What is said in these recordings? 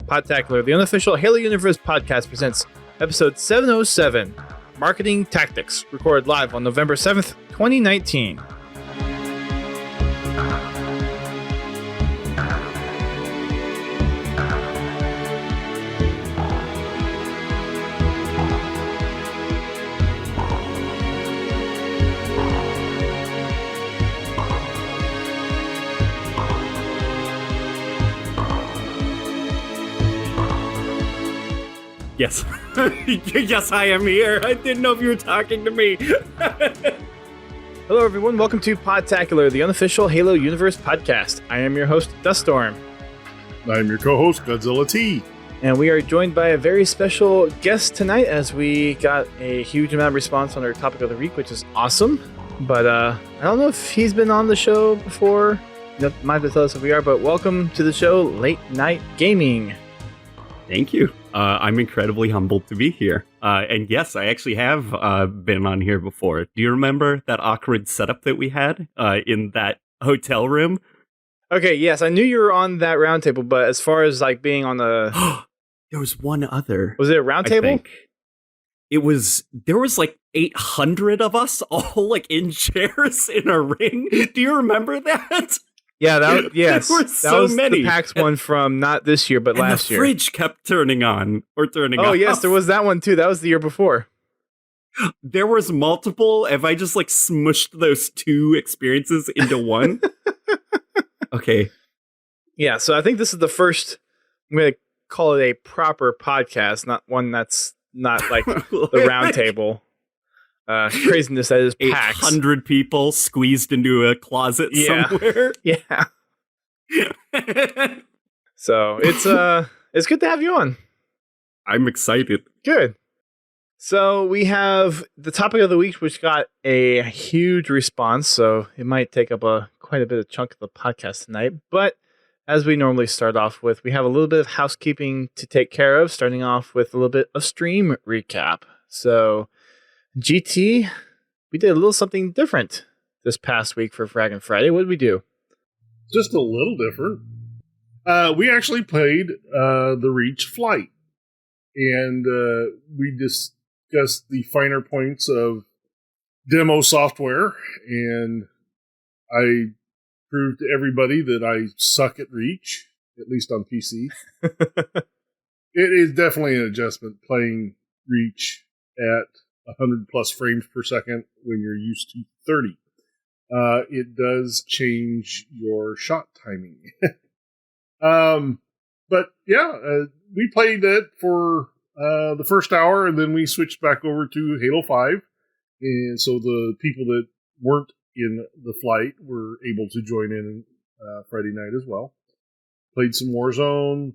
Podtacular, the unofficial Halo Universe podcast, presents episode 707, Marketing Tactics, recorded live on November 7th, 2019. Yes. Yes, I am here. I didn't know if you were talking to me. Hello, everyone. Welcome to Podtacular, the unofficial Halo Universe podcast. I am your host, Duststorm. I'm your co-host, Godzilla T. And we are joined by a very special guest tonight as we got a huge amount of response on our topic of the week, which is awesome. But I don't know if he's been on the show before. You might have to tell us if we are, but welcome to the show, Late Night Gaming. Thank you. I'm incredibly humbled to be here. And yes, I actually have been on here before. Do you remember that awkward setup that we had in that hotel room? Okay, yes, I knew you were on that roundtable, but as far as like being on the... There was one other. Was it a roundtable? There was like 800 of us all like in chairs in a ring. Do you remember that? Yeah, yes. There were so many. The PAX one from not this year, but last the year. The fridge kept turning on or turning off. Oh, yes, there was that one too. That was the year before. There was multiple. Have I just like smushed those two experiences into one? Okay. Yeah, so I think this is the first, I'm going to call it a proper podcast, not one that's not like the round table. Craziness that is PAX. 800 people squeezed into a closet somewhere. Yeah. So it's good to have you on. I'm excited. Good. So we have the topic of the week, which got a huge response. So it might take up quite a bit of chunk of the podcast tonight. But as we normally start off with, we have a little bit of housekeeping to take care of, starting off with a little bit of stream recap. So GT, we did a little something different this past week for Fraggin' Friday. What did we do? Just a little different. We actually played the Reach Flight, and we discussed the finer points of demo software, and I proved to everybody that I suck at Reach, at least on PC. It is definitely an adjustment playing Reach at 100 plus frames per second when you're used to 30. It does change your shot timing. But yeah, we played it for the first hour, and then we switched back over to Halo 5. And so the people that weren't in the flight were able to join in Friday night as well. Played some Warzone,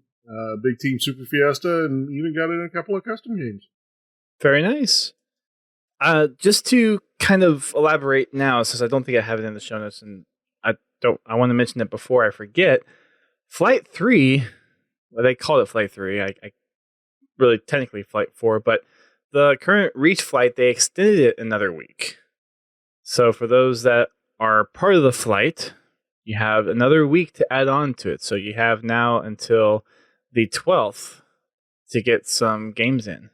Big Team Super Fiesta, and even got in a couple of custom games. Very nice. Just to kind of elaborate now, since I don't think I have it in the show notes, and I want to mention it before I forget. Flight 3, well, they called it Flight 3. I really technically Flight 4, but the current Reach flight, they extended it another week. So for those that are part of the flight, you have another week to add on to it. So you have now until the 12th to get some games in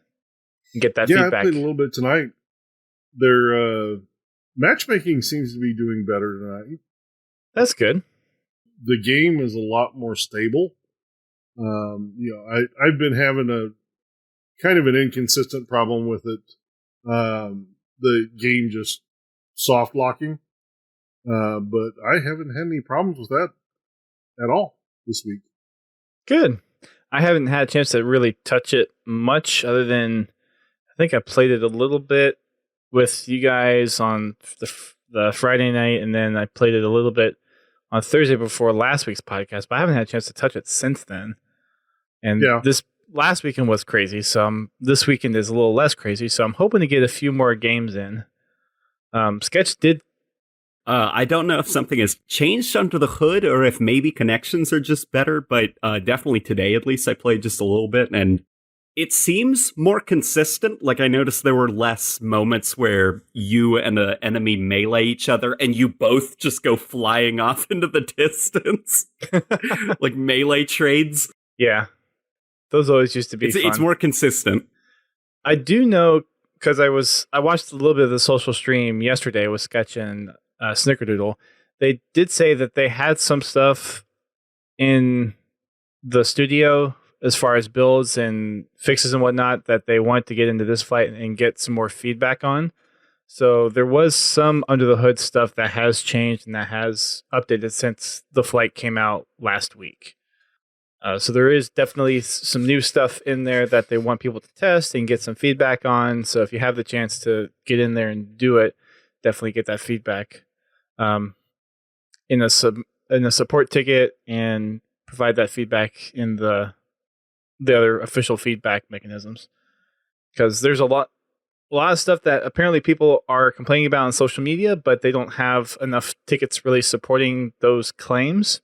and get that feedback. Yeah, I played a little bit tonight. Their matchmaking seems to be doing better tonight. That's good. The game is a lot more stable. I've been having a kind of an inconsistent problem with it. The game just soft locking. But I haven't had any problems with that at all this week. Good. I haven't had a chance to really touch it much other than I think I played it a little bit with you guys on the Friday night, and then I played it a little bit on Thursday before last week's podcast, but I haven't had a chance to touch it since then. And Yeah. this last weekend was crazy, so this weekend is a little less crazy. So I'm hoping to get a few more games in. Sketch did. I don't know if something has changed under the hood or if maybe connections are just better, but definitely today, at least, I played just a little bit, and it seems more consistent. Like, I noticed there were less moments where you and an enemy melee each other, and you both just go flying off into the distance. Like melee trades. Yeah, those always used to be fun. It's more consistent. I do know, because I watched a little bit of the social stream yesterday with Sketch and Snickerdoodle. They did say that they had some stuff in the studio as far as builds and fixes and whatnot that they wanted to get into this flight and get some more feedback on. So there was some under the hood stuff that has changed and that has updated since the flight came out last week. So there is definitely some new stuff in there that they want people to test and get some feedback on. So if you have the chance to get in there and do it, definitely get that feedback in a support ticket and provide that feedback in the other official feedback mechanisms, because there's a lot of stuff that apparently people are complaining about on social media, but they don't have enough tickets really supporting those claims.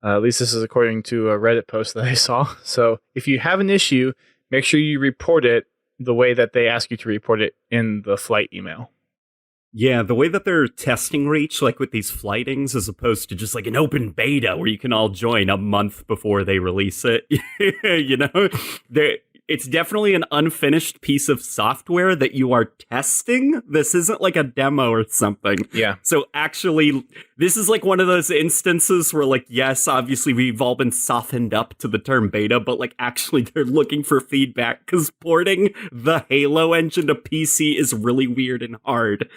At least this is according to a Reddit post that I saw. So if you have an issue, make sure you report it the way that they ask you to report it in the flight email. Yeah, the way that they're testing Reach, like with these flightings, as opposed to just like an open beta where you can all join a month before they release it. You know, it's definitely an unfinished piece of software that you are testing. This isn't like a demo or something. Yeah. So actually, this is like one of those instances where, like, yes, obviously we've all been softened up to the term beta, but like actually they're looking for feedback because porting the Halo engine to PC is really weird and hard.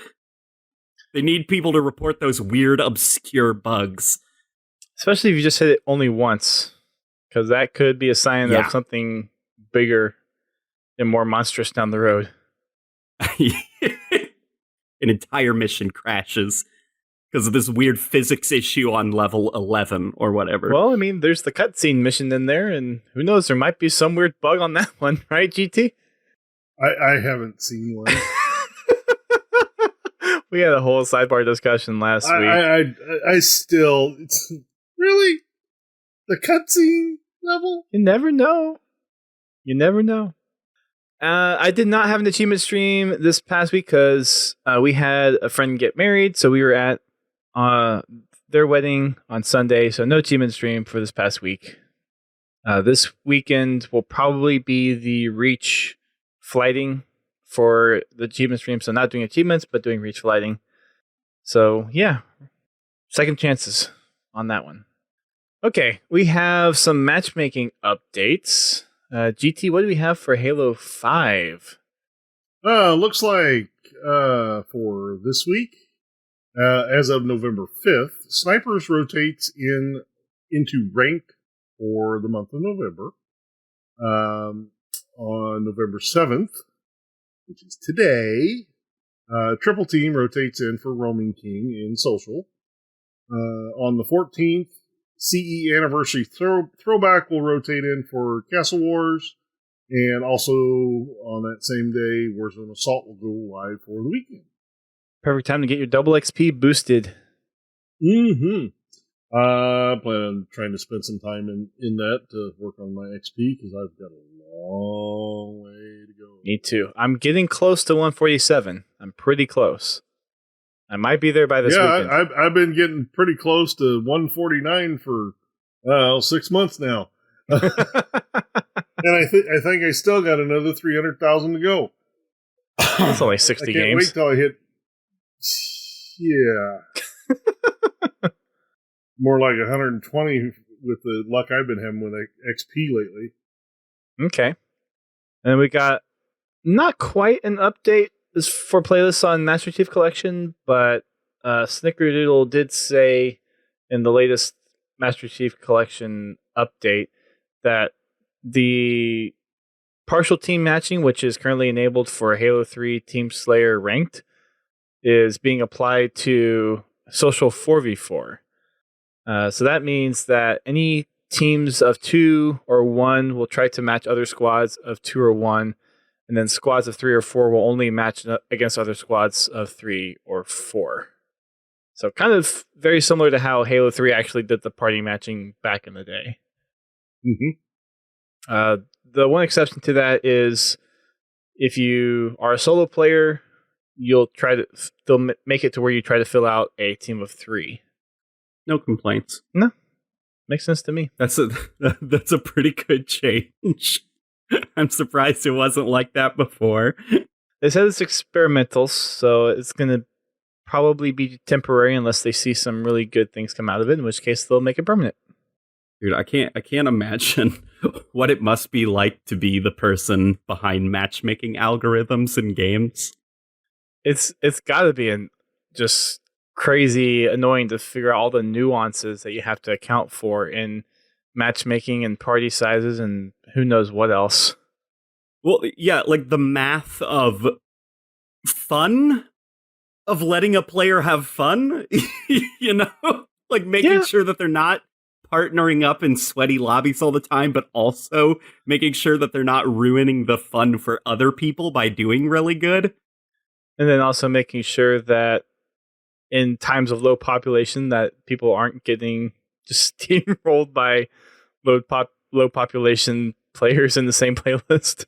They need people to report those weird, obscure bugs. Especially if you just hit it only once, because that could be a sign of something bigger and more monstrous down the road. An entire mission crashes because of this weird physics issue on level 11 or whatever. Well, I mean, there's the cutscene mission in there, and who knows, there might be some weird bug on that one, right, GT? I haven't seen one. We had a whole sidebar discussion last week. I still, it's really the cutscene level. You never know. You never know. I did not have an achievement stream this past week because we had a friend get married, so we were at their wedding on Sunday. So no achievement stream for this past week. This weekend will probably be the Reach flighting for the achievement stream. So not doing achievements, but doing Reach flighting. So yeah, second chances on that one. Okay, we have some matchmaking updates. GT, what do we have for Halo 5? Looks like for this week, as of November 5th, Snipers rotates into ranked for the month of November. On November 7th, which is today, Triple Team rotates in for Roaming King in social. On the 14th, CE Anniversary Throwback will rotate in for Castle Wars. And also on that same day, Warzone Assault will go live for the weekend. Perfect time to get your double XP boosted. Mm-hmm. I plan on trying to spend some time in that to work on my XP because I've got a long way to go. Me too. I'm getting close to 147. I'm pretty close. I might be there by this weekend. I've been getting pretty close to 149 for 6 months now. And I think I still got another 300,000 to go. That's only 60 I can't games. wait till I hit. Yeah. More like 120 with the luck I've been having with XP lately. Okay. And we got not quite an update for playlists on Master Chief Collection, but Snickerdoodle did say in the latest Master Chief Collection update that the partial team matching, which is currently enabled for Halo 3 Team Slayer Ranked, is being applied to Social 4v4. So that means that any teams of 2 or 1 will try to match other squads of 2 or 1, and then squads of 3 or 4 will only match against other squads of 3 or 4. So kind of very similar to how Halo 3 actually did the party matching back in the day. Mm-hmm. The one exception to that is if you are a solo player, they'll make it to where you try to fill out a team of 3. No complaints. No, makes sense to me. That's a pretty good change. I'm surprised it wasn't like that before. They said it's experimental, so it's going to probably be temporary unless they see some really good things come out of it, in which case they'll make it permanent. Dude, I can't imagine what it must be like to be the person behind matchmaking algorithms in games. It's got to be just crazy annoying to figure out all the nuances that you have to account for in matchmaking and party sizes and who knows what else. Well, yeah, like the math of fun, of letting a player have fun, you know? Like making sure that they're not partnering up in sweaty lobbies all the time, but also making sure that they're not ruining the fun for other people by doing really good. And then also making sure that in times of low population that people aren't getting just steamrolled by low population players in the same playlist.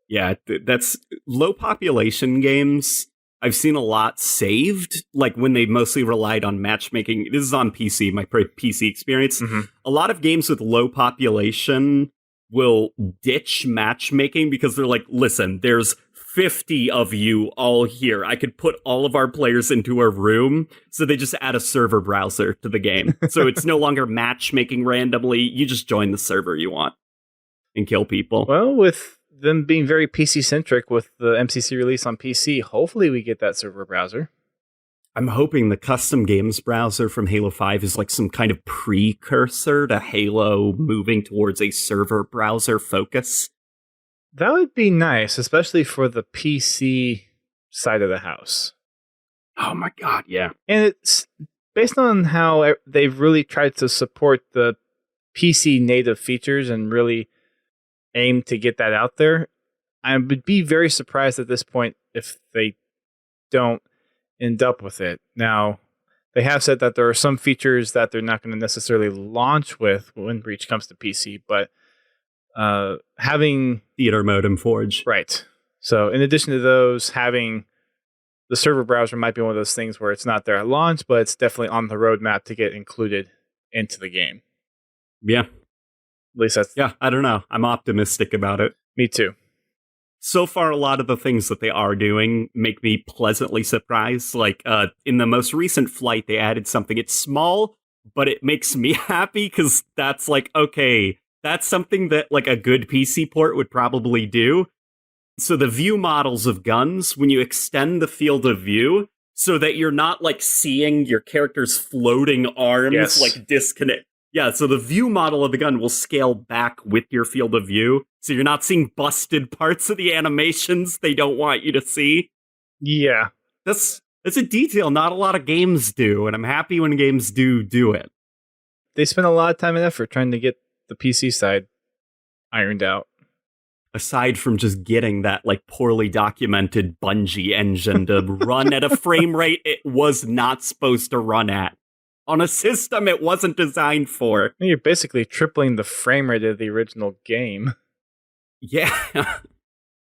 Yeah, that's low population games. I've seen a lot saved, like when they mostly relied on matchmaking. This is on PC, my PC experience. Mm-hmm. A lot of games with low population will ditch matchmaking because they're like, listen, there's 50 of you all here. I could put all of our players into a room. So they just add a server browser to the game. So it's no longer matchmaking randomly. You just join the server you want and kill people. Well, with them being very PC centric with the MCC release on PC, hopefully we get that server browser. I'm hoping the custom games browser from Halo 5 is like some kind of precursor to Halo moving towards a server browser focus. That would be nice, especially for the PC side of the house. Oh my god, yeah. And it's based on how they've really tried to support the PC native features and really aim to get that out there. I would be very surprised at this point if they don't end up with it. Now, they have said that there are some features that they're not going to necessarily launch with when Breach comes to PC, but having Theater mode and Forge. Right. So in addition to those, having the server browser might be one of those things where it's not there at launch, but it's definitely on the roadmap to get included into the game. Yeah. At least that's... Yeah, I don't know. I'm optimistic about it. Me too. So far, a lot of the things that they are doing make me pleasantly surprised. Like, in the most recent flight, they added something. It's small, but it makes me happy because that's like, okay, that's something that like a good PC port would probably do. So the view models of guns, when you extend the field of view so that you're not like seeing your character's floating arms like disconnect. Yeah, so the view model of the gun will scale back with your field of view. So you're not seeing busted parts of the animations they don't want you to see. Yeah. That's a detail not a lot of games do, and I'm happy when games do it. They spend a lot of time and effort trying to get the PC side ironed out. Aside from just getting that like poorly documented Bungie engine to run at a frame rate it was not supposed to run at. On a system it wasn't designed for. You're basically tripling the frame rate of the original game. Yeah.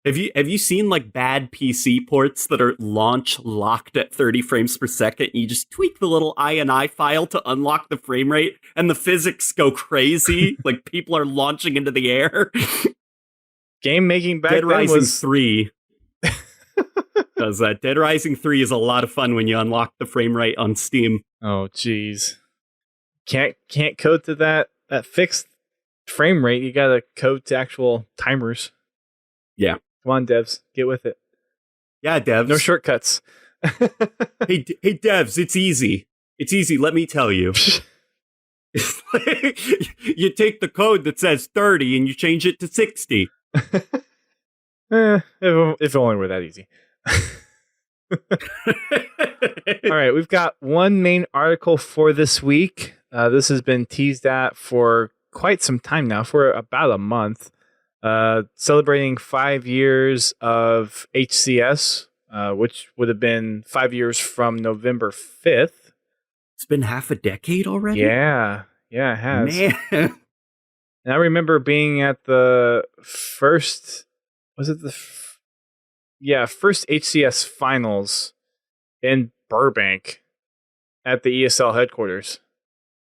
Have you seen like bad PC ports that are launch locked at 30 frames per second? You just tweak the little INI file to unlock the frame rate and the physics go crazy. Like people are launching into the air. Game making back Dead then Rising was 3. Because Dead Rising 3 is a lot of fun when you unlock the frame rate on Steam. Oh, jeez. Can't code to that fixed frame rate. You gotta code to actual timers. Yeah. Come on, devs. Get with it. Yeah, devs. No shortcuts. Hey, devs, it's easy. It's easy, let me tell you. You take the code that says 30 and you change it to 60. If it only were that easy. All right, we've got one main article for this week. This has been teased at for quite some time now, for about a month. Celebrating 5 years of HCS, which would have been 5 years from November 5th. It's been half a decade already? Yeah, it has. Man. And I remember being at the first, first HCS finals in Burbank at the ESL headquarters.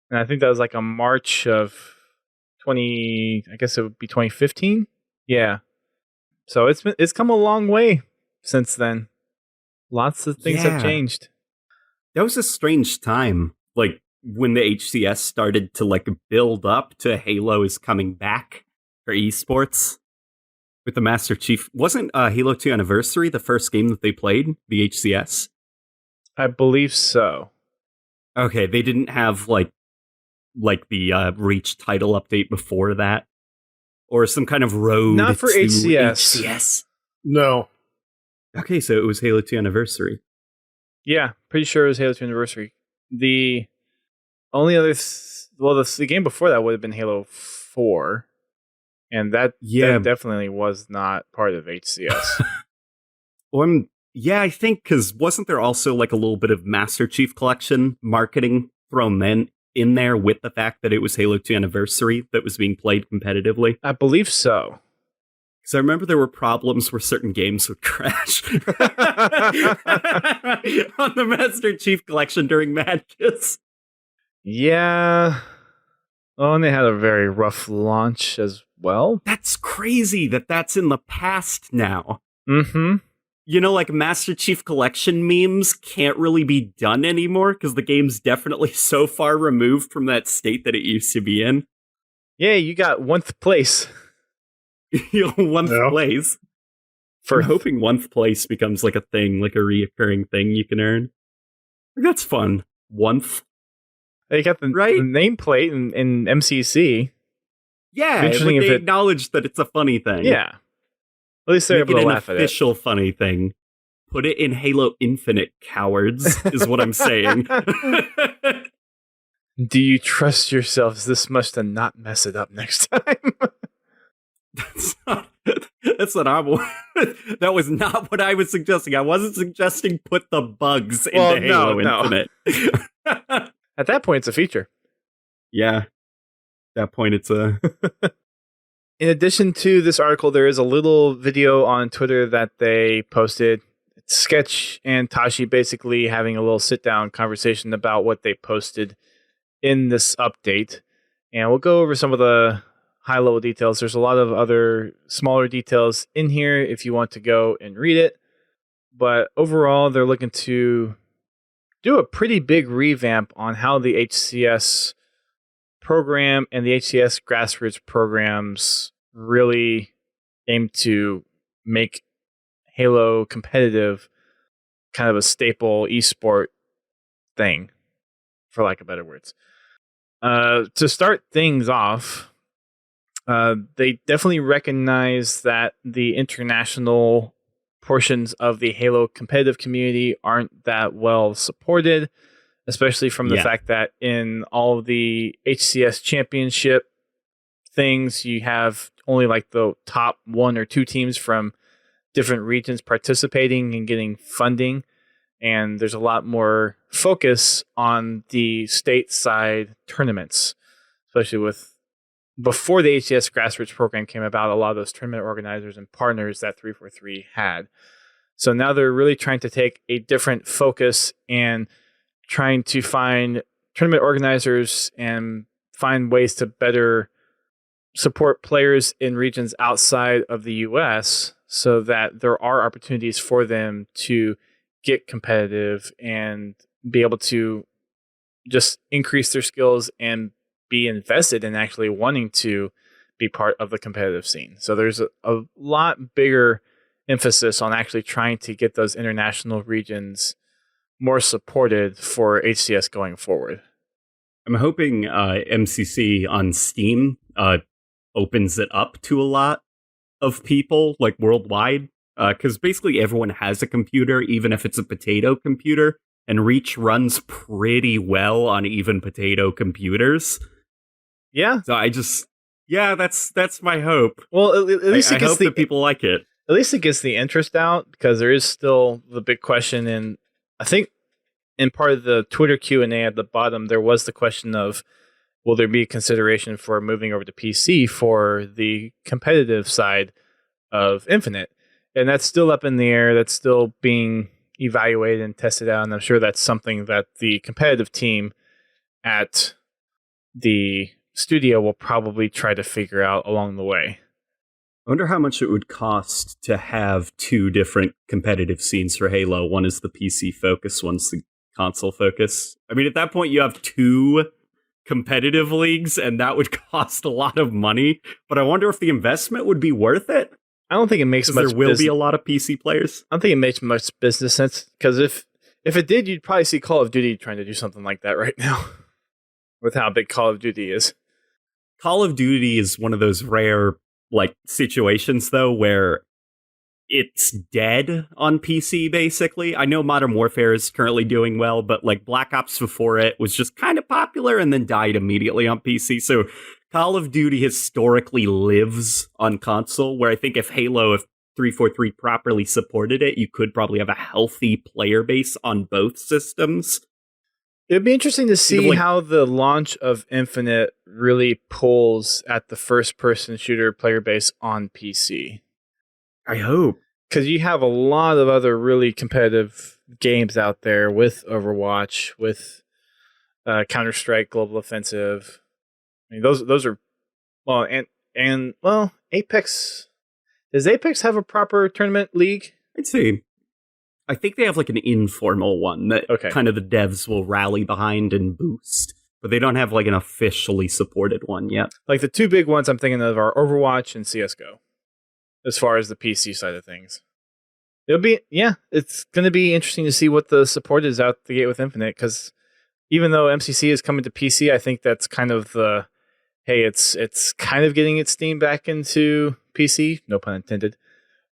And I think that was like a March of I guess it would be 2015. Yeah. So it's come a long way since then. Lots of things have changed. That was a strange time. Like when the HCS started to like build up to Halo is coming back for esports with the Master Chief. Wasn't Halo 2 Anniversary the first game that they played, the HCS? I believe so. Okay, they didn't have like the Reach title update before that? Or some kind of road Not for to HCS. No. Okay, so it was Halo 2 Anniversary. Yeah, pretty sure it was Halo 2 Anniversary. The only other... the game before that would have been Halo 4. And that definitely was not part of HCS. Yeah, I think, because wasn't there also like a little bit of Master Chief Collection marketing thrown in there with the fact that it was Halo 2 Anniversary that was being played competitively? I believe so. Because I remember there were problems where certain games would crash on the Master Chief Collection during matches. Yeah. Oh, and they had a very rough launch as well. That's crazy that's in the past now. Mm-hmm. You know, like Master Chief Collection memes can't really be done anymore because the game's definitely so far removed from that state that it used to be in. Yeah, you got 1st place. Place. I'm hoping 1st place becomes like a thing, like a reoccurring thing you can earn. That's fun. 1th. You got the nameplate in MCC. Yeah, like they acknowledge that it's a funny thing. Yeah. At least they're able to laugh at it. An official funny thing. Put it in Halo Infinite, cowards, is what I'm saying. Do you trust yourselves this much to not mess it up next time? That was not what I was suggesting. I wasn't suggesting put the bugs into Halo Infinite. At that point, it's a feature. Yeah. At that point, it's a... In addition to this article, there is a little video on Twitter that they posted. It's Sketch and Tashi basically having a little sit-down conversation about what they posted in this update. And we'll go over some of the high-level details. There's a lot of other smaller details in here if you want to go and read it. But overall, they're looking to do a pretty big revamp on how the HCS program and the HCS grassroots programs really aim to make Halo competitive kind of a staple esport thing, for lack of better words. To start things off, they definitely recognize that the international portions of the Halo competitive community aren't that well supported, especially from the fact that in all of the HCS championship things, you have only like the top 1 or 2 teams from different regions participating and getting funding. And there's a lot more focus on the stateside tournaments, especially with before the HCS grassroots program came about, a lot of those tournament organizers and partners that 343 had. So now they're really trying to take a different focus and trying to find tournament organizers and find ways to better support players in regions outside of the US so that there are opportunities for them to get competitive and be able to just increase their skills and be invested in actually wanting to be part of the competitive scene. So there's a lot bigger emphasis on actually trying to get those international regions more supported for HCS going forward. I'm hoping MCC on Steam opens it up to a lot of people, like worldwide, because basically everyone has a computer, even if it's a potato computer, and Reach runs pretty well on even potato computers. Yeah. So that's my hope. Well, at least I hope that people like it. At least it gets the interest out, because there is still the big question, and I think in part of the Twitter Q&A at the bottom, there was the question of, will there be consideration for moving over to PC for the competitive side of Infinite? And that's still up in the air. That's still being evaluated and tested out. And I'm sure that's something that the competitive team at the studio will probably try to figure out along the way. I wonder how much it would cost to have two different competitive scenes for Halo. One is the PC focus, one's the console focus. I mean, at that point, you have two competitive leagues, and that would cost a lot of money. But I wonder if the investment would be worth it. I don't think it makes much. There will be a lot of PC players. I don't think it makes much business sense, because if it did, you'd probably see Call of Duty trying to do something like that right now, with how big Call of Duty is. Call of Duty is one of those rare situations though where it's dead on PC, basically. I know Modern Warfare is currently doing well, but Black Ops before it was just kind of popular and then died immediately on PC. So Call of Duty historically lives on console, where I think if 343 properly supported it, you could probably have a healthy player base on both systems. It'd be interesting to see how the launch of Infinite really pulls at the first-person shooter player base on PC. I hope. Because you have a lot of other really competitive games out there with Overwatch, with Counter-Strike Global Offensive. I mean, those are... Well, and Apex... Does Apex have a proper tournament league? I'd say... I think they have an informal one that kind of the devs will rally behind and boost, but they don't have an officially supported one yet. The two big ones I'm thinking of are Overwatch and CSGO, as far as the PC side of things. It's going to be interesting to see what the support is out the gate with Infinite, because even though MCC is coming to PC, I think that's kind of it's kind of getting its steam back into PC, no pun intended.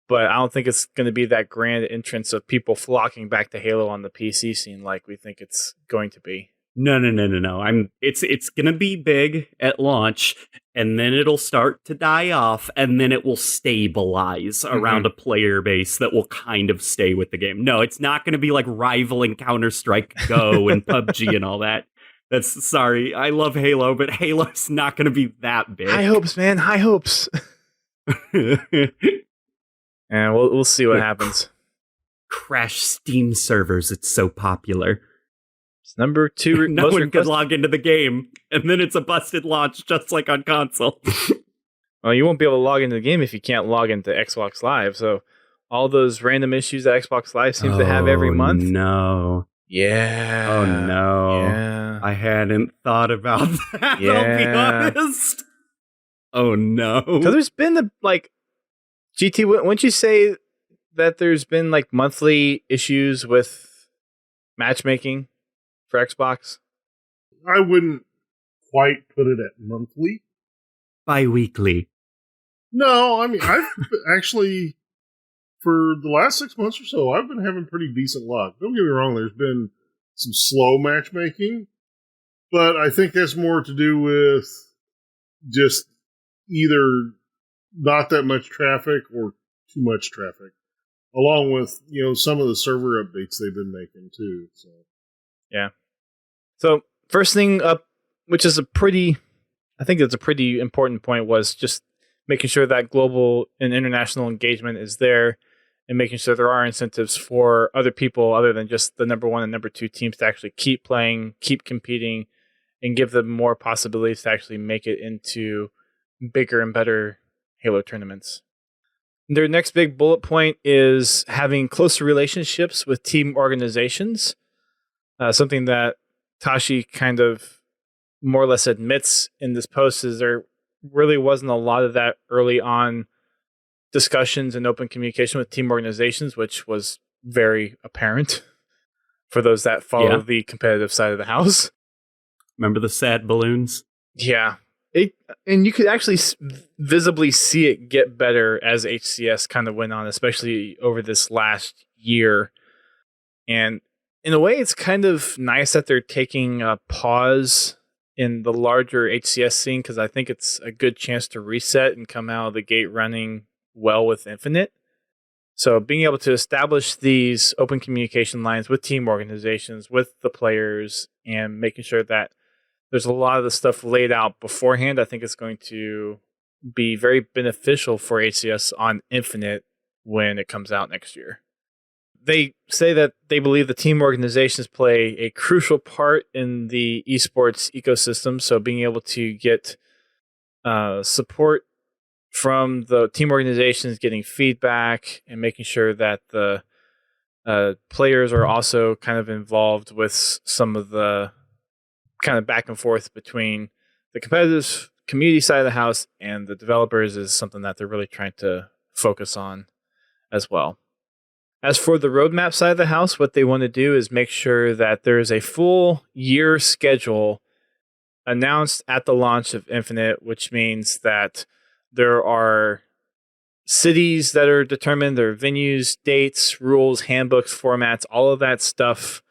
But I don't think it's going to be that grand entrance of people flocking back to Halo on the PC scene like we think it's going to be. No. It's going to be big at launch, and then it'll start to die off, and then it will stabilize around a player base that will kind of stay with the game. No, it's not going to be rivaling Counter-Strike Go and PUBG and all that. Sorry, I love Halo, but Halo's not going to be that big. High hopes, man. High hopes. And we'll see what happens. Crash Steam servers. It's so popular. It's number 2. No one could log into the game, and then it's a busted launch, just like on console. Well, you won't be able to log into the game if you can't log into Xbox Live. So all those random issues that Xbox Live seems to have every month. No. Yeah. Oh no. Yeah. I hadn't thought about that. Yeah. I'll be honest. Oh no. Because there's been GT, wouldn't you say that there's been monthly issues with matchmaking for Xbox? I wouldn't quite put it at monthly. Bi-weekly. No, I mean, I've actually, for the last 6 months or so, I've been having pretty decent luck. Don't get me wrong, there's been some slow matchmaking, but I think that's more to do with just either not that much traffic or too much traffic, along with some of the server updates they've been making too. So yeah. So first thing up, which is I think that's a pretty important point, was just making sure that global and international engagement is there, and making sure there are incentives for other people other than just the number 1 and number 2 teams to actually keep playing, keep competing, and give them more possibilities to actually make it into bigger and better Halo tournaments. Their next big bullet point is having closer relationships with team organizations. Something that Tashi kind of more or less admits in this post is there really wasn't a lot of that early on discussions and open communication with team organizations, which was very apparent for those that follow the competitive side of the house. Remember the sad balloons? Yeah. And you could actually visibly see it get better as HCS kind of went on, especially over this last year. And in a way, it's kind of nice that they're taking a pause in the larger HCS scene, because I think it's a good chance to reset and come out of the gate running well with Infinite. So being able to establish these open communication lines with team organizations, with the players, and making sure that there's a lot of the stuff laid out beforehand, I think it's going to be very beneficial for HCS on Infinite when it comes out next year. They say that they believe the team organizations play a crucial part in the esports ecosystem. So being able to get support from the team organizations, getting feedback, and making sure that the players are also kind of involved with some of the kind of back and forth between the competitive community side of the house and the developers is something that they're really trying to focus on as well. As for the roadmap side of the house, what they want to do is make sure that there is a full year schedule announced at the launch of Infinite, which means that there are cities that are determined, there are venues, dates, rules, handbooks, formats, all of that stuff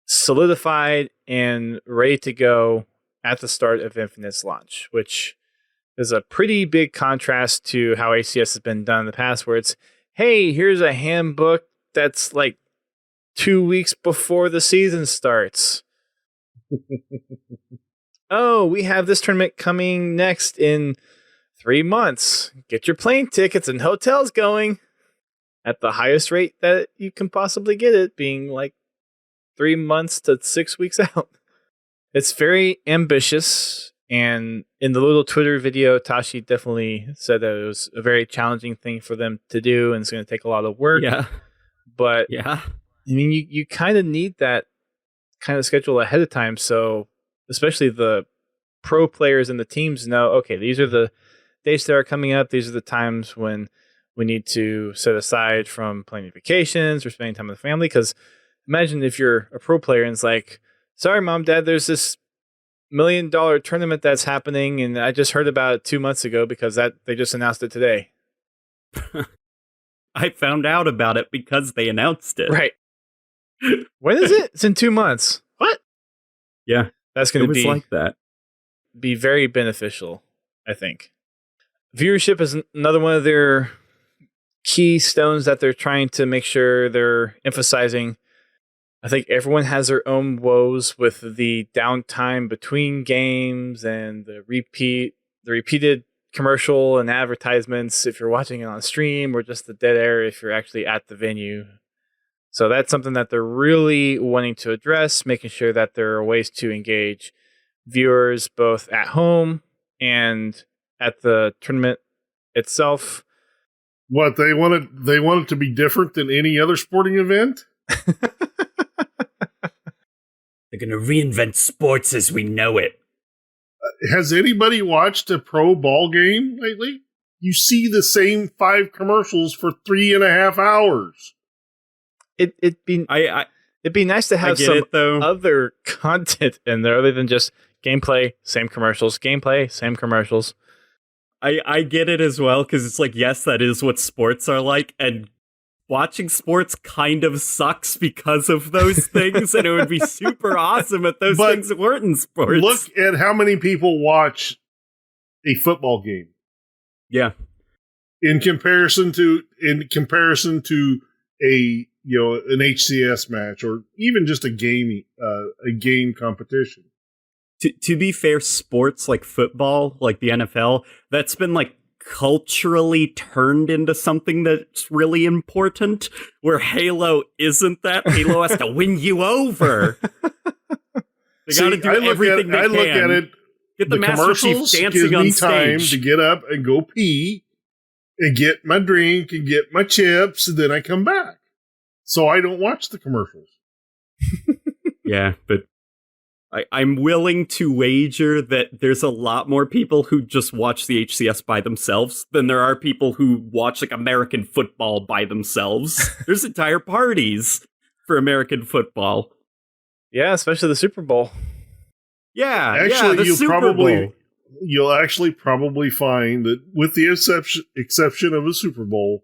solidified and ready to go at the start of Infinite's launch, which is a pretty big contrast to how ACS has been done in the past, where it's, hey, here's a handbook that's like 2 weeks before the season starts. Oh, we have this tournament coming next in 3 months. Get your plane tickets and hotels going at the highest rate that you can possibly get it, being like 3 months to 6 weeks out. It's very ambitious. And in the little Twitter video, Tashi definitely said that it was a very challenging thing for them to do, and it's going to take a lot of work. Yeah. But yeah, I mean, you kind of need that kind of schedule ahead of time. So especially the pro players and the teams know, okay, these are the dates that are coming up. These are the times when we need to set aside from planning vacations or spending time with the family. Because imagine if you're a pro player and it's like, sorry, mom, dad, there's this $1 million tournament that's happening, and I just heard about it 2 months ago because they just announced it today. I found out about it because they announced it. Right. When is it? It's in 2 months. What? Yeah. That's going to be like that. Be very beneficial, I think. Viewership is another one of their keystones that they're trying to make sure they're emphasizing. I think everyone has their own woes with the downtime between games and the repeated commercial and advertisements if you're watching it on stream, or just the dead air if you're actually at the venue. So that's something that they're really wanting to address, making sure that there are ways to engage viewers both at home and at the tournament itself. What, they want it to be different than any other sporting event? They're going to reinvent sports as we know it. Has anybody watched a pro ball game lately? You see the same 5 commercials for 3.5 hours. It'd be nice to have some other content in there other than just gameplay, same commercials, gameplay, same commercials. I get it as well, because it's like, yes, that is what sports are like, and watching sports kind of sucks because of those things, and it would be super awesome if those things weren't in sports. Look at how many people watch a football game. Yeah. In comparison to a an HCS match, or even just a game competition. To be fair, sports like football, like the NFL, that's been like culturally turned into something that's really important, where Halo isn't that. Halo has to win you over. They got to do everything they can. I look at it. Get the Master Chief dancing on stage. Time to get up and go pee and get my drink and get my chips, and then I come back. So I don't watch the commercials. Yeah, but I'm willing to wager that there's a lot more people who just watch the HCS by themselves than there are people who watch like American football by themselves. There's entire parties for American football. Yeah, especially the Super Bowl. Yeah, actually, the Super Bowl. You'll actually probably find that, with the exception of a Super Bowl,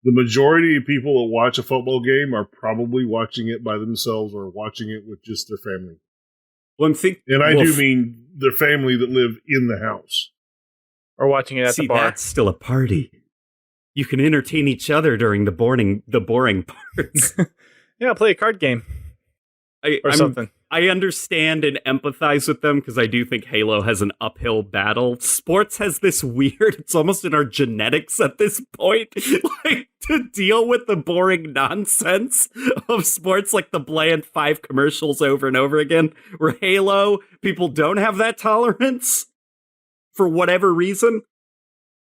the majority of people that watch a football game are probably watching it by themselves or watching it with just their family. Well, I do mean their family that live in the house. Or watching it at the bar. That's still a party. You can entertain each other during the boring parts. Yeah, play a card game. Something. I understand and empathize with them because I do think Halo has an uphill battle. Sports has this weird, it's almost in our genetics at this point, like to deal with the boring nonsense of sports, like the bland 5 commercials over and over again, where Halo, people don't have that tolerance for whatever reason.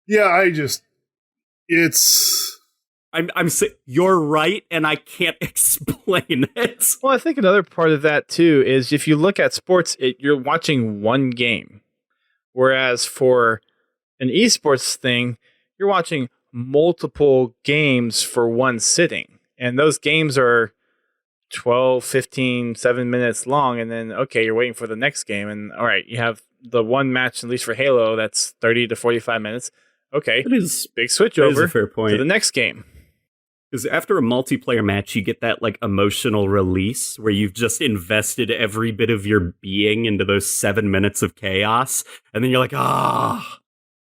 Yeah, you're right, and I can't explain it. Well, I think another part of that, too, is if you look at sports, you're watching one game. Whereas for an esports thing, you're watching multiple games for one sitting. And those games are 12, 15, 7 minutes long. And then, okay, you're waiting for the next game. And all right, you have the one match, at least for Halo, that's 30 to 45 minutes. Okay, it is big switch over a fair point. To the next game. Because after a multiplayer match, you get that like emotional release where you've just invested every bit of your being into those 7 minutes of chaos, and then you're like, ah.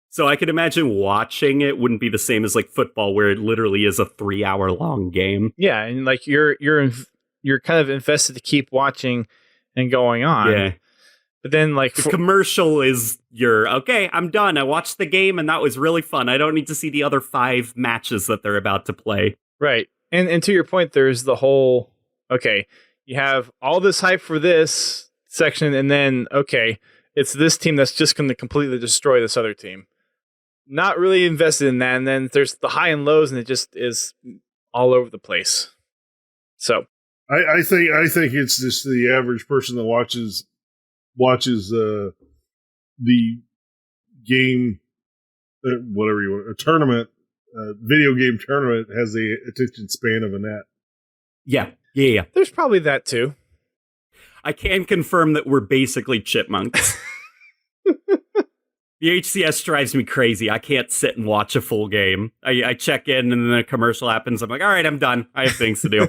So I can imagine watching it wouldn't be the same as like football, where it literally is a 3-hour long game. Yeah, and like you're kind of invested to keep watching and going on. Yeah. But then, like, the commercial is okay, I'm done. I watched the game and that was really fun. I don't need to see the other 5 matches that they're about to play. Right. And to your point, there's the whole, okay, you have all this hype for this section, and then, okay, it's this team that's just going to completely destroy this other team. Not really invested in that. And then there's the high and lows, and it just is all over the place. So I think it's just the average person that watches the game, whatever you want, a tournament, video game tournament, has the attention span of a gnat. Yeah. There's probably that too. I can confirm that we're basically chipmunks. The HCS drives me crazy. I can't sit and watch a full game. I check in and then a commercial happens. I'm like, all right, I'm done. I have things to do.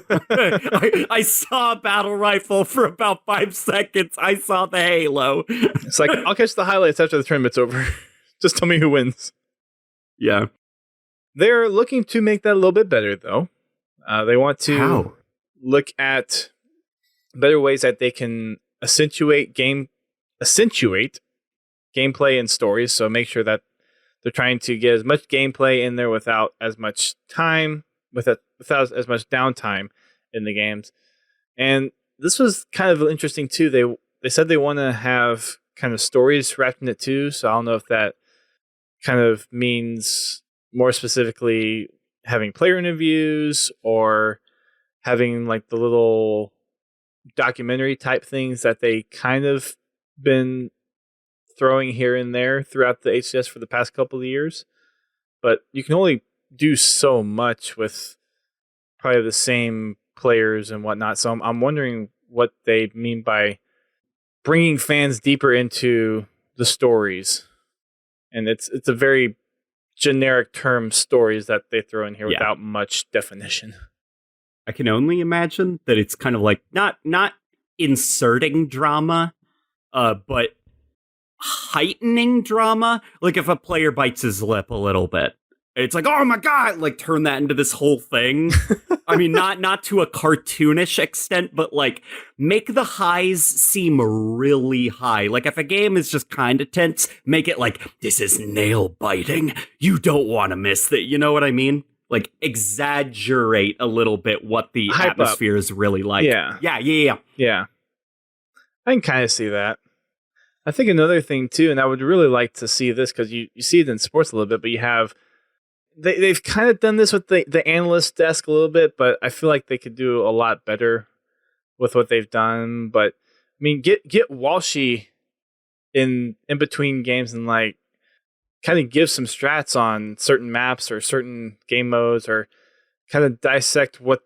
I saw a battle rifle for about 5 seconds. I saw the Halo. It's like, I'll catch the highlights after the tournament's over. Just tell me who wins. Yeah. They're looking to make that a little bit better, though. They want to look at better ways that they can accentuate gameplay and stories, so make sure that they're trying to get as much gameplay in there without as much time, without as much downtime in the games. And this was kind of interesting too. They said they want to have kind of stories wrapped in it too, so I don't know if that kind of means more specifically having player interviews or having like the little documentary type things that they kind of been throwing here and there throughout the HCS for the past couple of years. But you can only do so much with probably the same players and whatnot. So I'm wondering what they mean by bringing fans deeper into the stories. And it's a very generic term, stories, that they throw in here without much definition. I can only imagine that it's kind of like not inserting drama, but heightening drama. Like if a player bites his lip a little bit, it's like, oh my god, like turn that into this whole thing. I mean, not to a cartoonish extent, but like make the highs seem really high. Like if a game is just kind of tense, make it like, this is nail biting. You don't want to miss that. You know what I mean? Like exaggerate a little bit what the Hype atmosphere up. Is really like. Yeah. Yeah. I can kind of see that. I think another thing too, and I would really like to see this because you see it in sports a little bit, but you have they've kind of done this with the analyst desk a little bit, but I feel like they could do a lot better with what they've done. But I mean, get Walshy in between games and like kind of give some strats on certain maps or certain game modes, or kind of dissect what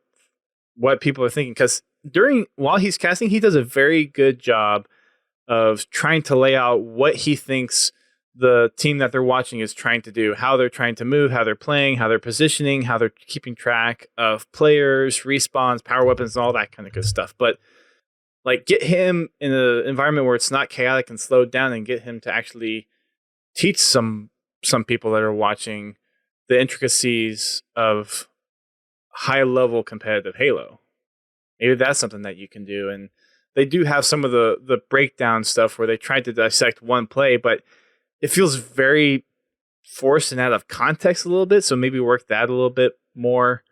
people are thinking. Because while he's casting, he does a very good job of trying to lay out what he thinks the team that they're watching is trying to do, how they're trying to move, how they're playing, how they're positioning, how they're keeping track of players, respawns, power weapons, and all that kind of good stuff. But like, get him in an environment where it's not chaotic and slowed down, and get him to actually teach some people that are watching the intricacies of high level competitive Halo. Maybe that's something that you can do. And they do have some of the breakdown stuff where they tried to dissect one play, but it feels very forced and out of context a little bit. So maybe work that a little bit more.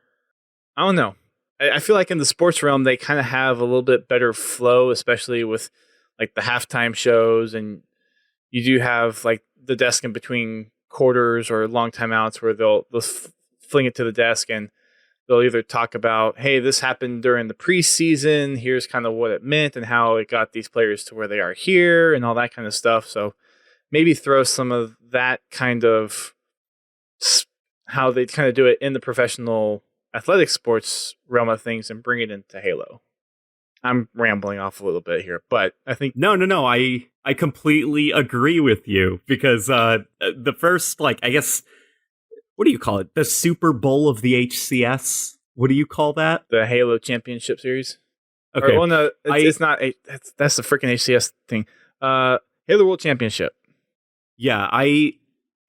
I don't know. I feel like in the sports realm, they kind of have a little bit better flow, especially with like the halftime shows. And you do have like the desk in between quarters or long timeouts where they'll fling it to the desk and they'll either talk about, hey, this happened during the preseason. Here's kind of what it meant and how it got these players to where they are here and all that kind of stuff. So maybe throw some of that kind of how they kind of do it in the professional athletic sports realm of things and bring it into Halo. I'm rambling off a little bit here, but I think No. I completely agree with you because the first, like, I guess, what do you call it? The Super Bowl of the HCS? What do you call that? the Halo Championship Series. Okay. Or, well, no, it's not. That's the freaking HCS thing. Halo World Championship. Yeah, I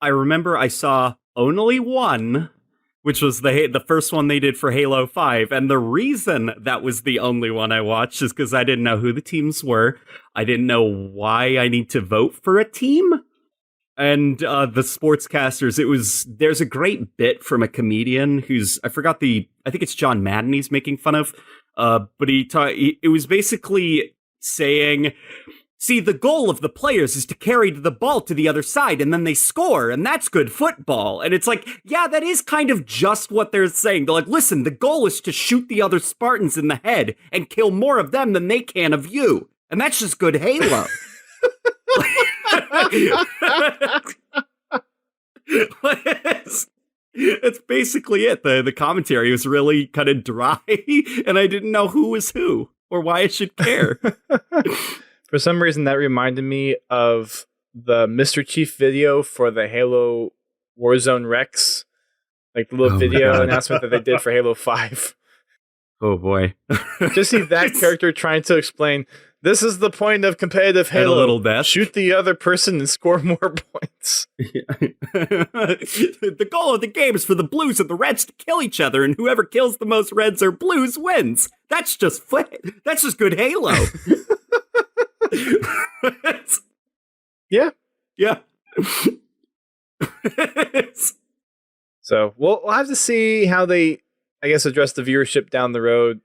remember I saw only one, which was the first one they did for Halo 5, and the reason that was the only one I watched is because I didn't know who the teams were. I didn't know why I need to vote for a team. And the sportscasters, there's a great bit from a comedian who's, I think it's John Madden he's making fun of, but it was basically saying, see, the goal of the players is to carry the ball to the other side and then they score, and that's good football. And it's like, yeah, that is kind of just what they're saying. They're like, listen, the goal is to shoot the other Spartans in the head and kill more of them than they can of you. And that's just good Halo. That's basically it. The commentary was really kind of dry, and I didn't know who was who or why I should care. For some reason, that reminded me of the Mr. Chief video for the Halo Warzone Rex, like the little video announcement that they did for Halo 5. Oh boy. Just see that character trying to explain, this is the point of competitive Halo. A little death. Shoot the other person and score more points. The goal of the game is for the blues and the reds to kill each other, and whoever kills the most reds or blues wins. That's just good Halo. Yeah. So we'll have to see how they, I guess, address the viewership down the road.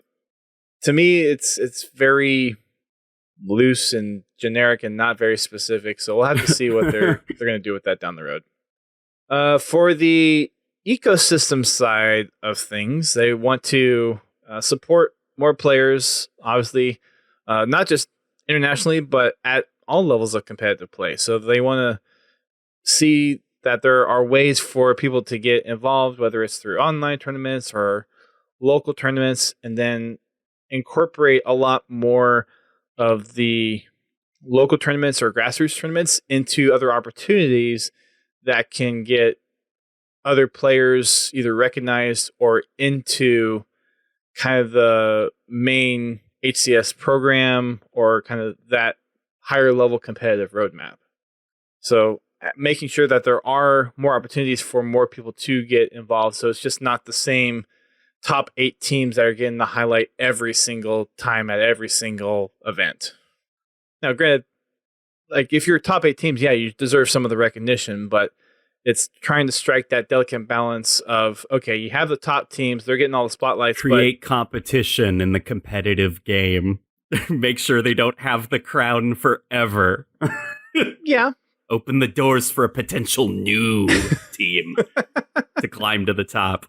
To me, it's very loose and generic and not very specific. So we'll have to see what they're going to do with that down the road. For the ecosystem side of things, they want to support more players, obviously, not just internationally, but at all levels of competitive play. So they want to see that there are ways for people to get involved, whether it's through online tournaments or local tournaments, and then incorporate a lot more of the local tournaments or grassroots tournaments into other opportunities that can get other players either recognized or into kind of the main HCS program or kind of that higher level competitive roadmap. So making sure that there are more opportunities for more people to get involved. So it's just not the same top 8 teams that are getting the highlight every single time at every single event. Now, granted, like if you're top 8 teams, yeah, you deserve some of the recognition, but it's trying to strike that delicate balance of, okay, you have the top teams, they're getting all the spotlights. Create competition in the competitive game. Make sure they don't have the crown forever. Yeah. Open the doors for a potential new team to climb to the top.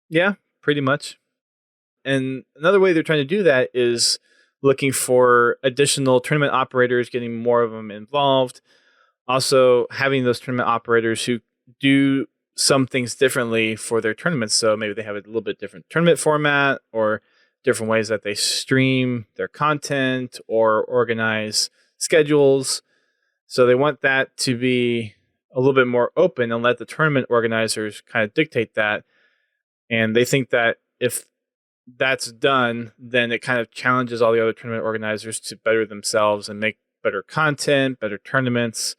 Yeah, pretty much. And another way they're trying to do that is looking for additional tournament operators, getting more of them involved. Also, having those tournament operators who do some things differently for their tournaments. So maybe they have a little bit different tournament format or different ways that they stream their content or organize schedules. So they want that to be a little bit more open and let the tournament organizers kind of dictate that. And they think that if that's done, then it kind of challenges all the other tournament organizers to better themselves and make better content, better tournaments,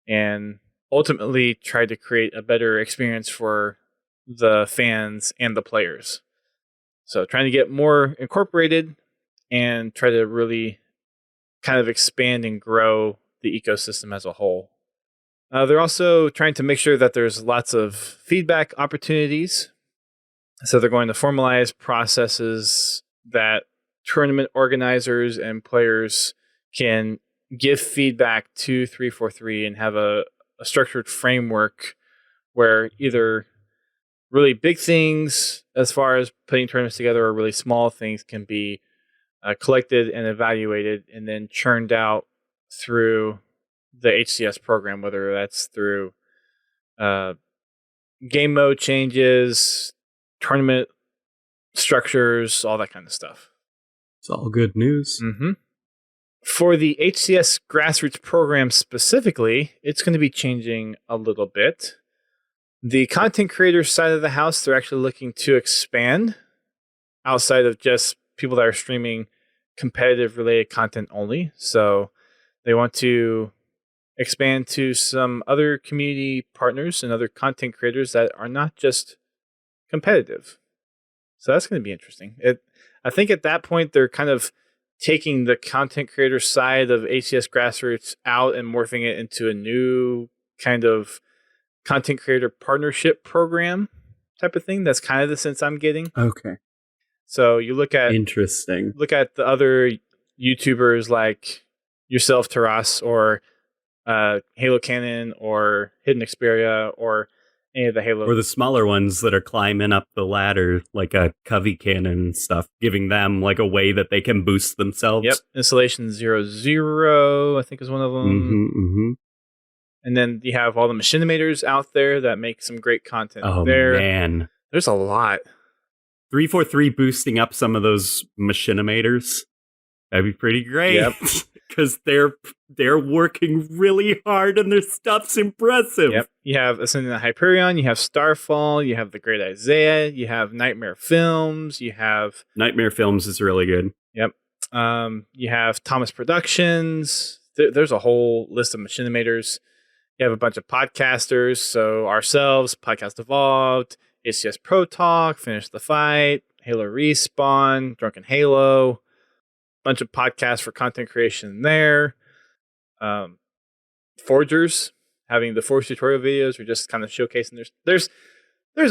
and ultimately try to create a better experience for the fans and the players. So trying to get more incorporated and try to really kind of expand and grow the ecosystem as a whole. They're also trying to make sure that there's lots of feedback opportunities. So they're going to formalize processes that tournament organizers and players can give feedback to 343 and have a structured framework where either really big things as far as putting tournaments together or really small things can be collected and evaluated and then churned out through the HCS program, whether that's through game mode changes, tournament structures, all that kind of stuff. It's all good news. Mm-hmm. For the HCS grassroots program specifically, it's going to be changing a little bit. The content creators side of the house, they're actually looking to expand outside of just people that are streaming competitive related content only. So they want to expand to some other community partners and other content creators that are not just competitive. So that's going to be interesting. I think at that point, they're kind of taking the content creator side of HCS grassroots out and morphing it into a new kind of content creator partnership program type of thing. That's kind of the sense I'm getting. Okay. So you look at interesting. Look at the other YouTubers like yourself, Taras, or Halo Cannon, or Hidden Xperia, or any of the Halo, or the smaller ones that are climbing up the ladder, like a Covey Cannon and stuff, giving them like a way that they can boost themselves. Yep, Installation 00, I think is one of them. Mm-hmm. And then you have all the machinimators out there that make some great content. Oh there. Man, there's a lot. 343 boosting up some of those machinimators. That'd be pretty great. Yep. Because they're working really hard and their stuff's impressive. Yep. You have Ascending the Hyperion, you have Starfall, you have The Great Isaiah, you have Nightmare Films, you have... Nightmare Films is really good. Yep. You have Thomas Productions. There's a whole list of machinimators. You have a bunch of podcasters. So ourselves, Podcast Evolved, HCS Pro Talk, Finish the Fight, Halo Respawn, Drunken Halo. Bunch of podcasts for content creation there. Forgers, having the Forge tutorial videos, or just kind of showcasing there's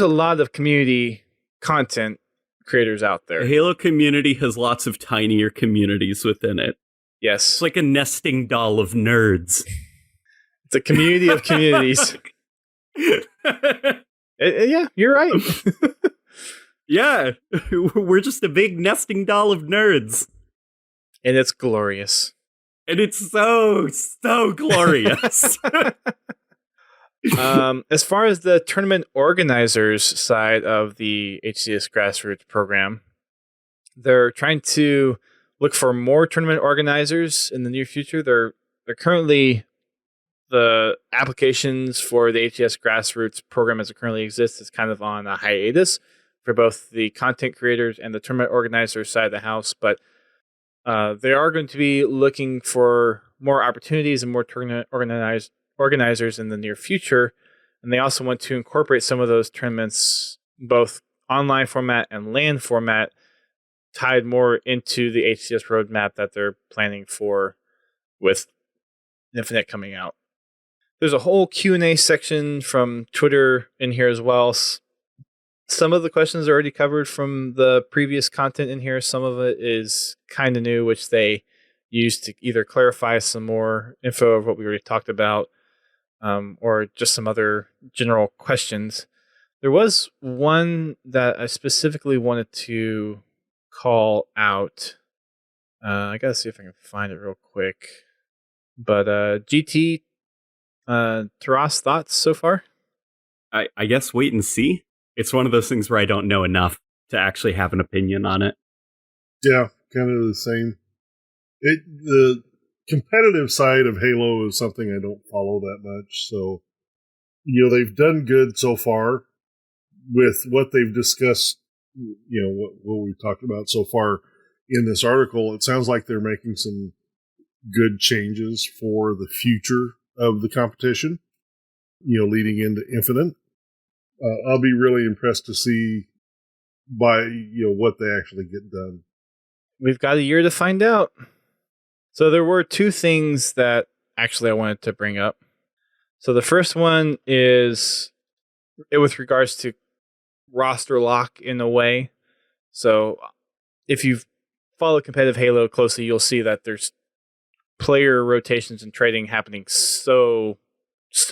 a lot of community content creators out there. The Halo community has lots of tinier communities within it. Yes. It's like a nesting doll of nerds. It's a community of communities. Yeah, you're right. Yeah, we're just a big nesting doll of nerds. And it's glorious. And it's so glorious. As far as the tournament organizers side of the HCS Grassroots program, they're trying to look for more tournament organizers in the near future. They're currently, the applications for the HCS Grassroots program as it currently exists is kind of on a hiatus for both the content creators and the tournament organizers side of the house, but they are going to be looking for more opportunities and more tournament organizers in the near future. And they also want to incorporate some of those tournaments, both online format and LAN format, tied more into the HCS roadmap that they're planning for with Infinite coming out. There's a whole Q&A section from Twitter in here as well. Some of the questions are already covered from the previous content in here. Some of it is kind of new, which they use to either clarify some more info of what we already talked about, or just some other general questions. There was one that I specifically wanted to call out. I gotta see if I can find it real quick. But GT, Taras, thoughts so far? I guess wait and see. It's one of those things where I don't know enough to actually have an opinion on it. Yeah, kind of the same. The competitive side of Halo is something I don't follow that much. So, they've done good so far with what they've discussed, what we've talked about so far in this article. It sounds like they're making some good changes for the future of the competition, leading into Infinite. I'll be really impressed to see by, what they actually get done. We've got a year to find out. So there were two things that actually I wanted to bring up. So the first one is with regards to roster lock in a way. So if you've followed competitive Halo closely, you'll see that there's player rotations and trading happening so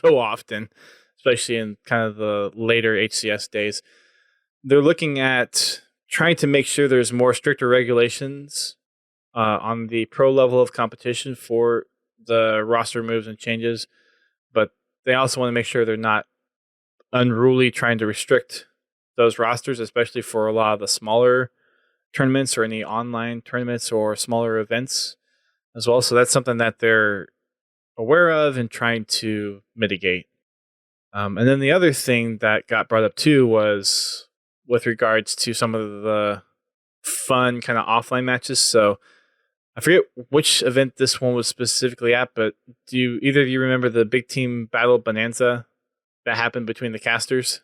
often, especially in kind of the later HCS days. They're looking at trying to make sure there's more stricter regulations on the pro level of competition for the roster moves and changes, but they also want to make sure they're not unruly trying to restrict those rosters, especially for a lot of the smaller tournaments or any online tournaments or smaller events as well. So that's something that they're aware of and trying to mitigate. And then the other thing that got brought up too was with regards to some of the fun kind of offline matches. So I forget which event this one was specifically at, but do either of you remember the big team battle bonanza that happened between the casters?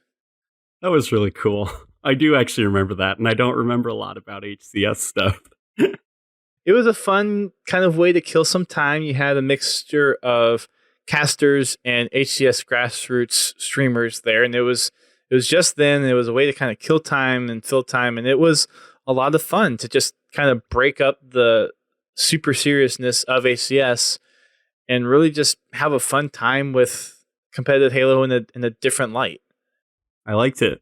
That was really cool. I do actually remember that, and I don't remember a lot about HCS stuff. It was a fun kind of way to kill some time. You had a mixture of casters and HCS grassroots streamers there, and it was just then. It was a way to kind of kill time and fill time, and it was a lot of fun to just kind of break up the super seriousness of HCS and really just have a fun time with competitive Halo in a different light. I liked it.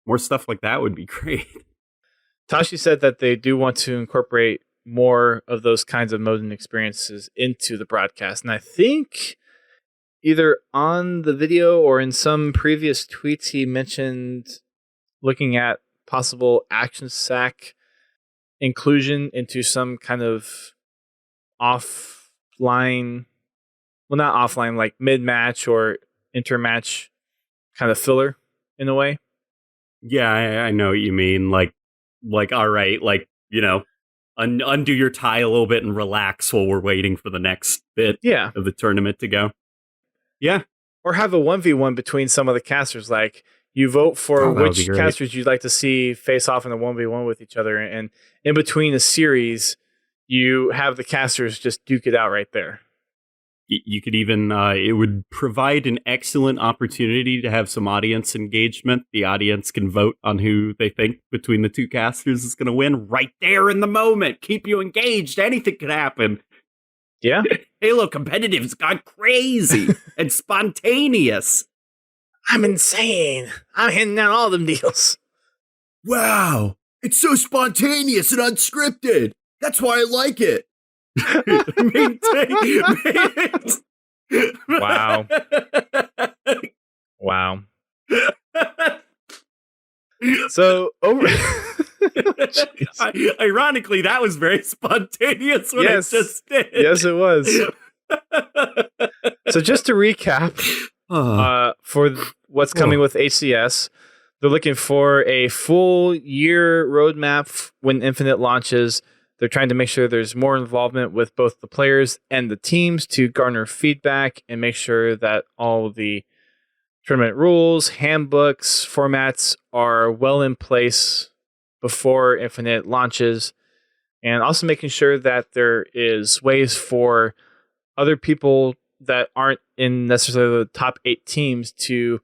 More stuff like that would be great. Tashi said that they do want to incorporate more of those kinds of modes and experiences into the broadcast. And I think either on the video or in some previous tweets, he mentioned looking at possible action sack inclusion into some kind of offline, well, not offline, like mid-match or intermatch kind of filler in a way. Yeah, I know what you mean. Like, all right, undo your tie a little bit and relax while we're waiting for the next bit of the tournament to go. Yeah. Or have a 1v1 between some of the casters. Like, you vote for which casters you'd like to see face off in a 1v1 with each other. And in between a series, you have the casters just duke it out right there. You could even, it would provide an excellent opportunity to have some audience engagement. The audience can vote on who they think between the two casters is going to win right there in the moment. Keep you engaged. Anything could happen. Yeah. Halo competitive's gone crazy and spontaneous. I'm insane. I'm handing out all them deals. Wow. It's so spontaneous and unscripted. That's why I like it. Wow. Wow. So over ironically, that was very spontaneous what I just did. Yes, it was. So just to recap, for what's coming with HCS, they're looking for a full year roadmap when Infinite launches. They're trying to make sure there's more involvement with both the players and the teams to garner feedback and make sure that all the tournament rules, handbooks, formats are well in place before Infinite launches. And also making sure that there is ways for other people that aren't in necessarily the top 8 teams to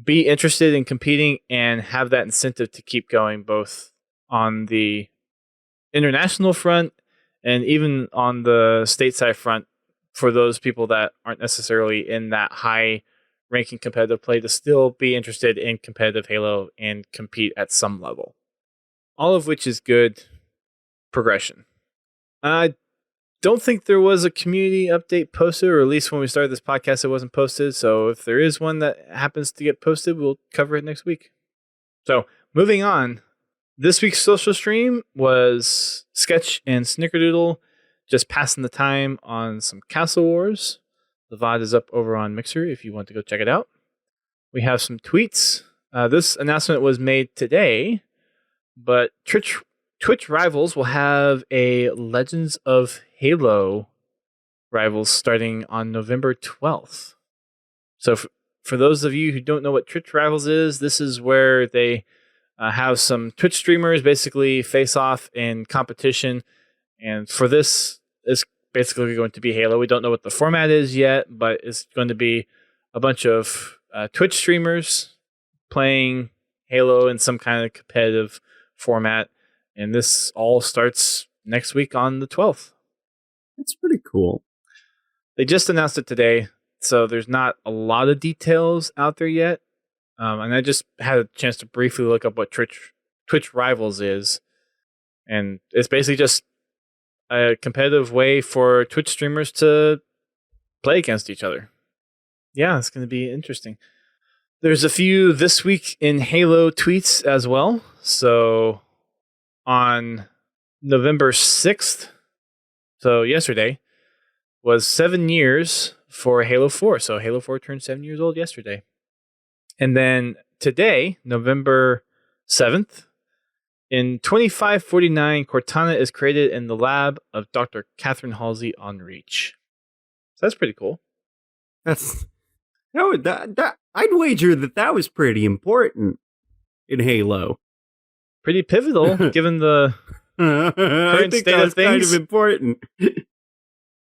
be interested in competing and have that incentive to keep going, both on the international front and even on the stateside front, for those people that aren't necessarily in that high ranking competitive play to still be interested in competitive Halo and compete at some level. All of which is good progression. I don't think there was a community update posted, or at least when we started this podcast, it wasn't posted. So if there is one that happens to get posted, we'll cover it next week. So moving on. This week's social stream was Sketch and Snickerdoodle just passing the time on some Castle Wars. The VOD is up over on Mixer if you want to go check it out. We have some tweets. This announcement was made today, but Twitch Rivals will have a Legends of Halo Rivals starting on November 12th. So for those of you who don't know what Twitch Rivals is, this is where they have some Twitch streamers basically face off in competition. And for this, it's basically going to be Halo. We don't know what the format is yet, but it's going to be a bunch of Twitch streamers playing Halo in some kind of competitive format. And this all starts next week on the 12th. That's pretty cool. They just announced it today, so there's not a lot of details out there yet. And I just had a chance to briefly look up what Twitch Rivals is. And it's basically just a competitive way for Twitch streamers to play against each other. Yeah, it's going to be interesting. There's a few this week in Halo tweets as well. So on November 6th, so yesterday, was 7 years for Halo 4. So Halo 4 turned 7 years old yesterday. And then today, November 7th, in 2549, Cortana is created in the lab of Dr. Catherine Halsey on Reach. So that's pretty cool. I'd wager that was pretty important in Halo. Pretty pivotal, given the I think state that of was kind things. of important.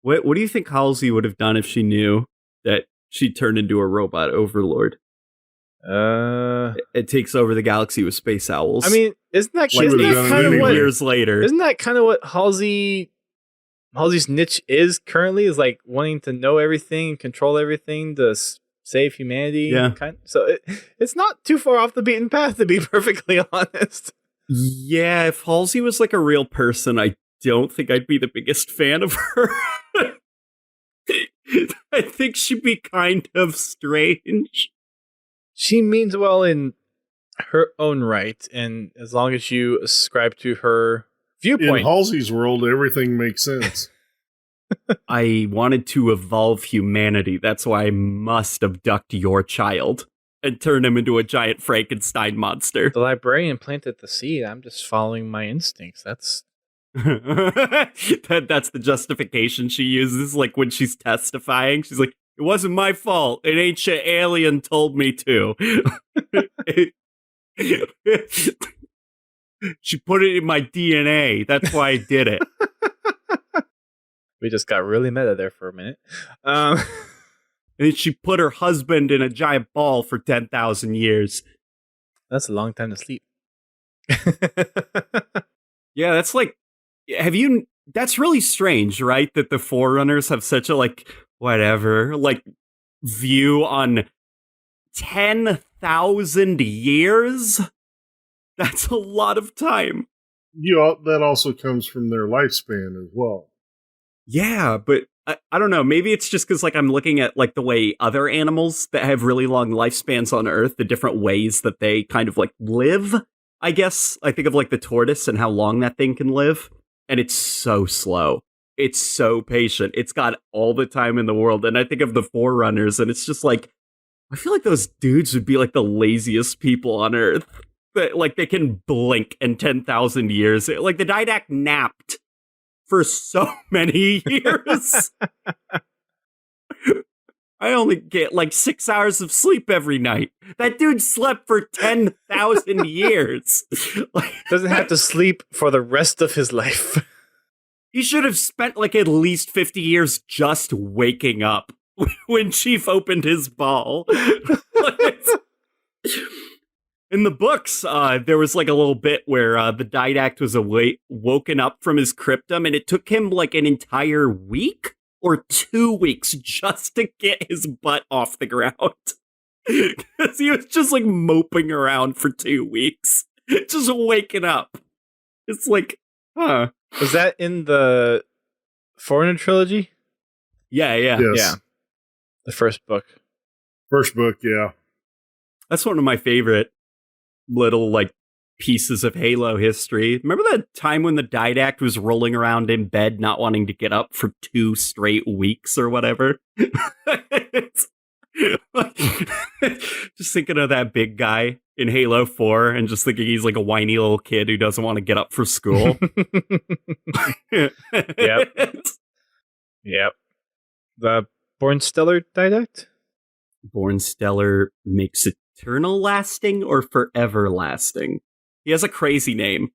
What do you think Halsey would have done if she knew that she turned into a robot overlord? It takes over the galaxy with space owls. I mean, isn't that Like kind of what years later? Isn't that kind of what Halsey's niche is currently? Is like wanting to know everything, control everything to save humanity. Yeah. So it's not too far off the beaten path, to be perfectly honest. Yeah, if Halsey was like a real person, I don't think I'd be the biggest fan of her. I think she'd be kind of strange. She means well in her own right, and as long as you ascribe to her In viewpoint. Halsey's world, everything makes sense. I wanted to evolve humanity. That's why I must abduct your child and turn him into a giant Frankenstein monster. The librarian planted the seed. I'm just following my instincts. That's That's the justification she uses, like when she's testifying. She's like, "It wasn't my fault. An ancient alien told me to." She put it in my DNA. That's why I did it. we just got really meta there for a minute. And she put her husband in a giant ball for 10,000 years. That's a long time to sleep. Yeah, that's like, that's really strange, right? That the Forerunners have such a, like, whatever, like, view on 10,000 years? That's a lot of time. That also comes from their lifespan as well. Yeah, but I don't know. Maybe it's just because, like, I'm looking at, like, the way other animals that have really long lifespans on Earth, the different ways that they kind of, like, live, I guess. I think of, like, the tortoise and how long that thing can live. And it's so slow. It's so patient. It's got all the time in the world. And I think of the Forerunners, and it's just, like, I feel like those dudes would be, like, the laziest people on Earth. But, like, they can blink in 10,000 years. Like, the Didact napped for so many years. I only get like 6 hours of sleep every night. That dude slept for 10,000 years. Like, Doesn't have to sleep for the rest of his life. he should have spent like at least 50 years just waking up when Chief opened his ball. In the books, there was like a little bit where the Didact was woken up from his cryptum, and it took him like an entire week or 2 weeks just to get his butt off the ground. Because he was just like moping around for 2 weeks, just waking up. It's like, huh. Was that in the Foreigner trilogy? Yeah. Yes. Yeah. The first book. First book, yeah. That's one of my favorite little like pieces of Halo history. Remember that time when the Didact was rolling around in bed not wanting to get up for 2 straight weeks or whatever? Just thinking of that big guy in Halo 4 and just thinking he's like a whiny little kid who doesn't want to get up for school. Yep. Yep. The Born Stellar Didact? Born Stellar makes eternal lasting or forever lasting? He has a crazy name.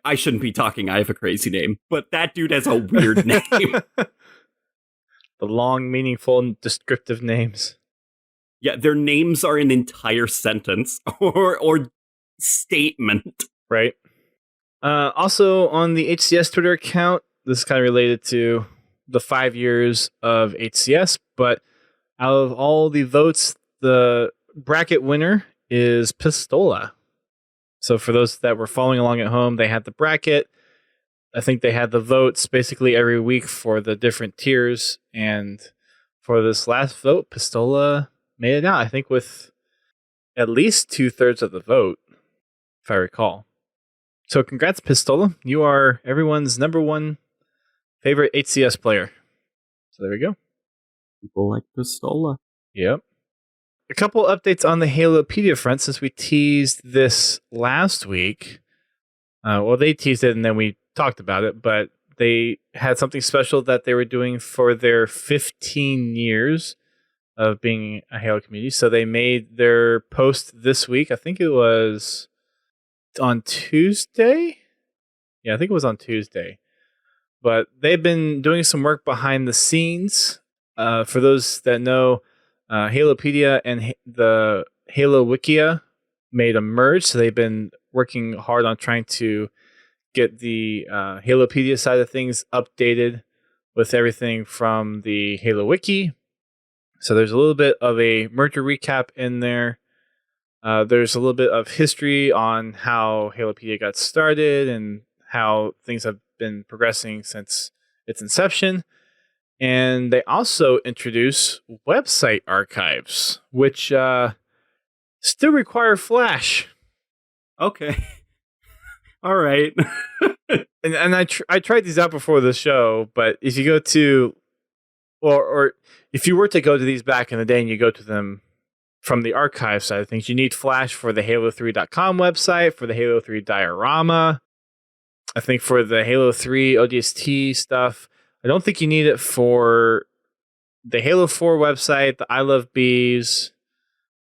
I shouldn't be talking, I have a crazy name, but that dude has a weird name. The long, meaningful, and descriptive names. Yeah, their names are an entire sentence or statement. Right. Also, on the HCS Twitter account, this is kind of related to the 5 years of HCS, but out of all the votes, the bracket winner is Pistola. So for those that were following along at home, they had the bracket. I think they had the votes basically every week for the different tiers. And for this last vote, Pistola made it out, I think, with at least 2/3 of the vote, if I recall. So congrats, Pistola. You are everyone's number one favorite HCS player. So there we go. People like Pistola. Yep. A couple updates on the Halopedia front since we teased this last week. Well, they teased it and then we talked about it, but they had something special that they were doing for their 15 years of being a Halo community. So they made their post this week. I think it was on Tuesday. Yeah, I think it was on Tuesday. But they've been doing some work behind the scenes. For those that know, Halopedia and the Halo Wikia made a merge. So they've been working hard on trying to get the Halopedia side of things updated with everything from the Halo Wiki. So there's a little bit of a merger recap in there. There's a little bit of history on how Halopedia got started and how things have been progressing since its inception. And they also introduce website archives, which still require Flash. Okay. All right. And I tried these out before the show, but if you go to, or if you were to go to these back in the day and you go to them from the archive side of things, you need Flash for the Halo3.com website, for the Halo 3 diorama. I think for the Halo 3 ODST stuff. I don't think you need it for the Halo 4 website, the ilovebees,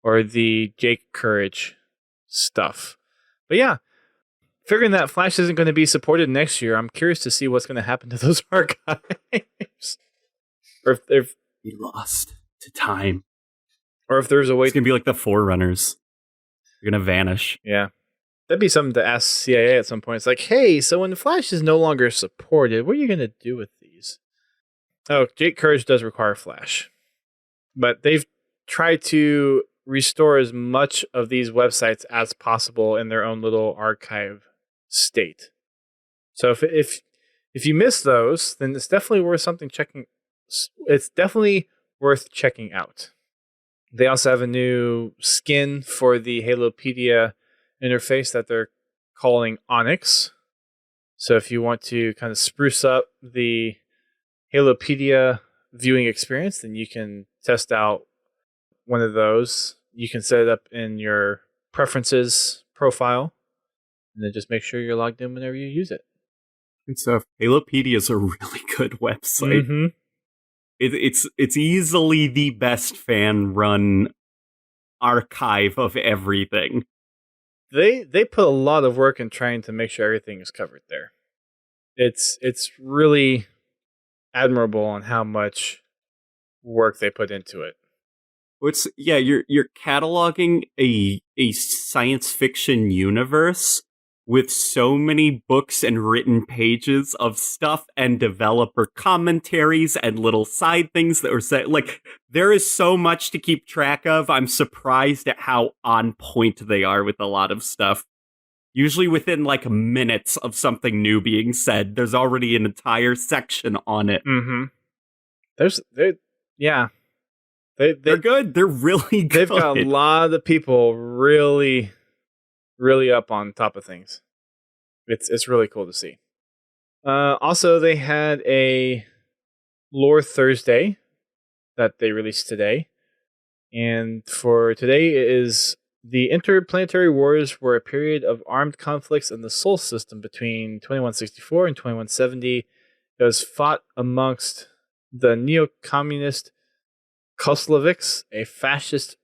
or the Jake Courage stuff. But yeah, figuring that Flash isn't going to be supported next year, I'm curious to see what's going to happen to those archives. Or if Be lost to time. Or if there's a way It's going to be like the Forerunners. They're going to vanish. Yeah. That'd be something to ask CIA at some point. It's like, hey, so when Flash is no longer supported, what are you going to do with these? Oh, Jake Courage does require Flash. But they've tried to restore as much of these websites as possible in their own little archive state. So if you miss those, then it's definitely worth checking. It's definitely worth checking out. They also have a new skin for the Halopedia interface that they're calling Onyx. So if you want to kind of spruce up the Halopedia viewing experience, then you can test out one of those. You can set it up in your preferences profile, and then just make sure you're logged in whenever you use it. And so Halopedia is a really good website. Mm-hmm. It's easily the best fan-run archive of everything. They put a lot of work in trying to make sure everything is covered there. It's really admirable on how much work they put into it. You're cataloging a science fiction universe with so many books and written pages of stuff and developer commentaries and little side things that were said. Like, there is so much to keep track of. I'm surprised at how on point they are with a lot of stuff. Usually within like minutes of something new being said, there's already an entire section on it. Mm-hmm. They're good. They're really good. They've got a lot of people really, really up on top of things. It's really cool to see. Also, they had a Lore Thursday that they released today. And for today is the interplanetary wars were a period of armed conflicts in the Sol system between 2164 and 2170. It was fought amongst the neo-communist Kosloviks, a fascist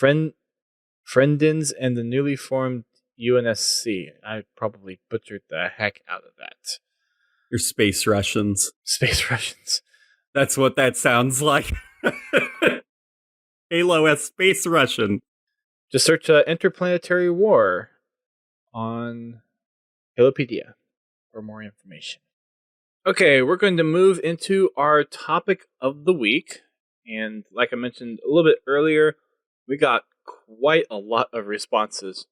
Friendins, and the newly formed UNSC. I probably butchered the heck out of that. Your space Russians. Space Russians. That's what that sounds like. Halo as Space Russian. Just search Interplanetary War on Halopedia for more information. Okay, we're going to move into our topic of the week. And like I mentioned a little bit earlier, we got quite a lot of responses.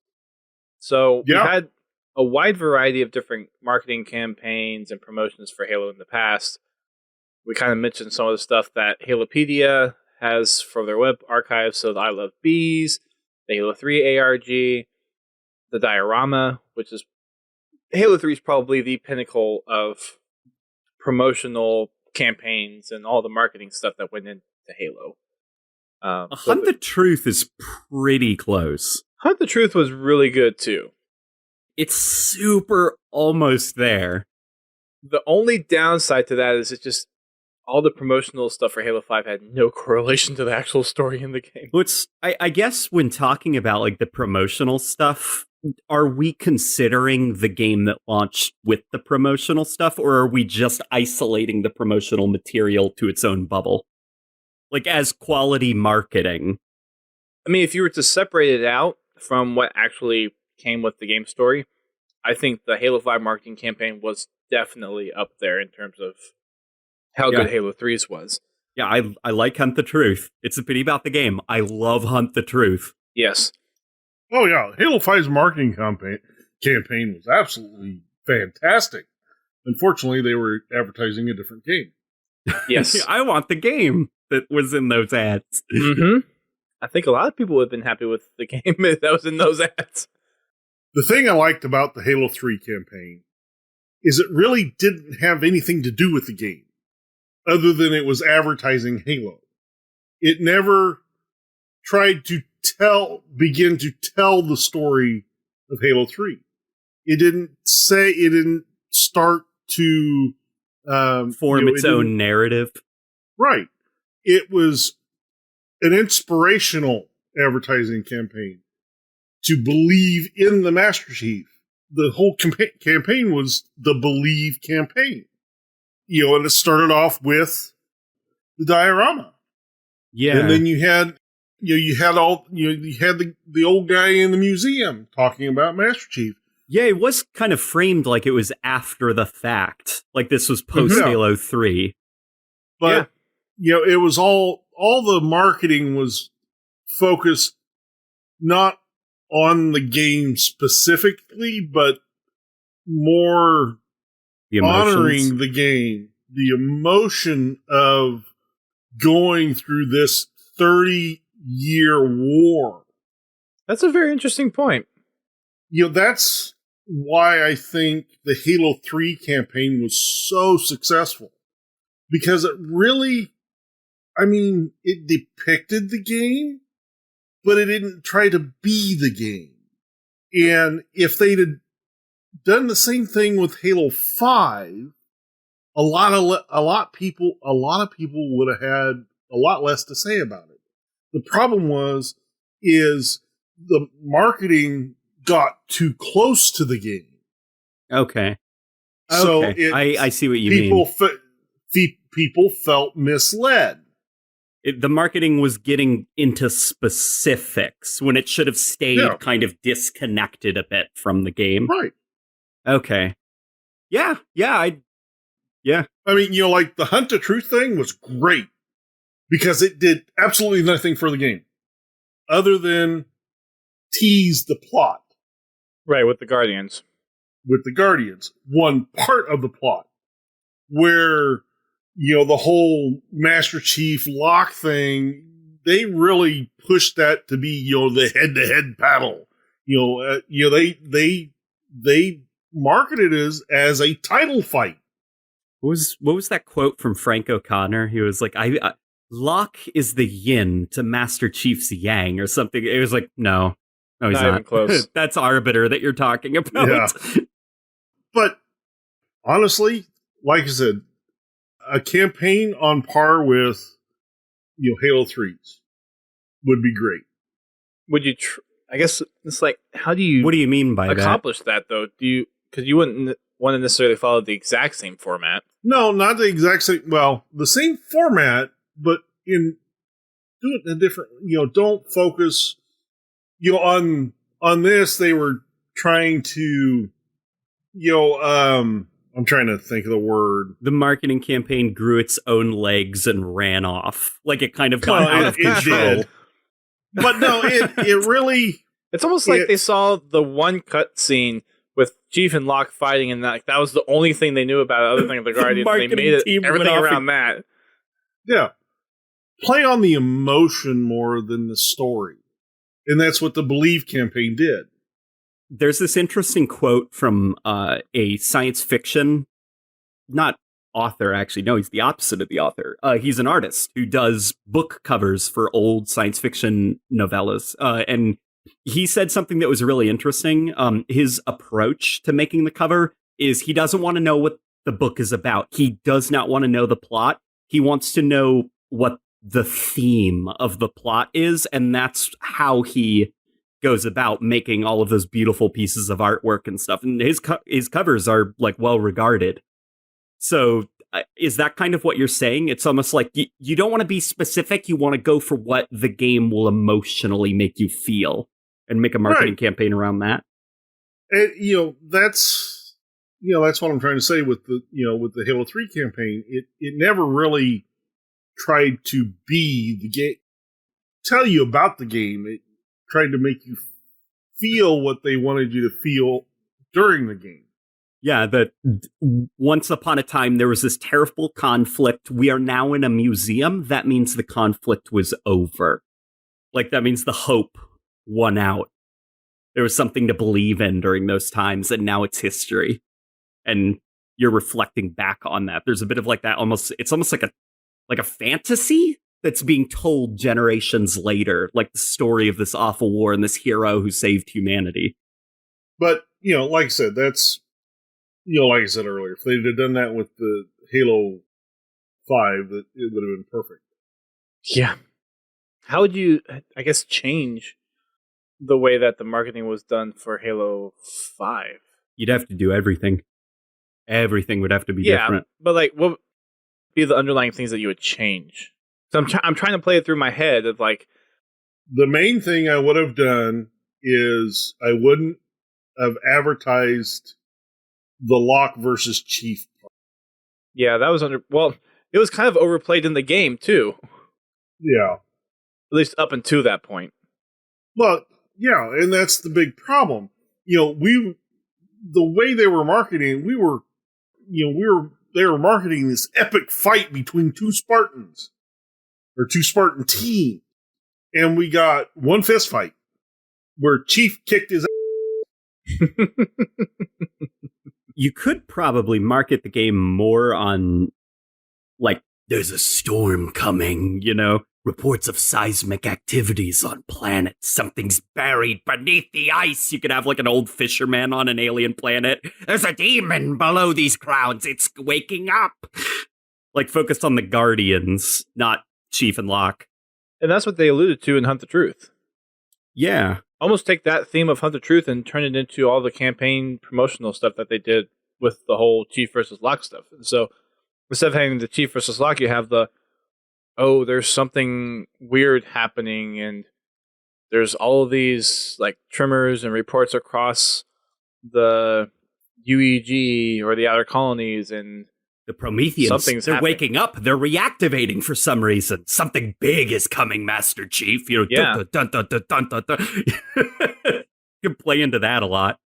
So we've had a wide variety of different marketing campaigns and promotions for Halo in the past. We kind of mentioned some of the stuff that Halopedia has for their web archive. So the ilovebees, the Halo 3 ARG, the diorama, which is Halo 3 is probably the pinnacle of promotional campaigns and all the marketing stuff that went into Halo. Hunt the Truth is pretty close. Hunt the Truth was really good too. It's super almost there. The only downside to that is it just all the promotional stuff for Halo 5 had no correlation to the actual story in the game. I guess when talking about like the promotional stuff, are we considering the game that launched with the promotional stuff, or are we just isolating the promotional material to its own bubble? Like as quality marketing? I mean, if you were to separate it out from what actually came with the game story, I think the Halo 5 marketing campaign was definitely up there in terms of how good Halo 3's was. Yeah, I like Hunt the Truth. It's a pity about the game. I love Hunt the Truth. Yes. Oh, yeah. Halo 5's marketing campaign was absolutely fantastic. Unfortunately, they were advertising a different game. Yes. I want the game that was in those ads. Mm-hmm. I think a lot of people would have been happy with the game that was in those ads. The thing I liked about the Halo 3 campaign is it really didn't have anything to do with the game, other than it was advertising Halo. It never tried to begin to tell the story of Halo 3. It didn't start to form its own narrative. Right. It was an inspirational advertising campaign to believe in the Master Chief. The whole campaign was the Believe campaign. And it started off with the diorama. Yeah. And then you had the old guy in the museum talking about Master Chief. Yeah, it was kind of framed like it was after the fact. Like this was post Halo 3. But it was all the marketing was focused not on the game specifically, but more honoring the game, the emotion of going through this 30-year war. That's a very interesting point. That's why I think the Halo 3 campaign was so successful. Because it really, it depicted the game, but it didn't try to be the game. And if they'd have done the same thing with Halo 5, a lot of people would have had a lot less to say about it. The problem is the marketing got too close to the game. Okay. So I see what you mean. People felt misled. The marketing was getting into specifics when it should have stayed kind of disconnected a bit from the game. Right. Okay. Yeah. Like the Hunt the Truth thing was great because it did absolutely nothing for the game other than tease the plot. Right, with the Guardians. One part of the plot where, the whole Master Chief Locke thing, they really pushed that to be, the head-to-head battle They marketed it as a title fight. What was that quote from Frank O'Connor? He was like, Locke is the yin to Master Chief's yang, or something. It was like, no, he's Not not. even close. That's Arbiter that you're talking about. Yeah. But honestly, like I said, a campaign on par with Halo 3's would be great. Would you? I guess it's like, how do you? What do you mean by accomplish that though? Do you? Because you wouldn't want to necessarily follow the exact same format. No, not the exact same. Well, the same format, but do it in a different. Don't focus. On this, they were trying to. I'm trying to think of the word. The marketing campaign grew its own legs and ran off. Like it kind of got out of control. Did. But no, it really. It's almost like they saw the one cut scene with Chief and Locke fighting, and that was the only thing they knew about it, other than the Guardians. They made everything around that. Yeah. Play on the emotion more than the story. And that's what the Believe campaign did. There's this interesting quote from a science fiction, not author, actually. No, he's the opposite of the author. He's an artist who does book covers for old science fiction novellas. And he said something that was really interesting. His approach to making the cover is he doesn't want to know what the book is about. He does not want to know the plot. He wants to know what the theme of the plot is, and that's how he goes about making all of those beautiful pieces of artwork and stuff. And his covers are like well regarded. So is that kind of what you're saying? It's almost like you don't want to be specific. You want to go for what the game will emotionally make you feel and make a marketing campaign around that. And, that's what I'm trying to say with the Halo 3 campaign. It never really tried to be the game, tell you about the game. It tried to make you feel what they wanted you to feel during the game. Yeah, that once upon a time there was this terrible conflict. We are now in a museum. That means the conflict was over. Like, that means the hope won out. There was something to believe in during those times, and now it's history. And you're reflecting back on that. There's a bit of like that it's almost like a fantasy that's being told generations later, like the story of this awful war and this hero who saved humanity. But, like I said, that's, like I said earlier, if they'd have done that with the Halo 5, that it would have been perfect. Yeah. How would you, I guess, change the way that the marketing was done for Halo 5? You'd have to do everything. Everything would have to be different. But like, what would be the underlying things that you would change? So I'm trying to play it through my head of like, the main thing I would have done is I wouldn't have advertised the Locke versus Chief part. Yeah, that was it was kind of overplayed in the game too. Yeah. At least up until that point. Well, yeah, and that's the big problem. The way they were marketing, they were marketing this epic fight between two Spartans, or two Spartan teams, and we got one fist fight where Chief kicked his ass. You could probably market the game more on, like, there's a storm coming, reports of seismic activities on planets. Something's buried beneath the ice. You could have like an old fisherman on an alien planet. There's a demon below these clouds. It's waking up. Like, focused on the Guardians, not Chief and Locke. And that's what they alluded to in Hunt the Truth. Yeah. Almost take that theme of Hunt the Truth and turn it into all the campaign promotional stuff that they did with the whole Chief versus Locke stuff. And so instead of having the Chief versus Locke, you have there's something weird happening, and there's all of these like tremors and reports across the UEG or the outer colonies, and the Prometheans, they're waking up. They're reactivating for some reason. Something big is coming, Master Chief. Yeah. Dun, dun, dun, dun, dun, dun. You can play into that a lot.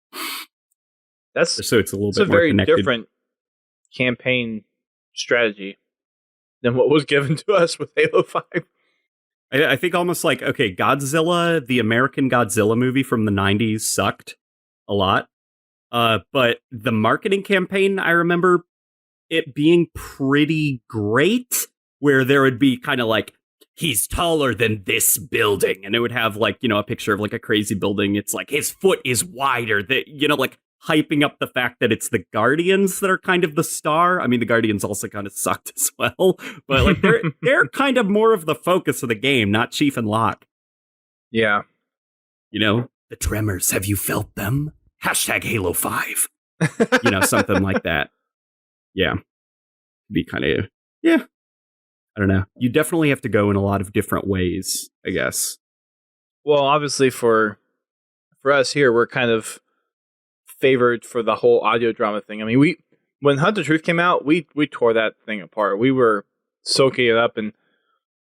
So it's a little bit more very connected. Different campaign strategy than what was given to us with Halo 5. I think almost like, okay, Godzilla, the American Godzilla movie from the 90s sucked a lot. But the marketing campaign, I remember it being pretty great, where there would be kind of like, he's taller than this building. And it would have like, a picture of like a crazy building. It's like his foot is wider, that, like hyping up the fact that it's the Guardians that are kind of the star. I mean, the Guardians also kind of sucked as well, but like they're kind of more of the focus of the game, not Chief and Locke. Yeah. The tremors, have you felt them? Hashtag Halo 5. Something like that. Yeah. Be kind of, yeah. I don't know. You definitely have to go in a lot of different ways, I guess. Well, obviously for us here, we're kind of favored for the whole audio drama thing. I mean, when Hunt the Truth came out, we tore that thing apart. We were soaking it up, and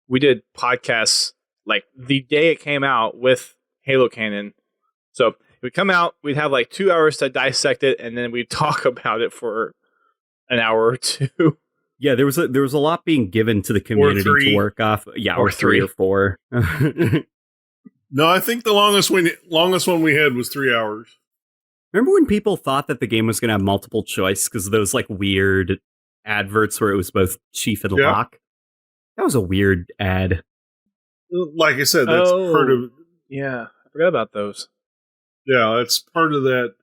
we did podcasts like the day it came out with Halo Canon. So it would come out, we'd have like 2 hours to dissect it, and then we'd talk about it for an hour or two. Yeah, there was a lot being given to the community to work off. Yeah, or 3 or 4. No, I think the longest one we had was 3 hours. Remember when people thought that the game was going to have multiple choice because of those like weird adverts where it was both Chief and Locke? That was a weird ad. Like I said, that's part of... Yeah, I forgot about those. Yeah, that's part of that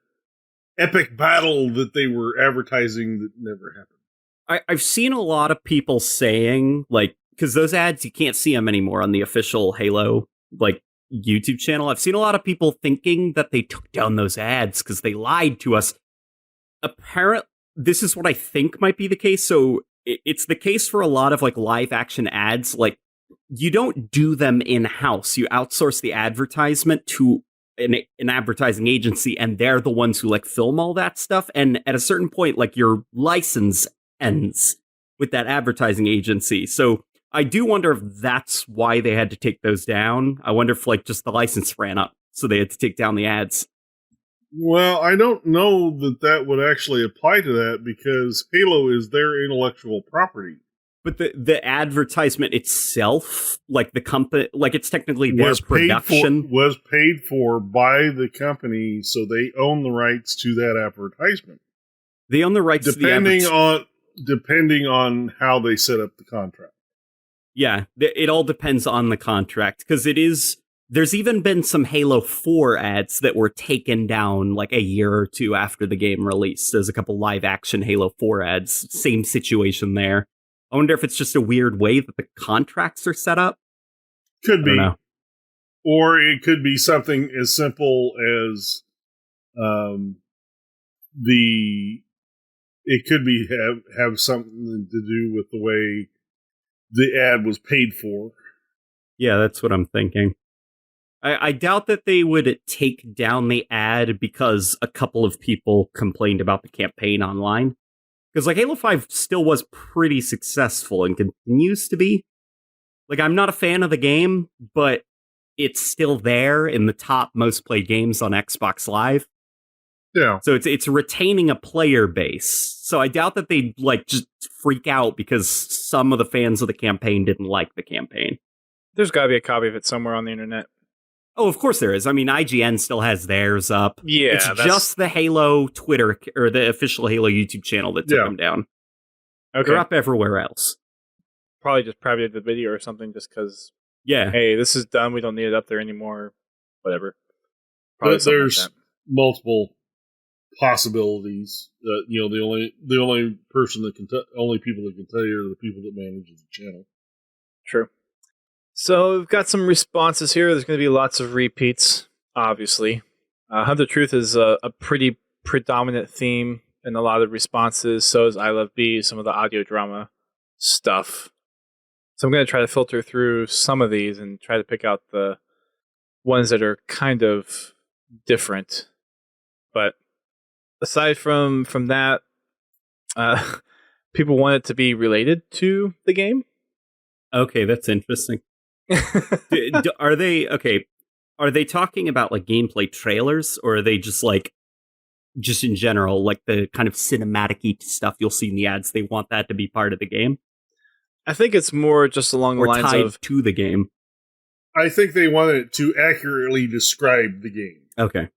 epic battle that they were advertising that never happened. I've seen a lot of people saying, like, because those ads, you can't see them anymore on the official Halo, like, YouTube channel. I've seen a lot of people thinking that they took down those ads because they lied to us. Apparently, this is what I think might be the case. So it's the case for a lot of like live action ads. Like, you don't do them in-house. You outsource the advertisement to an advertising agency, and they're the ones who like film all that stuff. And at a certain point, like, your license ends with that advertising agency. So I do wonder if that's why they had to take those down. I wonder if like just the license ran up, so they had to take down the ads. Well, I don't know that would actually apply to that because Halo is their intellectual property. But the advertisement itself, like the company, like it's technically their production. Was paid for by the company, so they own the rights to that advertisement. They own the rights depending on how they set up the contract. Yeah, it all depends on the contract, because there's even been some Halo 4 ads that were taken down like a year or two after the game released. There's a couple live action Halo 4 ads, same situation there. I wonder if it's just a weird way that the contracts are set up. Could be. Or it could be something as simple as it could be have something to do with the way the ad was paid for. Yeah, that's what I'm thinking. I doubt that they would take down the ad because a couple of people complained about the campaign online. Because like Halo 5 still was pretty successful and continues to be. Like, I'm not a fan of the game, but it's still there in the top most played games on Xbox Live. Yeah. So it's retaining a player base. So I doubt that they'd like just freak out because some of the fans of the campaign didn't like the campaign. There's got to be a copy of it somewhere on the internet. Oh, of course there is. I mean, IGN still has theirs up. Yeah, it's just the Halo Twitter or the official Halo YouTube channel that took them down. Okay. They're up everywhere else. Probably just privated the video or something just because, yeah, hey, this is done. We don't need it up there anymore. Whatever. Probably but there's multiple possibilities. The only person that only people that can tell you are the people that manage the channel. True. So we've got some responses here. There's going to be lots of repeats, obviously. Hunt the Truth is a pretty predominant theme in a lot of responses. So is ilovebees, some of the audio drama stuff. So I'm going to try to filter through some of these and try to pick out the ones that are kind of different. But aside from that, people want it to be related to the game. Okay, that's interesting. Are they talking about like gameplay trailers, or are they just in general, like the kind of cinematic-y stuff you'll see in the ads? They want that to be part of the game? I think it's more just along the lines tied of to the game. I think they wanted to accurately describe the game. Okay.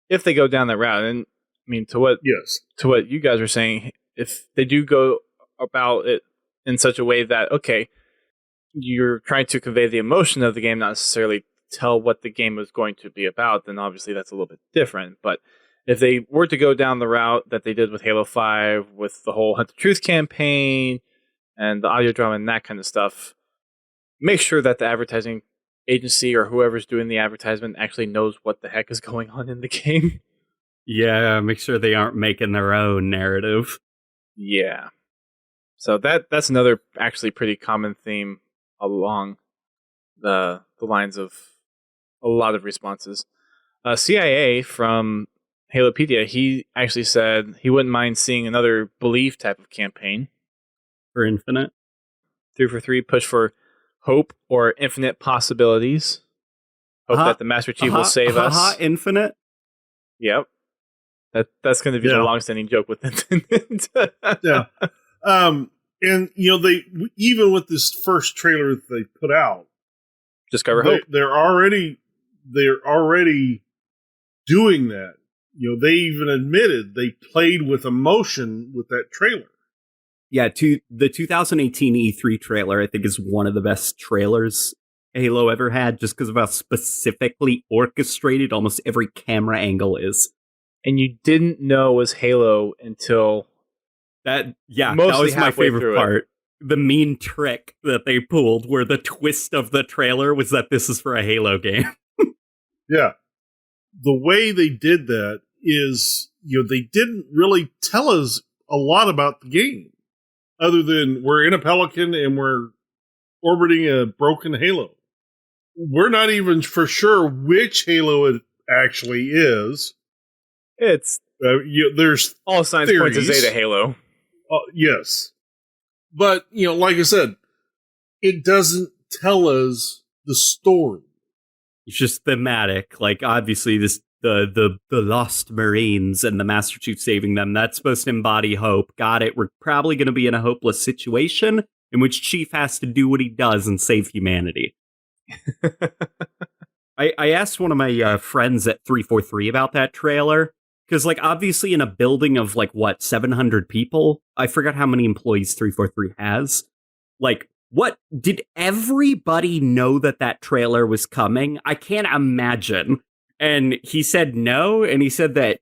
If they go down that route, and I mean, to what you guys were saying, if they do go about it in such a way that, okay, you're trying to convey the emotion of the game, not necessarily tell what the game is going to be about, then obviously that's a little bit different. But if they were to go down the route that they did with Halo 5, with the whole Hunt the Truth campaign and the audio drama and that kind of stuff, make sure that the advertising agency or whoever's doing the advertisement actually knows what the heck is going on in the game. Yeah, make sure they aren't making their own narrative. Yeah. So that's another actually pretty common theme along the lines of a lot of responses. CIA from Halopedia, he actually said he wouldn't mind seeing another Believe type of campaign. For Infinite? 3 for 3, push for hope or infinite possibilities. Hope that the Master Chief will save us. Infinite? Yep. That's going to be the long-standing joke with Infinite. Yeah. And they even with this first trailer that they put out, Discover Hope. They're already doing that. They even admitted they played with emotion with that trailer. Yeah, the 2018 E3 trailer, I think, is one of the best trailers Halo ever had, just because of how specifically orchestrated almost every camera angle is. And you didn't know it was Halo until that was my favorite part. The mean trick that they pulled, where the twist of the trailer was that this is for a Halo game. Yeah. The way they did that is, they didn't really tell us a lot about the game, other than we're in a Pelican and we're orbiting a broken Halo. We're not even for sure which Halo it actually is. It's there's all signs point to Zeta Halo. Yes. But, like I said, it doesn't tell us the story. It's just thematic. Like, obviously, the Lost Marines and the Master Chief saving them, that's supposed to embody hope. Got it. We're probably going to be in a hopeless situation in which Chief has to do what he does and save humanity. I asked one of my friends at 343 about that trailer. Because, obviously in a building of, 700 people? I forgot how many employees 343 has. What? Did everybody know that trailer was coming? I can't imagine. And he said no, and he said that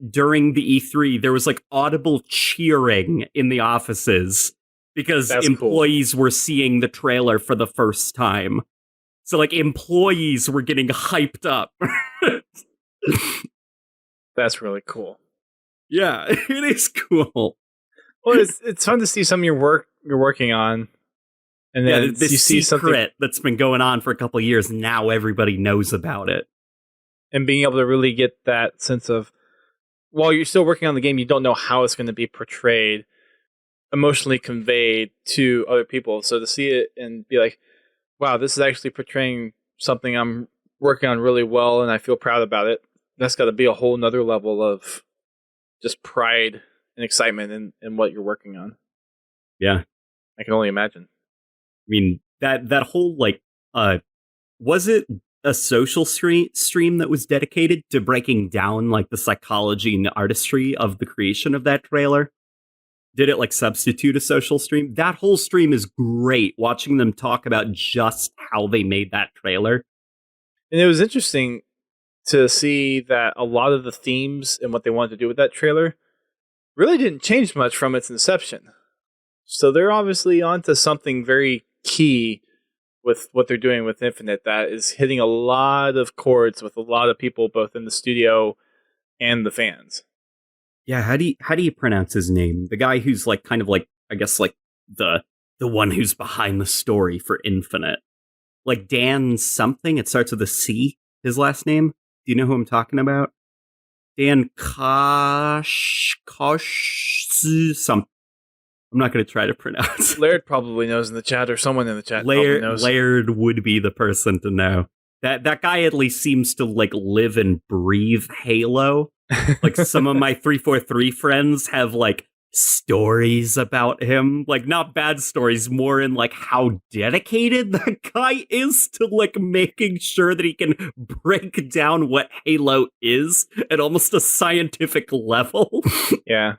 during the E3, there was, audible cheering in the offices because employees were seeing the trailer for the first time. So, employees were getting hyped up. That's really cool. Yeah, it is cool. Well, it's fun to see some of your work you're working on, and then this you see something that's been going on for a couple of years. Now everybody knows about it, and being able to really get that sense of, while you're still working on the game, you don't know how it's going to be portrayed, emotionally conveyed to other people. So to see it and be like, "Wow, this is actually portraying something I'm working on really well, and I feel proud about it." That's got to be a whole nother level of just pride and excitement in what you're working on. Yeah. I can only imagine. I mean, that whole, was it a social stream that was dedicated to breaking down, the psychology and artistry of the creation of that trailer? Did it, substitute a social stream? That whole stream is great, watching them talk about just how they made that trailer. And it was interesting to see that a lot of the themes and what they wanted to do with that trailer really didn't change much from its inception. So they're obviously onto something very key with what they're doing with Infinite that is hitting a lot of chords with a lot of people, both in the studio and the fans. Yeah, how do you pronounce his name? The guy who's I guess the one who's behind the story for Infinite. Dan something, it starts with a C, his last name. Do you know who I'm talking about? Dan Kosh some. I'm not going to try to pronounce. Laird probably knows in the chat, or someone in the chat probably knows. Laird would be the person to know. That guy at least seems to live and breathe Halo. Some of my 343 friends have stories about him, like not bad stories, more in like how dedicated that guy is to like making sure that he can break down what Halo is at almost a scientific level. Yeah.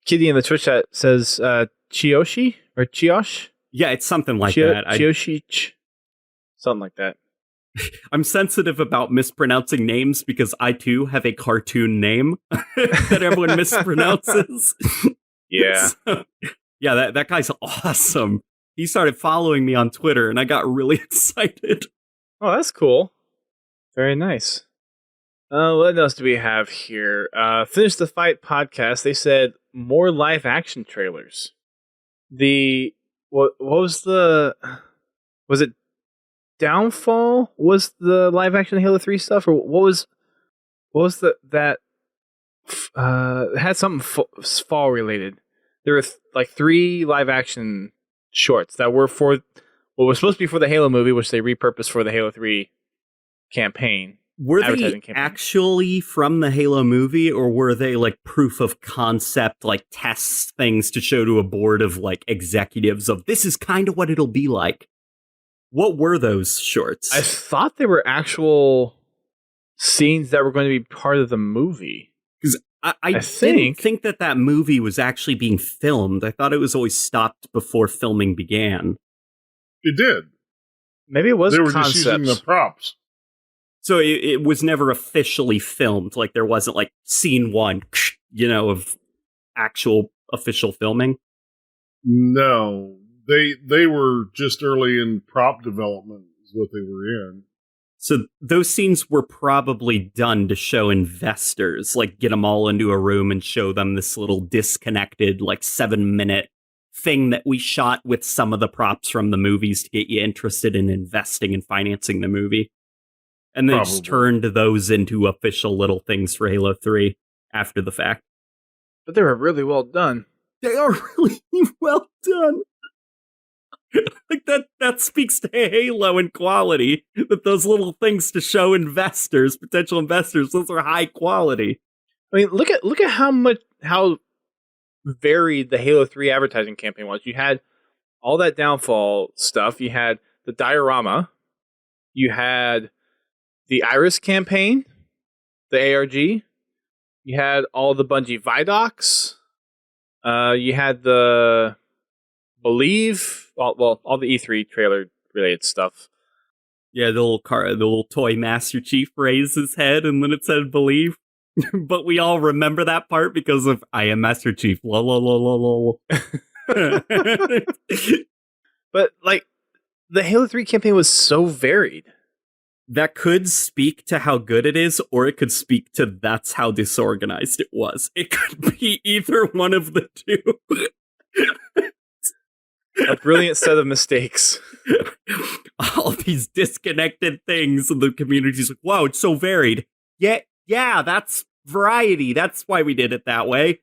Kitty in the Twitch chat says Chiyoshi or Chiosh? Yeah, it's something like that. Chiyoshi. Something like that. I'm sensitive about mispronouncing names because I too have a cartoon name that everyone mispronounces. Yeah. So, yeah, that guy's awesome. He started following me on Twitter and I got really excited. Oh, that's cool. Very nice. What else do we have here? Finish the Fight podcast. They said more live action trailers. What was it Downfall was the live action Halo 3 stuff, or what was that it had something fall related. There were like 3 live action shorts that were for what was supposed to be for the Halo movie, which they repurposed for the Halo 3 campaign. Were they actually from the Halo movie, or were they like proof of concept, like test things to show to a board of like executives of this is kind of what it'll be like? What were those shorts? I thought they were actual scenes that were going to be part of the movie. Because I didn't think that movie was actually being filmed. I thought it was always stopped before filming began. It did. Maybe it was They were concepts. just using the props. So it was never officially filmed. Like there wasn't like scene 1, of actual official filming. No. They were just early in prop development is what they were in. So those scenes were probably done to show investors, like get them all into a room and show them this little disconnected, like 7-minute thing that we shot with some of the props from the movies to get you interested in investing and financing the movie. And they just turned those into official little things for Halo 3 after the fact. But they were really well done. They are really well done. Like that speaks to Halo in quality, that those little things to show investors, potential investors, those are high quality. I mean, look at how varied the Halo 3 advertising campaign was. You had all that Downfall stuff, you had the diorama, you had the Iris campaign, the ARG, you had all the Bungie Vidocs, you had the Believe, all the E3 trailer related stuff. Yeah, the little toy Master Chief raised his head and then it said Believe. But we all remember that part because of I am Master Chief. La la la la la. But like the Halo 3 campaign was so varied. That could speak to how good it is, or it could speak to that's how disorganized it was. It could be either one of the two. A brilliant set of mistakes. All these disconnected things, and the community's like, wow, it's so varied. Yeah, that's variety. That's why we did it that way.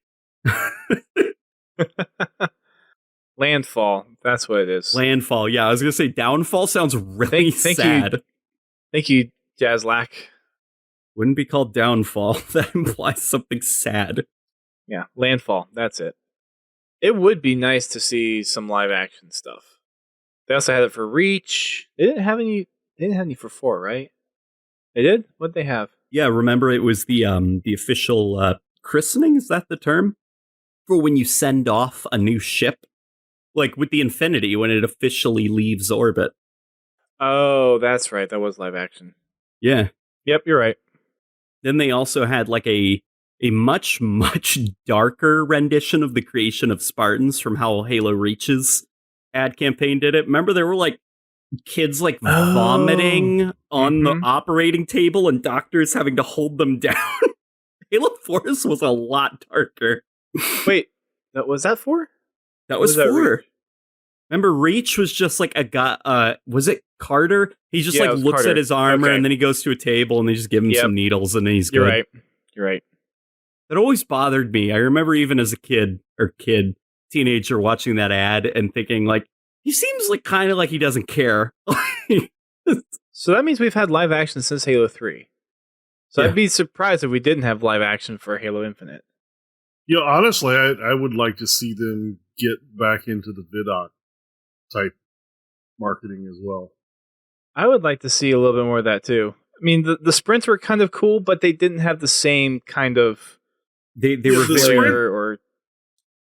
Landfall, that's what it is. Landfall, yeah. I was going to say Downfall sounds really sad. Thank you, Jazzlack. Wouldn't be called Downfall. That implies something sad. Yeah, Landfall, that's it. It would be nice to see some live action stuff. They also had it for Reach. They didn't have any for 4, right? They did? What'd they have? Yeah, remember it was the official christening, is that the term? For when you send off a new ship? Like with the Infinity, when it officially leaves orbit. Oh, that's right. That was live action. Yeah. Yep, you're right. Then they also had like a much, much darker rendition of the creation of Spartans from how Halo Reach's ad campaign did it. Remember there were like kids like vomiting on the operating table and doctors having to hold them down. Halo Force was a lot darker. Wait, was that 4? That was 4. Remember, Reach was just like a guy, was it Carter? He just like looks Carter. at his armor and then he goes to a table and they just give him some needles and then he's good. You're right. It always bothered me. I remember even as a teenager watching that ad and thinking like, he seems like kind of like he doesn't care. So that means we've had live action since Halo 3. So I'd be surprised if we didn't have live action for Halo Infinite. Honestly, I would like to see them get back into the vidoc type marketing as well. I would like to see a little bit more of that too. I mean, the sprints were kind of cool, but they didn't have the same kind of They were the very. sprint- or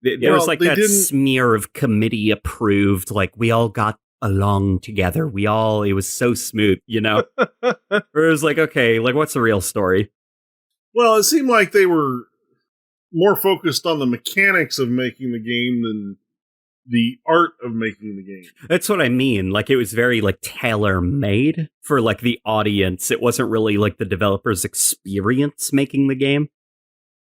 There was like they that didn't- smear of committee approved, like we all got along together. It was so smooth, Where it was like, okay, like what's the real story? Well, it seemed like they were more focused on the mechanics of making the game than the art of making the game. That's what I mean. Like it was very like tailor made for like the audience. It wasn't really like the developer's experience making the game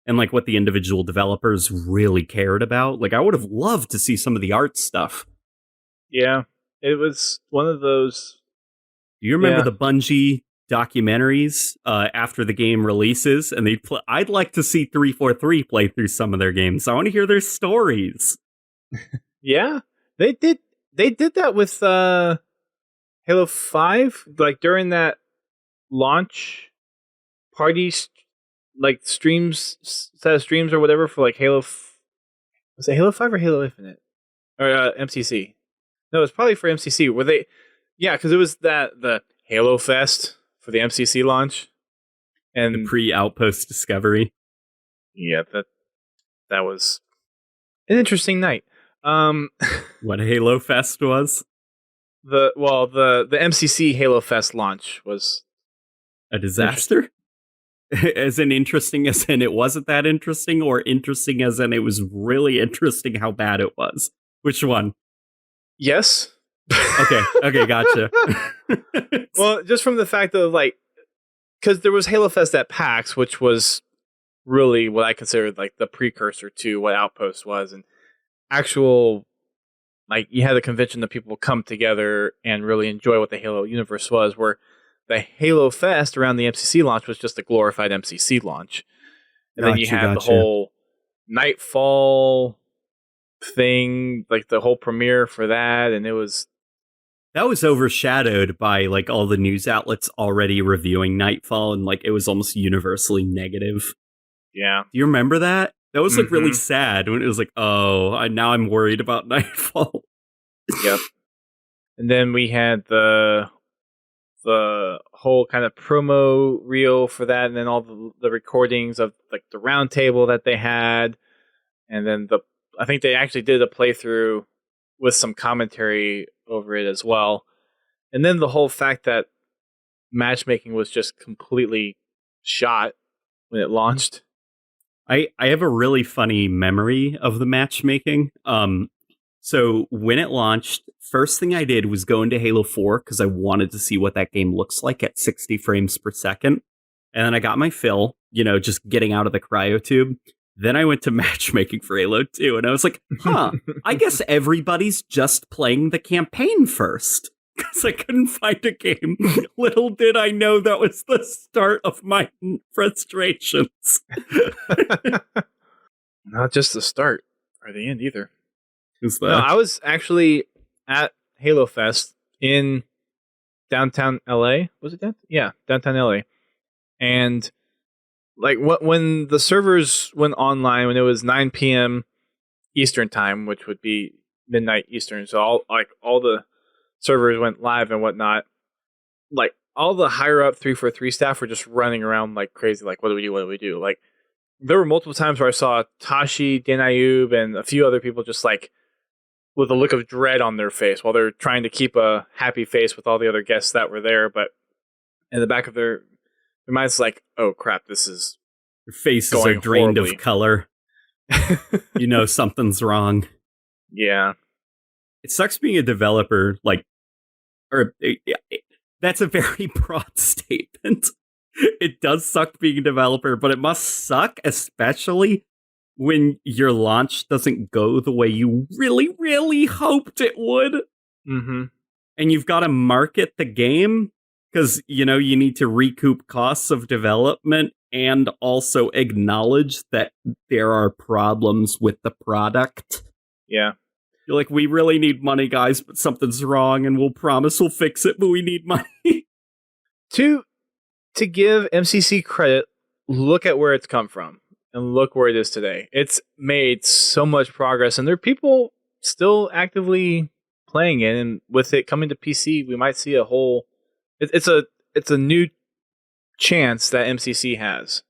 and like what the individual developers really cared about. Like I would have loved to see some of the art stuff. yeah, it was one of those. Do you remember Yeah. the Bungie documentaries after the game releases? And I'd like to see 343 play through some of their games. I want to hear their stories. Yeah, they did that with Halo 5, like during that launch party, set of streams or whatever for like was it Halo 5 or Halo Infinite or MCC? No, it's probably for MCC. Were they? Yeah, because it was the Halo Fest for the MCC launch, and The pre-Outpost discovery. yeah, that was an interesting night. What Halo Fest was? The MCC Halo Fest launch was A disaster? As in interesting as in it wasn't that interesting, or interesting as in it was really interesting how bad it was? Which one? yes. Okay, gotcha. Well, just from the fact of like, because there was Halo Fest at PAX, which was really what I considered like the precursor to what Outpost was, and actual, like, you had a convention that people come together and really enjoy what the Halo universe was, where the Halo Fest around the MCC launch was just a glorified MCC launch. And then you had the Gotcha. whole Nightfall thing, like the whole premiere for that, and That was overshadowed by like all the news outlets already reviewing Nightfall, and like it was almost universally negative. yeah. Do you remember that? That was like really Mhm. sad when it was like, oh, now I'm worried about Nightfall. Yep. And then we had the whole kind of promo reel for that, and then all the recordings of like the round table that they had, and then I think they actually did a playthrough with some commentary over it as well. And then the whole fact that matchmaking was just completely shot when it launched. I have a really funny memory of the matchmaking. So when it launched, first thing I did was go into Halo 4 because I wanted to see what that game looks like at 60 frames per second. And then I got my fill, just getting out of the cryotube. Then I went to matchmaking for Halo 2, and I was like, I guess everybody's just playing the campaign first. Because I couldn't find a game. Little did I know that was the start of my frustrations. Not just the start or the end either. Is No, I was actually at Halo Fest in downtown LA. Was it that? Yeah, downtown LA. And like when the servers went online, when it was 9 p.m. Eastern time, which would be midnight Eastern, so all the servers went live and whatnot. Like all the higher up 343 staff were just running around like crazy. Like, what do we do? What do we do? Like, there were multiple times where I saw Tashi, Dan Ayub, and a few other people just like with a look of dread on their face while they're trying to keep a happy face with all the other guests that were there. But in the back of their minds, like, oh crap, this is Your faces going are drained horribly. of color. Something's wrong. Yeah. It sucks being a developer, that's a very broad statement. It does suck being a developer, but it must suck, especially when your launch doesn't go the way you really, really hoped it would. Mm-hmm. And you've got to market the game because, you need to recoup costs of development and also acknowledge that there are problems with the product. Yeah. You're like, we really need money, guys, but something's wrong, and we'll promise we'll fix it, but we need money. To give MCC credit, look at where it's come from. and look where it is today. It's made so much progress, and there are people still actively playing it. And with it coming to PC, we might see a whole. It's a new chance that MCC has.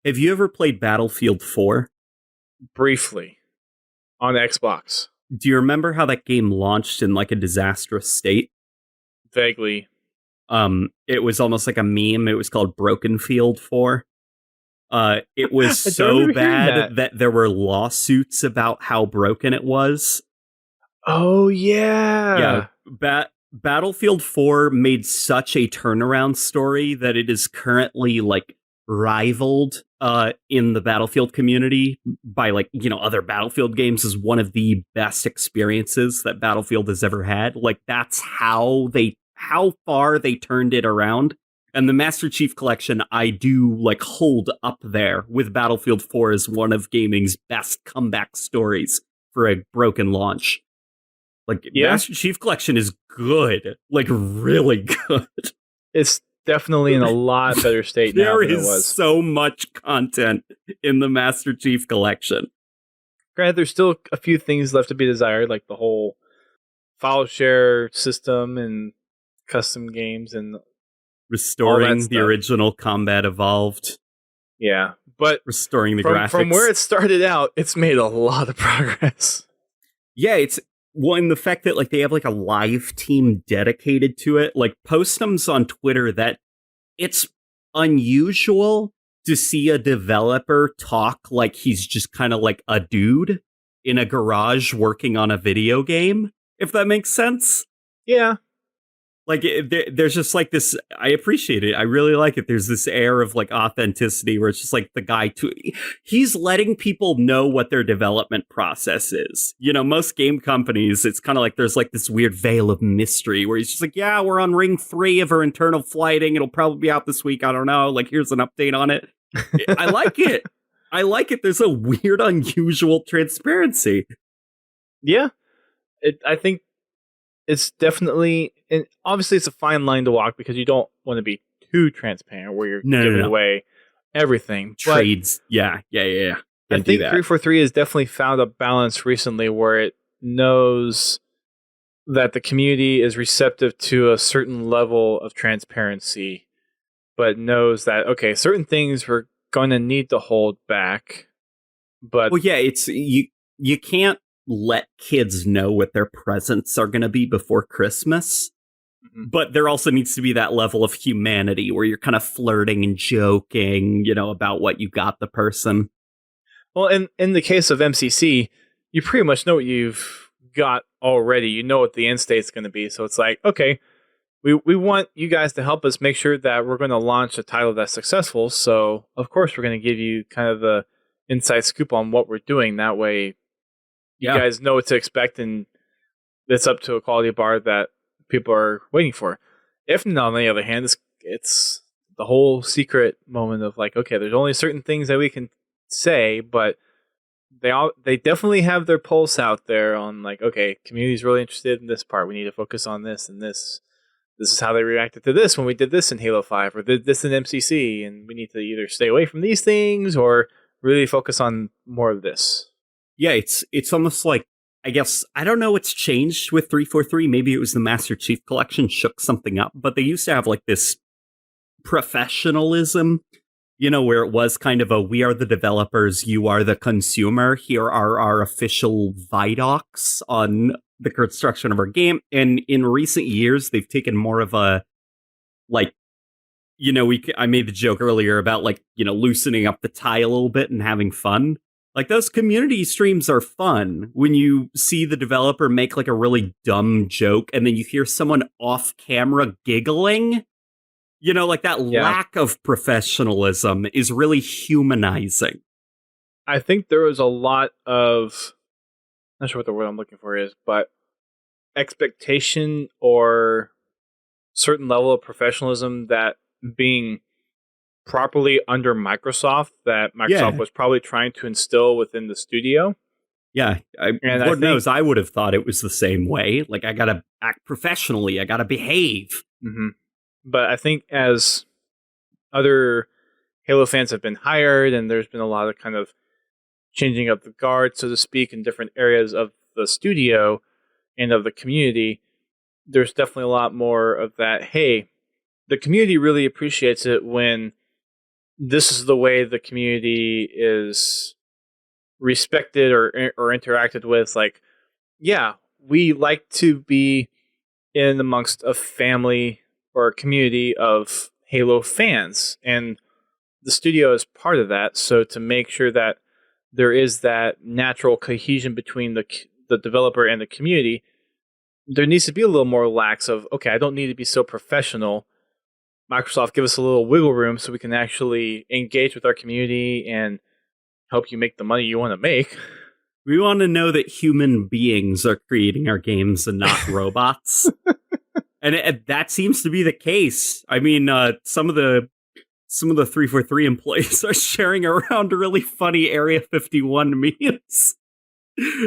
Have you ever played Battlefield 4? Briefly on Xbox. Do you remember how that game launched in like a disastrous state? Vaguely. It was almost like a meme. It was called Broken Field 4. It was I don't so remember hearing bad that there were lawsuits about how broken it was. Oh yeah. Battlefield 4 made such a turnaround story that it is currently like rivaled in the Battlefield community by like, you know, other Battlefield games as one of the best experiences that Battlefield has ever had. Like that's how far they turned it around. And the Master Chief Collection, I do like hold up there with Battlefield 4 as one of gaming's best comeback stories for a broken launch. Like Master Chief Collection is good, like really good. It's definitely in a lot better state now than it was. There is so much content in the Master Chief Collection. Granted, there's still a few things left to be desired, like the whole file share system and custom games and restoring the original Combat Evolved. Yeah, but restoring the graphics. From where it started out, it's made a lot of progress. Yeah, it's in the fact that like they have like a live team dedicated to it. Like Postums on Twitter that it's unusual to see a developer talk like he's just kind of like a dude in a garage working on a video game, if that makes sense. Yeah. Like, there's just like this, I appreciate it. I really like it. There's this air of like authenticity where it's just like the guy, he's letting people know what their development process is. You know, most game companies, it's kind of like there's like this weird veil of mystery where he's just like, yeah, we're on ring 3 of our internal flighting. It'll probably be out this week. I don't know. Like, here's an update on it. I like it. I like it. There's a weird, unusual transparency. Yeah. I think it's definitely, and obviously it's a fine line to walk because you don't want to be too transparent where you're giving away everything. Trades. But yeah. I think 343 has definitely found a balance recently where it knows that the community is receptive to a certain level of transparency, but knows that, okay, certain things we're going to need to hold back. But well, yeah, it's you can't let kids know what their presents are going to be before Christmas. Mm-hmm. But there also needs to be that level of humanity where you're kind of flirting and joking, you know, about what you got the person. Well, in the case of MCC, you pretty much know what you've got already. You know what the end state's going to be. So it's like, okay, we want you guys to help us make sure that we're going to launch a title that's successful. So, of course, we're going to give you kind of the inside scoop on what we're doing. That way, you guys know what to expect, and it's up to a quality bar that people are waiting for. If not, on the other hand, it's the whole secret moment of like, okay, there's only certain things that we can say, but they definitely have their pulse out there on like, okay, community's really interested in this part. We need to focus on this and this. This is how they reacted to this when we did this in Halo 5 or did this in MCC, and we need to either stay away from these things or really focus on more of this. Yeah, it's almost like, I guess, I don't know what's changed with 343. Maybe it was the Master Chief Collection shook something up, but they used to have like this professionalism, you know, where it was kind of a, we are the developers, you are the consumer, here are our official vidocs on the construction of our game. And in recent years, they've taken more of a, like, you know, I made the joke earlier about like, you know, loosening up the tie a little bit and having fun. Like, those community streams are fun when you see the developer make, like, a really dumb joke and then you hear someone off camera giggling. You know, like, that lack of professionalism is really humanizing. I think there was a lot of, not sure what the word I'm looking for is, but expectation or certain level of professionalism that being properly under Microsoft that Microsoft was probably trying to instill within the studio. Yeah, Lord knows I would have thought it was the same way. Like, I gotta act professionally, I gotta behave. Mm-hmm. But I think as other Halo fans have been hired, and there's been a lot of kind of changing of the guard, so to speak, in different areas of the studio and of the community. There's definitely a lot more of that. Hey, the community really appreciates it when this is the way the community is respected or interacted with. Like, yeah, we like to be in amongst a family or a community of Halo fans, and the studio is part of that. So to make sure that there is that natural cohesion between the developer and the community, there needs to be a little more lax of, okay, I don't need to be so professional. Microsoft, give us a little wiggle room so we can actually engage with our community and help you make the money you want to make. We want to know that human beings are creating our games and not robots. And that seems to be the case. I mean, some of the 343 employees are sharing around really funny Area 51 memes.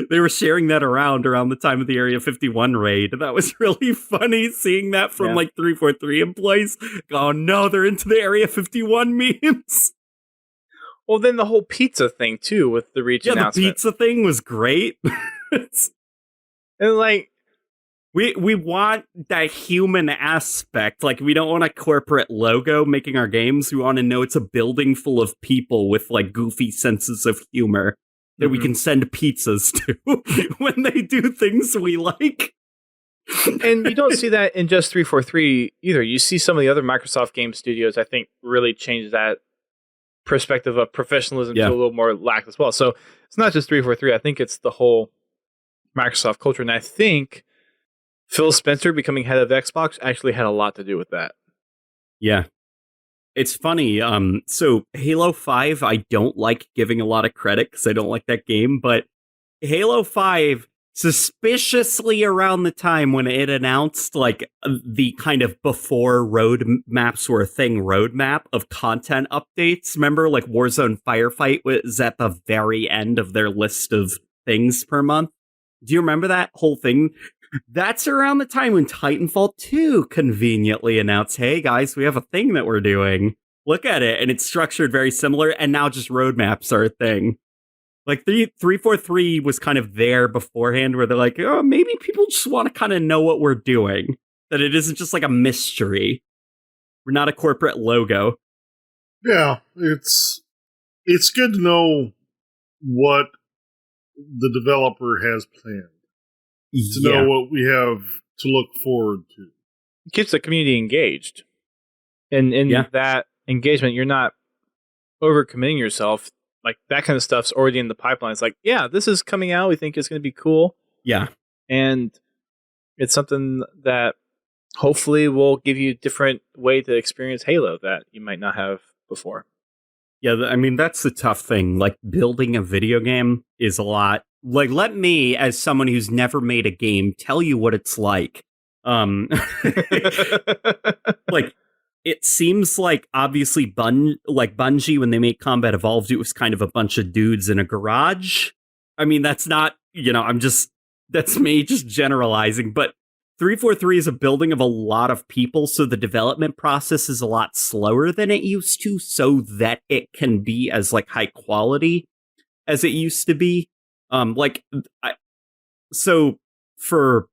They were sharing that around the time of the Area 51 raid. That was really funny, seeing that from like 343 employees. Oh no, they're into the Area 51 memes. Well, then the whole pizza thing too with the Reach announcement. The pizza thing was great. And like, we want that human aspect. Like, we don't want a corporate logo making our games. We want to know it's a building full of people with like goofy senses of humor that we can send pizzas to when they do things we like. And you don't see that in just 343 either. You see some of the other Microsoft game studios, I think, really change that perspective of professionalism to a little more lax as well. So it's not just 343. I think it's the whole Microsoft culture. And I think Phil Spencer becoming head of Xbox actually had a lot to do with that. Yeah. It's funny. So Halo 5, I don't like giving a lot of credit because I don't like that game, but Halo 5, suspiciously around the time when it announced like the kind of before roadmaps were a thing roadmap of content updates. Remember, like Warzone Firefight was at the very end of their list of things per month. Do you remember that whole thing? That's around the time when Titanfall 2 conveniently announced, hey guys, we have a thing that we're doing. Look at it. And it's structured very similar. And now just roadmaps are a thing. Like 343 was kind of there beforehand where they're like, oh, maybe people just want to kind of know what we're doing. That it isn't just like a mystery. We're not a corporate logo. Yeah, it's good to know what the developer has planned. To know what we have to look forward to. It keeps the community engaged. And in that engagement, you're not overcommitting yourself. Like, that kind of stuff's already in the pipeline. It's like, yeah, this is coming out. We think it's going to be cool. Yeah. And it's something that hopefully will give you a different way to experience Halo that you might not have before. Yeah, I mean, that's the tough thing. Like, building a video game is a lot. Like, let me, as someone who's never made a game, tell you what it's like. Like, it seems like, obviously, Bungie, when they made Combat Evolved, it was kind of a bunch of dudes in a garage. I mean, that's not, that's me just generalizing, but 343 is a building of a lot of people, so the development process is a lot slower than it used to, so that it can be as, like, high quality as it used to be. So for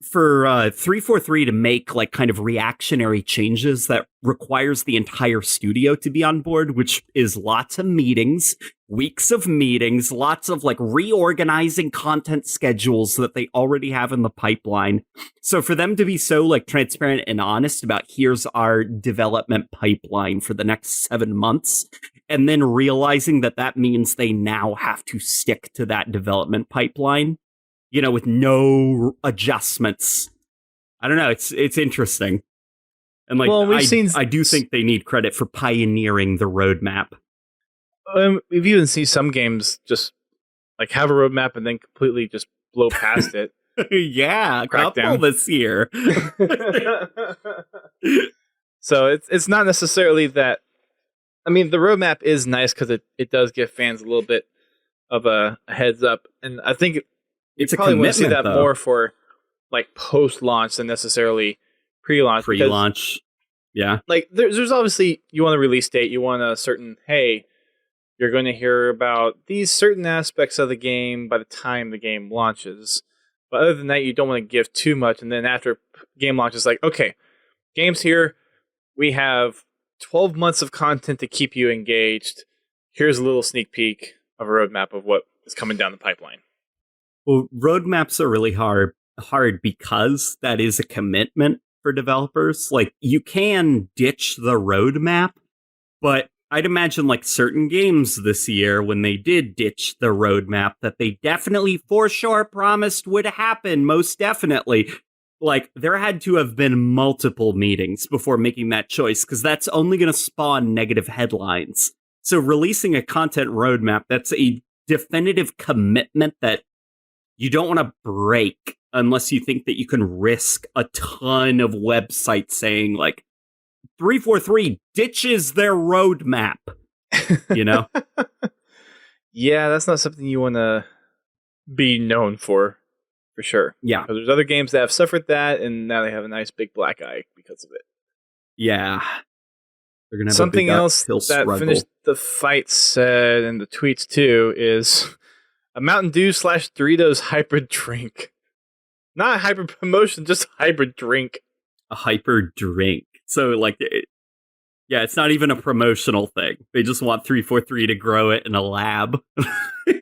343 to make like kind of reactionary changes that requires the entire studio to be on board, which is lots of meetings, weeks of meetings, lots of like reorganizing content schedules that they already have in the pipeline. So for them to be so like transparent and honest about here's our development pipeline for the next 7 months, and then realizing that that means they now have to stick to that development pipeline, with no adjustments. I don't know. It's interesting. And like, well, I do think they need credit for pioneering the roadmap. We've even seen some games just like have a roadmap and then completely just blow past it. Yeah, a couple this year. So it's not necessarily that. I mean, the roadmap is nice because it does give fans a little bit of a heads up, and I think it's probably want to see that more for like post-launch than necessarily pre-launch. Pre-launch, Yeah. Like, there's obviously, you want a release date, you want a certain, hey, you're going to hear about these certain aspects of the game by the time the game launches. But other than that, you don't want to give too much. And then after game launch, it's like, okay, game's here. We have 12 months of content to keep you engaged. Here's a little sneak peek of a roadmap of what is coming down the pipeline. Well, roadmaps are really hard because that is a commitment for developers. Like, you can ditch the roadmap, but I'd imagine like certain games this year, when they did ditch the roadmap that they definitely for sure promised would happen, most definitely. Like, there had to have been multiple meetings before making that choice, because that's only going to spawn negative headlines. So releasing a content roadmap, that's a definitive commitment that you don't want to break unless you think that you can risk a ton of websites saying, like, 343 ditches their roadmap, you know? Yeah, that's not something you want to be known for sure. Yeah. Because there's other games that have suffered that, and now they have a nice big black eye because of it. Yeah. They're gonna have something a big else uphill that struggle. finished the fight said in the tweets too is a Mountain Dew / Doritos hybrid drink. Not a hybrid promotion, just a hybrid drink. A hyper drink. So, like, it's not even a promotional thing. They just want 343 to grow it in a lab.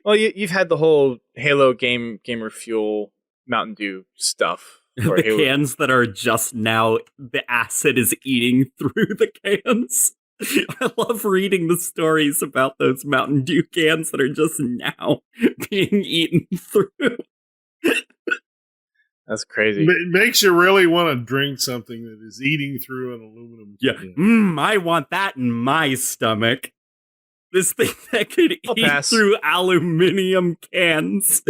Well, you've had the whole Halo gamer fuel Mountain Dew stuff. The Halo. cans that are just now, the acid is eating through the cans. I love reading the stories about those Mountain Dew cans that are just now being eaten through. That's crazy. It makes you really want to drink something that is eating through an aluminum can. I want that in my stomach. This thing that could I'll eat pass. through aluminium cans.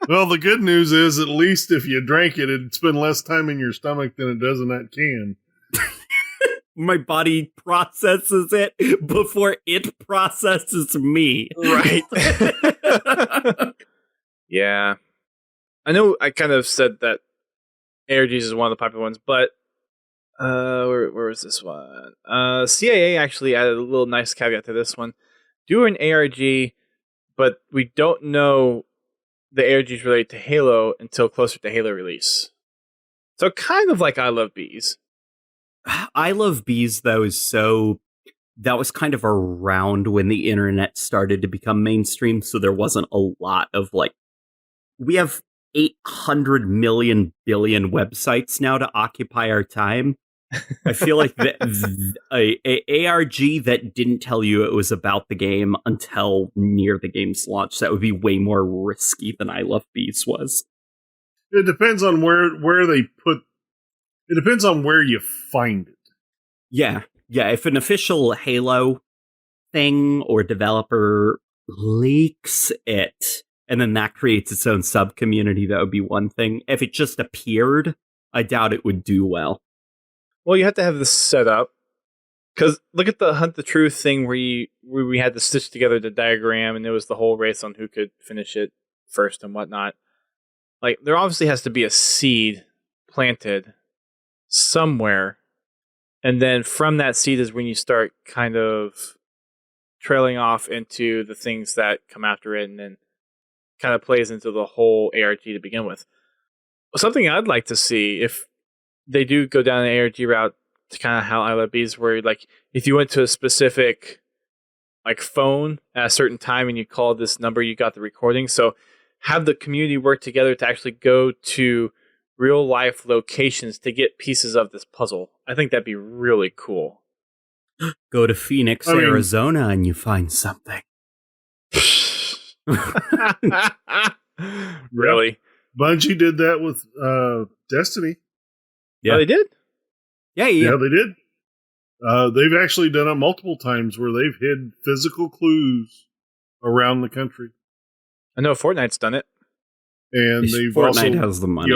Well, the good news is, at least if you drank it, it'd spend less time in your stomach than it does in that can. My body processes it before it processes me. Right. Yeah. I know I kind of said that ARGs is one of the popular ones, but where was this one? CIA actually added a little nice caveat to this one. Do an ARG, but we don't know the ARGs related to Halo until closer to Halo release. So kind of like I Love Bees. I Love Bees, though, is so... That was kind of around when the internet started to become mainstream, so there wasn't a lot of, like... We have 800 million billion websites now to occupy our time. I feel like a ARG that didn't tell you it was about the game until near the game's launch, that would be way more risky than I Love Bees was. It depends on where they put... It depends on where you find it. Yeah. If an official Halo thing or developer leaks it, and then that creates its own sub-community, that would be one thing. If it just appeared, I doubt it would do well. Well, you have to have this set up. Because look at the Hunt the Truth thing where we had to stitch together the diagram, and it was the whole race on who could finish it first and whatnot. Like, there obviously has to be a seed planted somewhere, and then from that seed is when you start kind of trailing off into the things that come after it, and then kind of plays into the whole ARG to begin with. Something I'd like to see, if they do go down an ARG route, to kind of how I Love Bees, where like if you went to a specific like phone at a certain time and you called this number, you got the recording. So have the community work together to actually go to real life locations to get pieces of this puzzle. I think that'd be really cool. Go to Phoenix, Arizona, and you find something. Really? Bungie did that with Destiny. Yeah. Oh, they did? Yeah. Yeah, they did. They've actually done it multiple times where they've hid physical clues around the country. I know Fortnite's done it. And they've Fortnite also, has the money.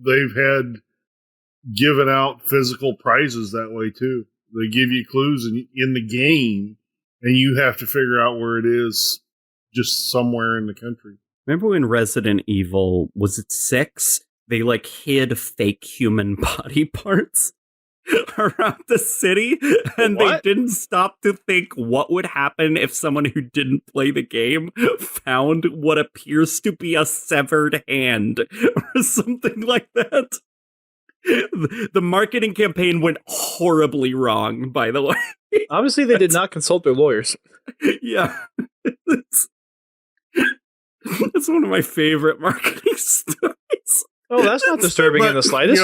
They've had given out physical prizes that way too. They give you clues in the game, and you have to figure out where it is, just somewhere in the country. Remember when Resident Evil, was it 6? They like hid fake human body parts around the city, and What? they didn't stop to think what would happen if someone who didn't play the game found what appears to be a severed hand or something like that. The marketing campaign went horribly wrong, by the way. Obviously, they did not consult their lawyers. Yeah. That's one of my favorite marketing stories. Oh, that's not disturbing in the slightest.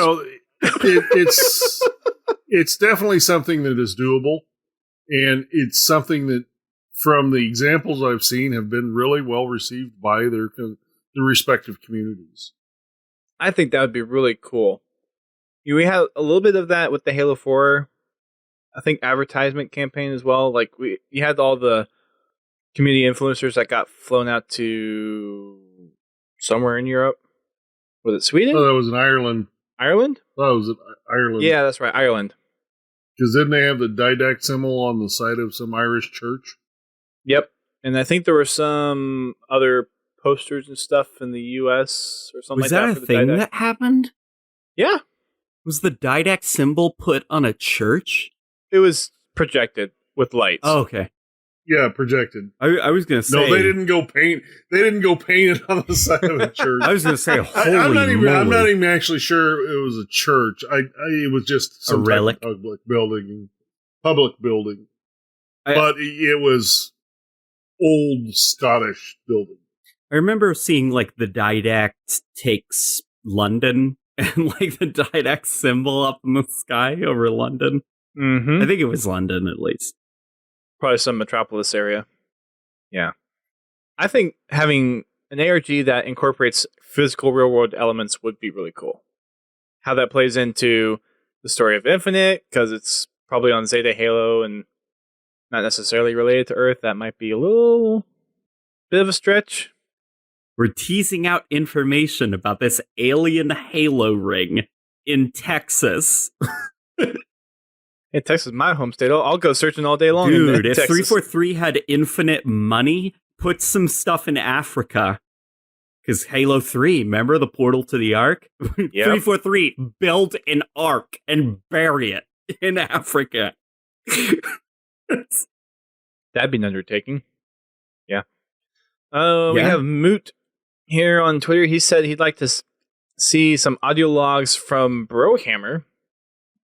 It's definitely something that is doable, and it's something that, from the examples I've seen, have been really well received by their respective communities. I think that would be really cool. We had a little bit of that with the Halo 4, I think, advertisement campaign as well. Like, you had all the community influencers that got flown out to somewhere in Europe. Was it Sweden? Oh, that was in Ireland. Ireland? Oh, it was in Ireland. Yeah, that's right, Ireland. Because didn't they have the didact symbol on the side of some Irish church? Yep. And I think there were some other posters and stuff in the U.S. or something Was like that that. a for the thing didact. that happened? Yeah. Was the didact symbol put on a church? It was projected with lights. Oh, okay. Yeah, projected. I was going to say... No, they didn't go paint. They didn't go paint it on the side of the church. I was going to say, holy I'm not moly. even actually sure it was a church. It was just some type of relic? public building. I- But it was old Scottish building. I remember seeing, like, the didact takes London and, like, the didact symbol up in the sky over London. Mm-hmm. I think it was London, at least. Probably some metropolis area. Yeah. I think having an ARG that incorporates physical real-world elements would be really cool. How that plays into the story of Infinite, because it's probably on Zeta Halo and not necessarily related to Earth, that might be a little bit of a stretch. We're teasing out information about this alien Halo ring in Texas. Hey, Texas is my home state. I'll go searching all day long. Dude, in if Texas. 343 had infinite money, put some stuff in Africa. Because Halo 3, remember the portal to the Ark? Yep. 343, build an Ark and bury it in Africa. That'd be an undertaking. Yeah. We Yeah. have Moot here on Twitter. He said he'd like to see some audio logs from Brohammer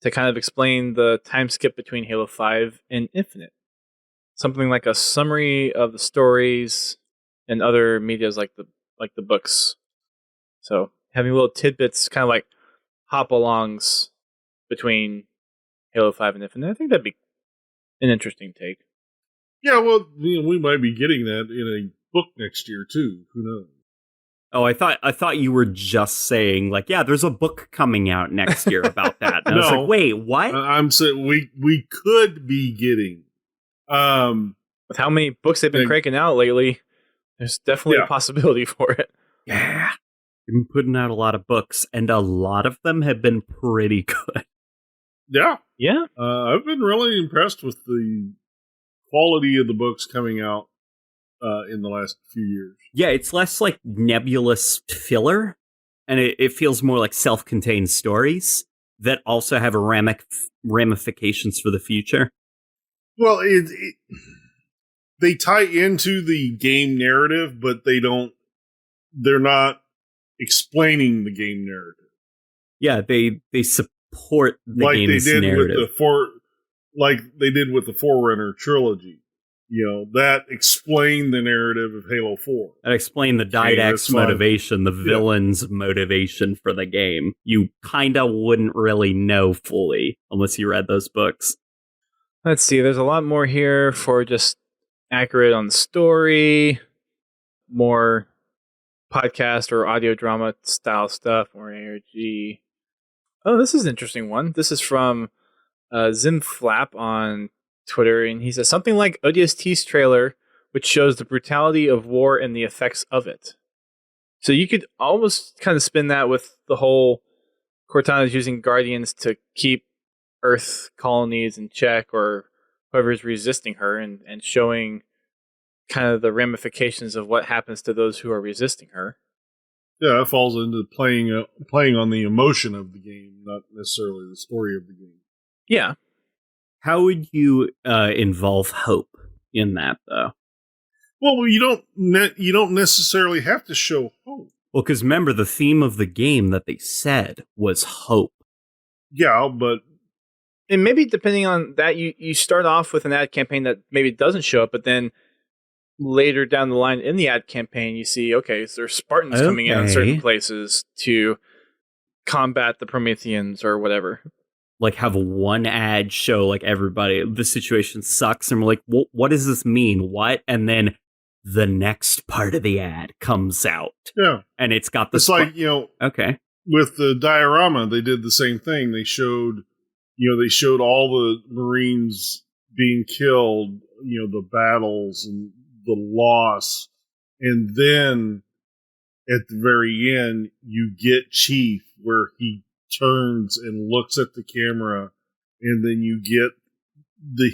to kind of explain the time skip between Halo 5 and Infinite. Something like a summary of the stories and other medias like the books. So having little tidbits, kind of like hop-alongs between Halo 5 and Infinite. I think that'd be an interesting take. Yeah, well, we might be getting that in a book next year too. Who knows? Oh, I thought you were just saying, like, yeah, there's a book coming out next year about that. And I was No. like, wait, what? I'm saying we could be getting. With how many books they've been cranking out lately, there's definitely Yeah. a possibility for it. Yeah. They've been putting out a lot of books, and a lot of them have been pretty good. Yeah, Yeah. I've been really impressed with the quality of the books coming out in the last few years. Yeah, it's less like nebulous filler, and it feels more like self-contained stories that also have ramifications for the future. Well, they tie into the game narrative, but they're not explaining the game narrative. Yeah, they support the like game's they did narrative. with the Forerunner trilogy. That explained the narrative of Halo 4. That explain the that's didact's fine. motivation, the villain's motivation for the game. You kinda wouldn't really know fully unless you read those books. Let's see. There's a lot more here for just accurate on the story, more podcast or audio drama style stuff, more ARG. Oh, this is an interesting one. This is from Zim Flap on Twitter, and he says something like ODST's trailer, which shows the brutality of war and the effects of it. So you could almost kind of spin that with the whole Cortana's using Guardians to keep Earth colonies in check, or whoever's resisting her, and showing kind of the ramifications of what happens to those who are resisting her. Yeah, it falls into playing on the emotion of the game, not necessarily the story of the game. Yeah. How would you involve hope in that, though? Well, you don't necessarily have to show hope. Well, because remember, the theme of the game that they said was hope. Yeah, but And maybe depending on that, you start off with an ad campaign that maybe doesn't show up, but then later down the line in the ad campaign, you see, okay, so there's Spartans coming in certain places to combat the Prometheans or whatever. Like, have one ad show, like, everybody, the situation sucks, and we're like, what does this mean? What? And then the next part of the ad comes out. Yeah. And it's got the... It's like, okay. With the diorama, they did the same thing. They showed all the Marines being killed, the battles and the loss. And then at the very end, you get Chief, where he turns and looks at the camera, and then you get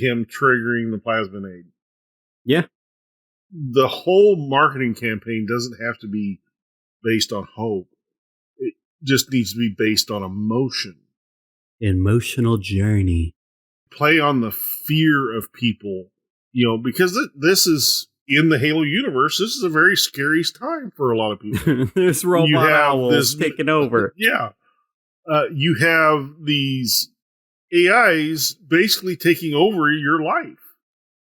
him triggering the plasma nade. Yeah. The whole marketing campaign doesn't have to be based on hope. It just needs to be based on emotion. Emotional journey. Play on the fear of people, because this is in the Halo universe. This is a very scary time for a lot of people. This robot owl is taking over. Yeah. You have these AIs basically taking over your life,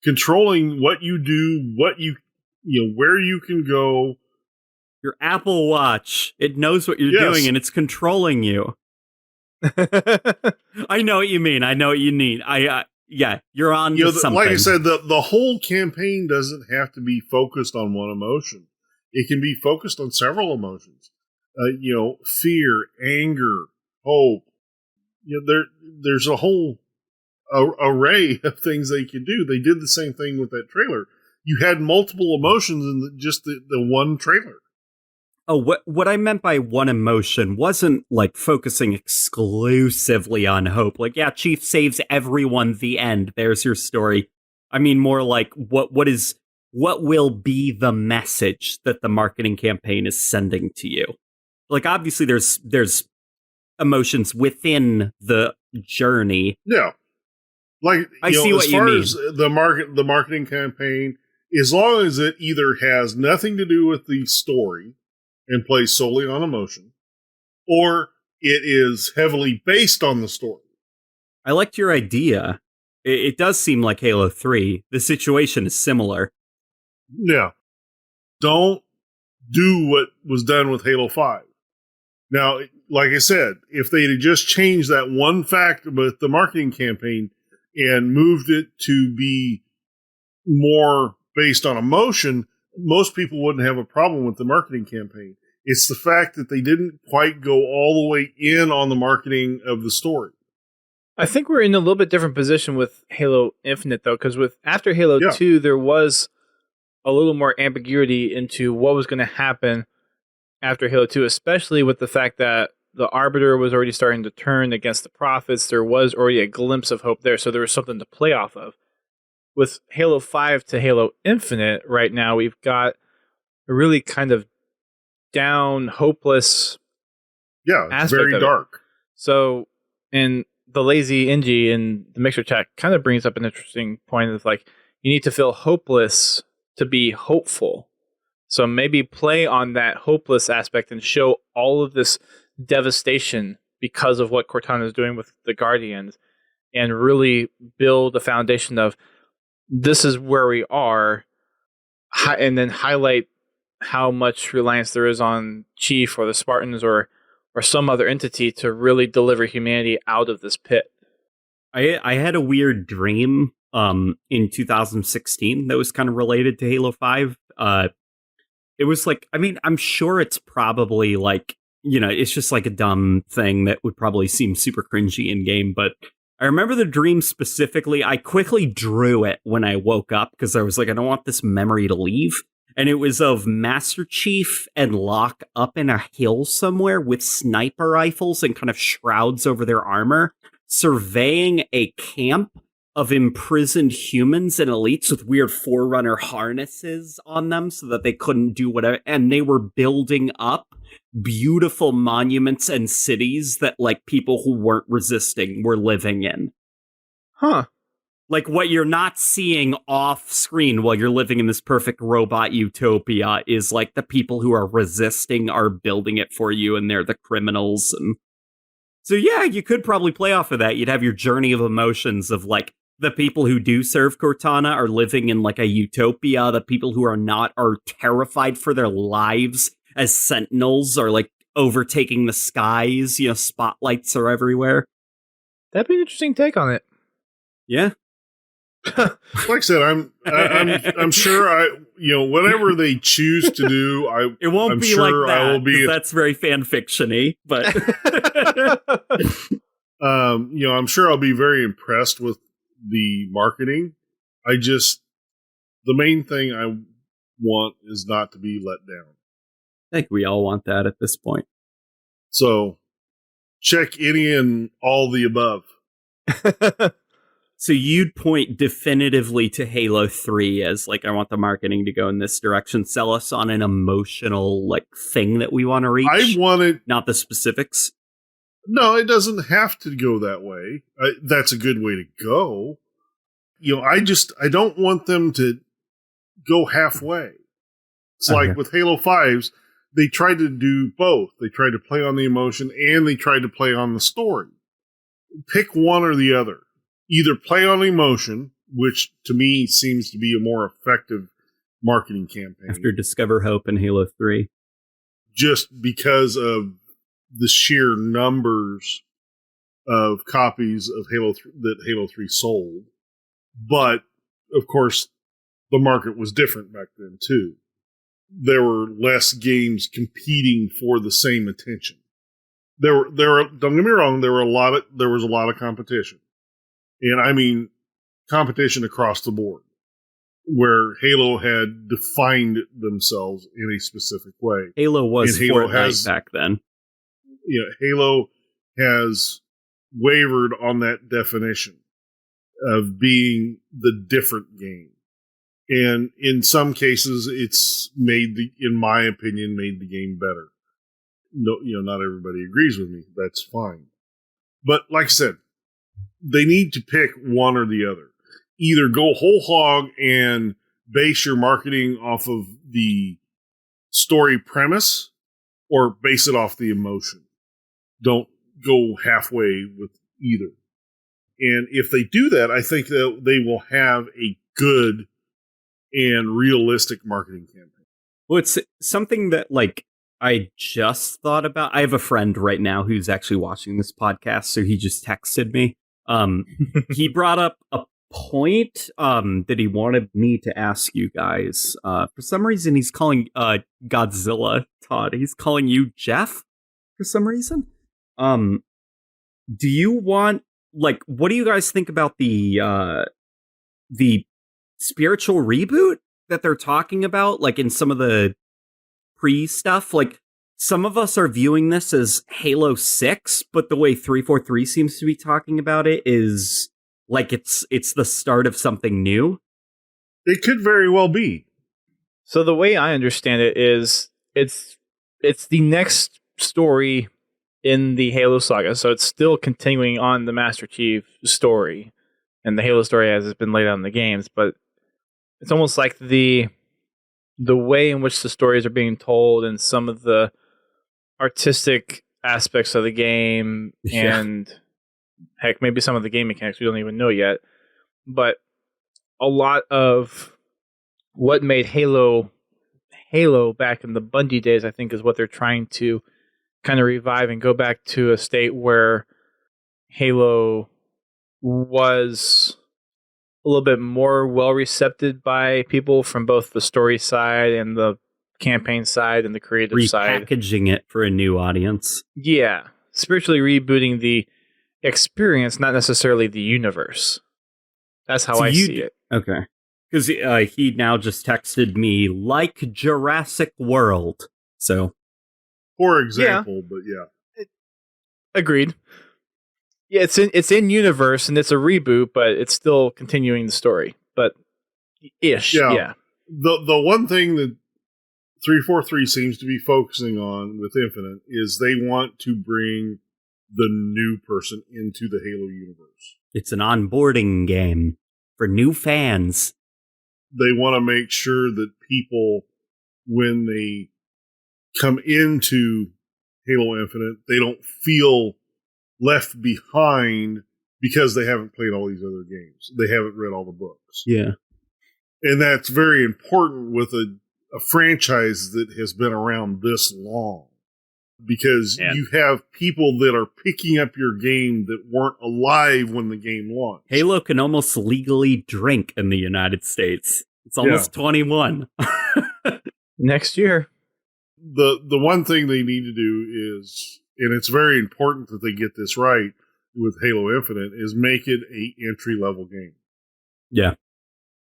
controlling what you do, where you can go. Your Apple Watch, it knows what you're doing and it's controlling you. I know what you mean. I know what you need. Yeah, you're on to something. Like I said, the whole campaign doesn't have to be focused on one emotion. It can be focused on several emotions. Fear, anger, hope. There's a whole array of things they can do. They did the same thing with that trailer. You had multiple emotions in just the one trailer. Oh, what I meant by one emotion wasn't like focusing exclusively on hope. Like, yeah, Chief saves everyone, the end. There's your story. I mean, more like what will be the message that the marketing campaign is sending to you? Like, obviously there's emotions within the journey. Yeah. Like, I see what you mean. As far as the marketing campaign, as long as it either has nothing to do with the story and plays solely on emotion, or it is heavily based on the story. I liked your idea. It does seem like Halo 3. The situation is similar. Yeah. Don't do what was done with Halo 5. Now, like I said, if they had just changed that one fact with the marketing campaign and moved it to be more based on emotion, most people wouldn't have a problem with the marketing campaign. It's the fact that they didn't quite go all the way in on the marketing of the story. I think we're in a little bit different position with Halo Infinite, though, because after Halo 2, there was a little more ambiguity into what was going to happen after Halo 2, especially with the fact that the Arbiter was already starting to turn against the Prophets. There was already a glimpse of hope there, so there was something to play off of. With Halo 5 to Halo Infinite, right now, we've got a really kind of down, hopeless it's very dark. So, and the lazy Ingie in the Mixer chat kind of brings up an interesting point of like, you need to feel hopeless to be hopeful. So maybe play on that hopeless aspect and show all of this devastation because of what Cortana is doing with the Guardians, and really build a foundation of this is where we are, and then highlight how much reliance there is on Chief or the Spartans or some other entity to really deliver humanity out of this pit. I had a weird dream in 2016 that was kind of related to Halo 5. It was like, I mean, I'm sure it's probably like, it's just like a dumb thing that would probably seem super cringy in game, but I remember the dream specifically. I quickly drew it when I woke up because I was like, I don't want this memory to leave. And it was of Master Chief and Locke up in a hill somewhere with sniper rifles and kind of shrouds over their armor, surveying a camp of imprisoned humans and elites with weird Forerunner harnesses on them so that they couldn't do whatever. And they were building up beautiful monuments and cities that like people who weren't resisting were living in. Huh. Like, what you're not seeing off screen while you're living in this perfect robot utopia is, like, the people who are resisting are building it for you, and they're the criminals. And so, yeah, you could probably play off of that. You'd have your journey of emotions of, like, the people who do serve Cortana are living in, like, a utopia. The people who are not are terrified for their lives as sentinels are, like, overtaking the skies. You know, spotlights are everywhere. That'd be an interesting take on it. Yeah. Like I said, I'm sure whatever they choose to do, it won't I'm be sure like that. I will be. That's very fan fiction-y, but I'm sure I'll be very impressed with the marketing. The main thing I want is not to be let down. I think we all want that at this point. So check any and all the above. So you'd point definitively to Halo 3 as, like, I want the marketing to go in this direction. Sell us on an emotional, like, thing that we want to reach. I want it. Not the specifics. No, it doesn't have to go that way. That's a good way to go. I don't want them to go halfway. It's like with Halo 5s, they tried to do both. They tried to play on the emotion and they tried to play on the story. Pick one or the other. Either play on emotion, which to me seems to be a more effective marketing campaign. After Discover Hope and Halo 3. Just because of the sheer numbers of copies of that Halo 3 sold. But, of course, the market was different back then, too. There were less games competing for the same attention. Don't get me wrong, there was a lot of competition. And I mean competition across the board, where Halo had defined themselves in a specific way. Halo was Fortnite back then. Halo has wavered on that definition of being the different game. And in some cases, it's in my opinion, made the game better. No, not everybody agrees with me. That's fine. But like I said, they need to pick one or the other. Either go whole hog and base your marketing off of the story premise, or base it off the emotion. Don't go halfway with either. And if they do that, I think that they will have a good and realistic marketing campaign. Well, it's something that, like, I just thought about. I have a friend right now who's actually watching this podcast, so he just texted me. He brought up a point that he wanted me to ask you guys. For some reason, he's calling Godzilla, Todd. He's calling you Jeff for some reason. Do you want, like, what do you guys think about the spiritual reboot that they're talking about, like, in some of the pre-stuff? Like, some of us are viewing this as Halo 6, but the way 343 seems to be talking about it is like it's the start of something new. It could very well be. So the way I understand it is it's the next story in the Halo saga. So it's still continuing on the Master Chief story and the Halo story as it's been laid out in the games, but it's almost like the way in which the stories are being told and some of the artistic aspects of the game, and heck, maybe some of the game mechanics we don't even know yet, but a lot of what made Halo back in the Bungie days, I think, is what they're trying to kind of revive and go back to a state where Halo was a little bit more well received by people from both the story side and the campaign side and the creative side. Repackaging it for a new audience. Yeah. Spiritually rebooting the experience, not necessarily the universe. That's how I see it. Okay. Because he now just texted me, like Jurassic World. So. For example, but yeah. Agreed. Yeah, it's in universe and it's a reboot, but it's still continuing the story. But ish, yeah. The one thing that 343 seems to be focusing on with Infinite is they want to bring the new person into the Halo universe. It's an onboarding game for new fans. They want to make sure that people, when they come into Halo Infinite, they don't feel left behind because they haven't played all these other games. They haven't read all the books. Yeah. And that's very important with a franchise that has been around this long. Because you have people that are picking up your game that weren't alive when the game launched. Halo can almost legally drink in the United States. It's almost 21. Next year. The one thing they need to do is, and it's very important that they get this right with Halo Infinite, is make it a entry-level game. Yeah.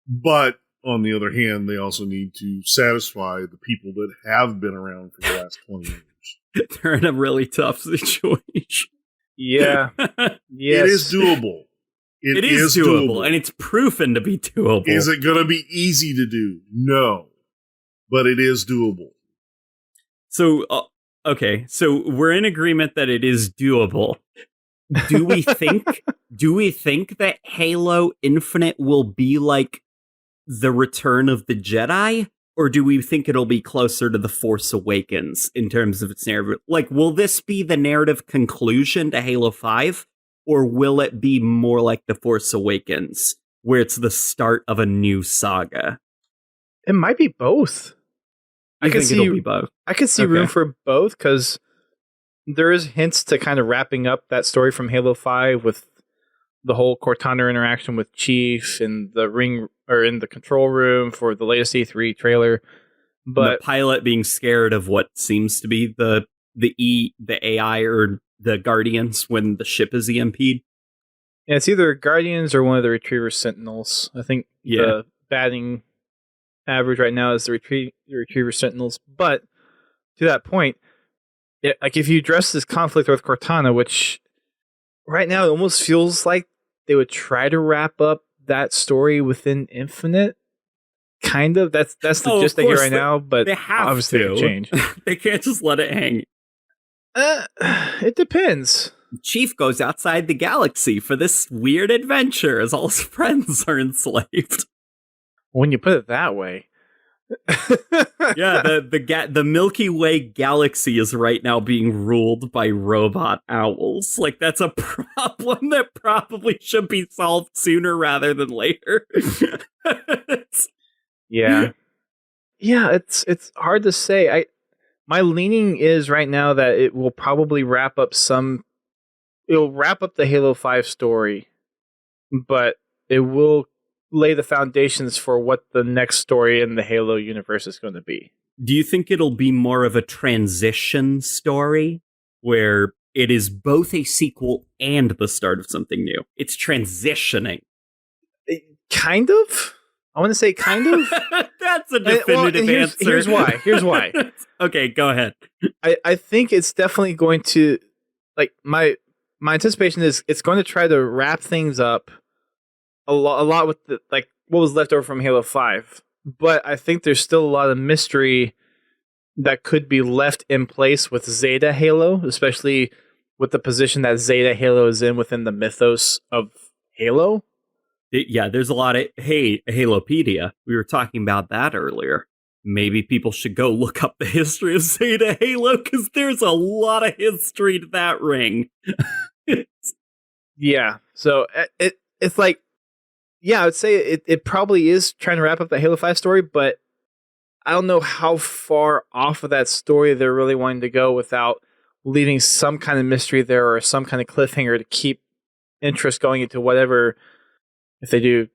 But on the other hand, they also need to satisfy the people that have been around for the last 20 years. They're in a really tough situation. Yeah. Yes. It is doable. It is doable, and it's proven to be doable. Is it going to be easy to do? No. But it is doable. So, okay, so we're in agreement that it is doable. Do we think that Halo Infinite will be like the Return of the Jedi? Or do we think it'll be closer to The Force Awakens in terms of its narrative? Like, will this be the narrative conclusion to Halo 5? Or will it be more like The Force Awakens, where it's the start of a new saga? It might be both. I think it'll be both. I could see room for both, because there is hints to kind of wrapping up that story from Halo 5 with the whole Cortana interaction with Chief in the ring or in the control room for the latest E3 trailer. But the pilot being scared of what seems to be the AI or the Guardians when the ship is EMP'd. Yeah, it's either Guardians or one of the Retriever Sentinels. I think the batting average right now is the Retriever Sentinels. But to that point, like if you address this conflict with Cortana, which right now it almost feels like they would try to wrap up that story within Infinite. Kind of. That's the gist I hear right now, but they have obviously to it could change. They can't just let it hang. It depends. Chief goes outside the galaxy for this weird adventure as all his friends are enslaved. When you put it that way. Yeah, the Milky Way galaxy is right now being ruled by robot owls. Like, that's a problem that probably should be solved sooner rather than later. Yeah, it's hard to say. My leaning is right now that it will probably wrap up it'll wrap up the Halo 5 story, but it will lay the foundations for what the next story in the Halo universe is going to be. Do you think it'll be more of a transition story where it is both a sequel and the start of something new? It's transitioning. Kind of? I want to say kind of. That's a definitive answer. Here's why. Okay, go ahead. I think it's definitely going to, like, my anticipation is it's going to try to wrap things up a lot with what was left over from Halo 5. But I think there's still a lot of mystery that could be left in place with Zeta Halo, especially with the position that Zeta Halo is in within the mythos of Halo. Yeah, there's a lot of, hey, Halopedia. We were talking about that earlier. Maybe people should go look up the history of Zeta Halo, because there's a lot of history to that ring. Yeah, so it's like, yeah, I would say it probably is trying to wrap up the Halo 5 story, but I don't know how far off of that story they're really wanting to go without leaving some kind of mystery there or some kind of cliffhanger to keep interest going into whatever. If they do,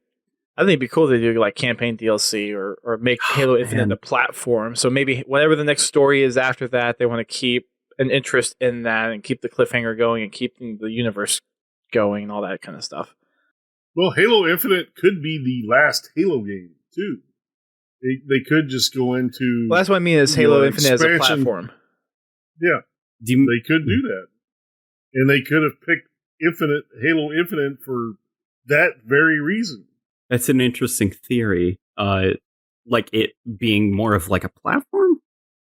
I think it'd be cool if they do like campaign DLC or make Halo Infinite a platform. So maybe whatever the next story is after that, they want to keep an interest in that and keep the cliffhanger going and keeping the universe going and all that kind of stuff. Well, Halo Infinite could be the last Halo game, too. They could just go into... Well, that's what I mean is Halo Infinite as a platform. Yeah, they could do that. And they could have picked Halo Infinite for that very reason. That's an interesting theory. Like it being more of like a platform?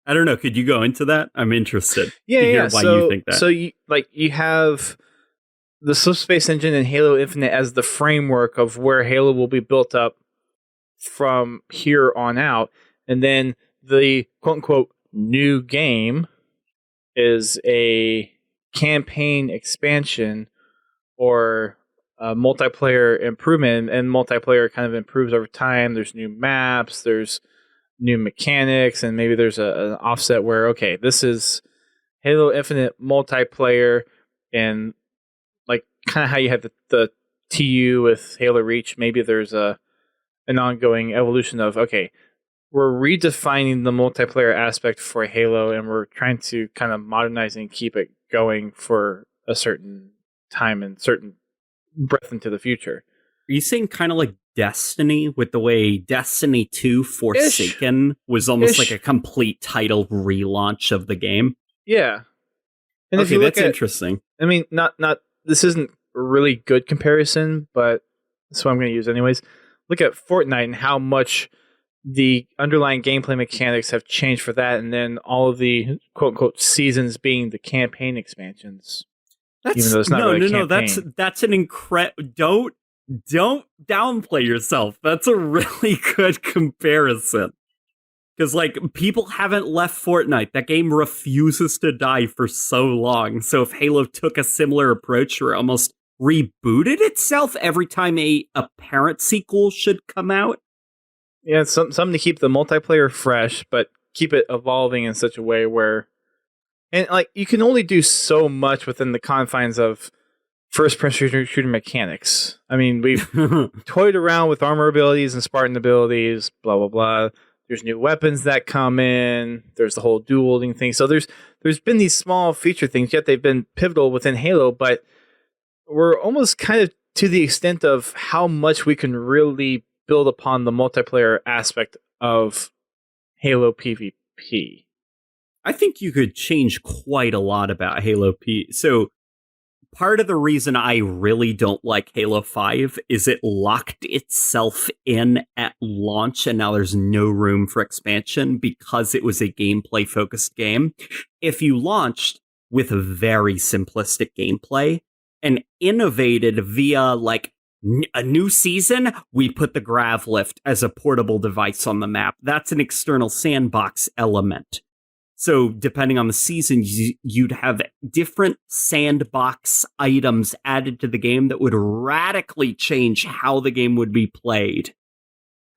I don't know. Could you go into that? I'm interested Yeah, to hear yeah. why So, you think that. so you have the subspace engine and Halo Infinite as the framework of where Halo will be built up from here on out, and then the quote unquote new game is a campaign expansion or a multiplayer improvement, and multiplayer kind of improves over time. There's new maps, there's new mechanics, and maybe there's an offset where, okay, this is Halo Infinite multiplayer, and like kind of how you had the TU with Halo Reach, maybe there's an ongoing evolution of, okay, we're redefining the multiplayer aspect for Halo, and we're trying to kind of modernize and keep it going for a certain time and certain breath into the future. Are you saying kind of like Destiny, with the way Destiny 2 Forsaken was almost like a complete title relaunch of the game? Yeah. And if Okay, you look that's interesting. I mean, not this isn't a really good comparison, but that's what I'm going to use anyways. Look at Fortnite and how much the underlying gameplay mechanics have changed for that, and then all of the quote unquote seasons being the campaign expansions. Even though it's not really a campaign. That's an incredible. Don't downplay yourself. That's a really good comparison. Because like people haven't left Fortnite. That game refuses to die for so long. So if Halo took a similar approach where it almost rebooted itself every time a apparent sequel should come out. Yeah, it's something to keep the multiplayer fresh, but keep it evolving in such a way where, and like you can only do so much within the confines of first-person shooter mechanics. I mean, we've toyed around with armor abilities and Spartan abilities, blah blah blah. There's new weapons that come in. There's the whole dual wielding thing. So there's been these small feature things, yet they've been pivotal within Halo. But we're almost kind of to the extent of how much we can really build upon the multiplayer aspect of Halo PvP. I think you could change quite a lot about Halo P. So part of the reason I really don't like Halo 5 is it locked itself in at launch, and now there's no room for expansion because it was a gameplay focused game. If you launched with a very simplistic gameplay and innovated via like a new season, we put the grav lift as a portable device on the map. That's an external sandbox element. So depending on the season, you'd have different sandbox items added to the game that would radically change how the game would be played.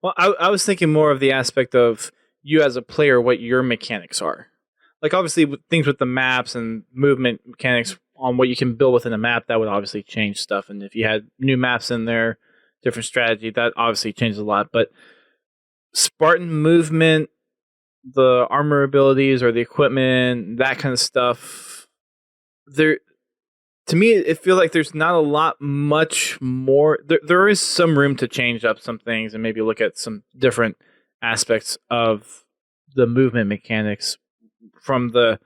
Well, I was thinking more of the aspect of you as a player, what your mechanics are. Like obviously things with the maps and movement mechanics on what you can build within a map, that would obviously change stuff. And if you had new maps in there, different strategy, that obviously changes a lot. But Spartan movement, the armor abilities or the equipment, that kind of stuff, there, to me, it feels like there's not a lot much more. There is some room to change up some things and maybe look at some different aspects of the movement mechanics from the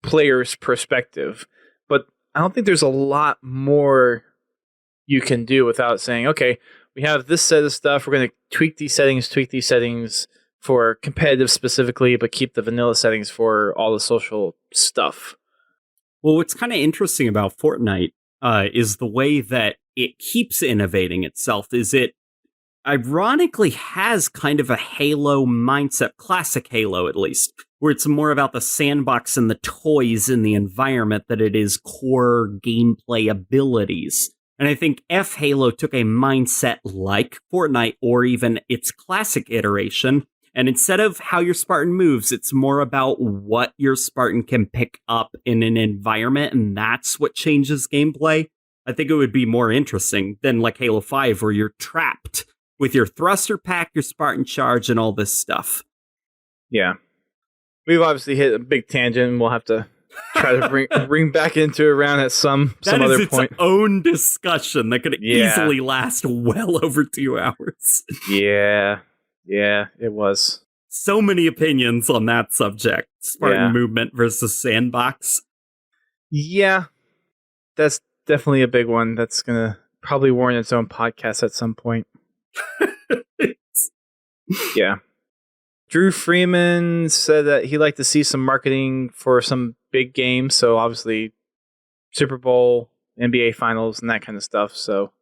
player's perspective. But I don't think there's a lot more you can do without saying, okay, we have this set of stuff. We're going to tweak these settings for competitive specifically, but keep the vanilla settings for all the social stuff. Well, what's kind of interesting about Fortnite is the way that it keeps innovating itself. Is it ironically has kind of a Halo mindset, classic Halo at least, where it's more about the sandbox and the toys in the environment than it is core gameplay abilities. And I think if Halo took a mindset like Fortnite or even its classic iteration, and instead of how your Spartan moves, it's more about what your Spartan can pick up in an environment, and that's what changes gameplay. I think it would be more interesting than like Halo 5, where you're trapped with your thruster pack, your Spartan charge, and all this stuff. Yeah. We've obviously hit a big tangent, and we'll have to try to bring back into around at some other point. Its own discussion that could easily last well over 2 hours. Yeah, it was. So many opinions on that subject. Spartan movement versus sandbox. Yeah, that's definitely a big one. That's going to probably warrant its own podcast at some point. Yeah. Drew Freeman said that he'd like to see some marketing for some big games. So obviously Super Bowl, NBA Finals, and that kind of stuff. So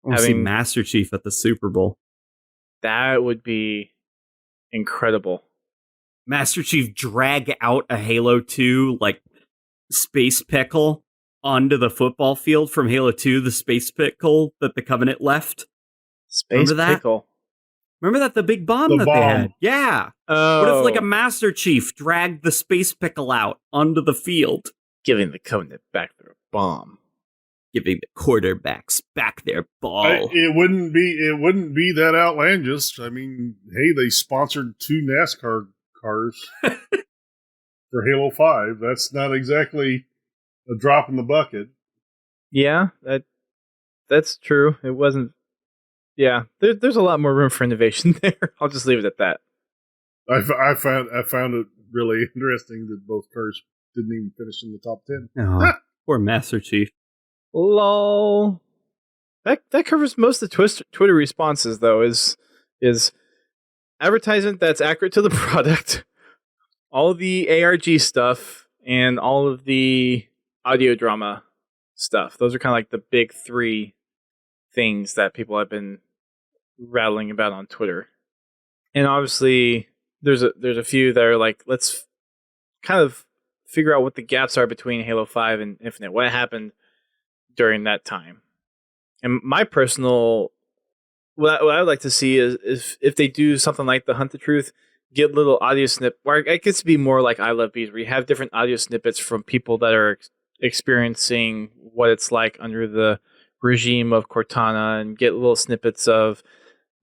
I want to see Master Chief at the Super Bowl. That would be incredible. Master Chief drag out a Halo 2 like space pickle onto the football field from Halo 2, the space pickle that the Covenant left. Space pickle. Remember that the big bomb they had? Yeah. Oh. What if like a Master Chief dragged the space pickle out onto the field, giving the Covenant back their bomb, giving the quarterbacks back their ball? It wouldn't be that outlandish. I mean, hey, they sponsored 2 NASCAR cars for Halo 5. That's not exactly a drop in the bucket. Yeah, that's true. It wasn't. Yeah, there's a lot more room for innovation there. I'll just leave it at that. I found it really interesting that both cars didn't even finish in the top 10. Oh, poor Master Chief. Lol. That covers most of the Twitter responses, though. Is advertisement that's accurate to the product, all the ARG stuff, and all of the audio drama stuff. Those are kind of like the big 3 things that people have been rattling about on Twitter. And obviously there's a few that are like, let's kind of figure out what the gaps are between Halo 5 and Infinite. What happened during that time? And my personal what I would like to see is if they do something like the Hunt the Truth, get little audio snip, or it gets to be more like ilovebees, where you have different audio snippets from people that are experiencing what it's like under the regime of Cortana, and get little snippets of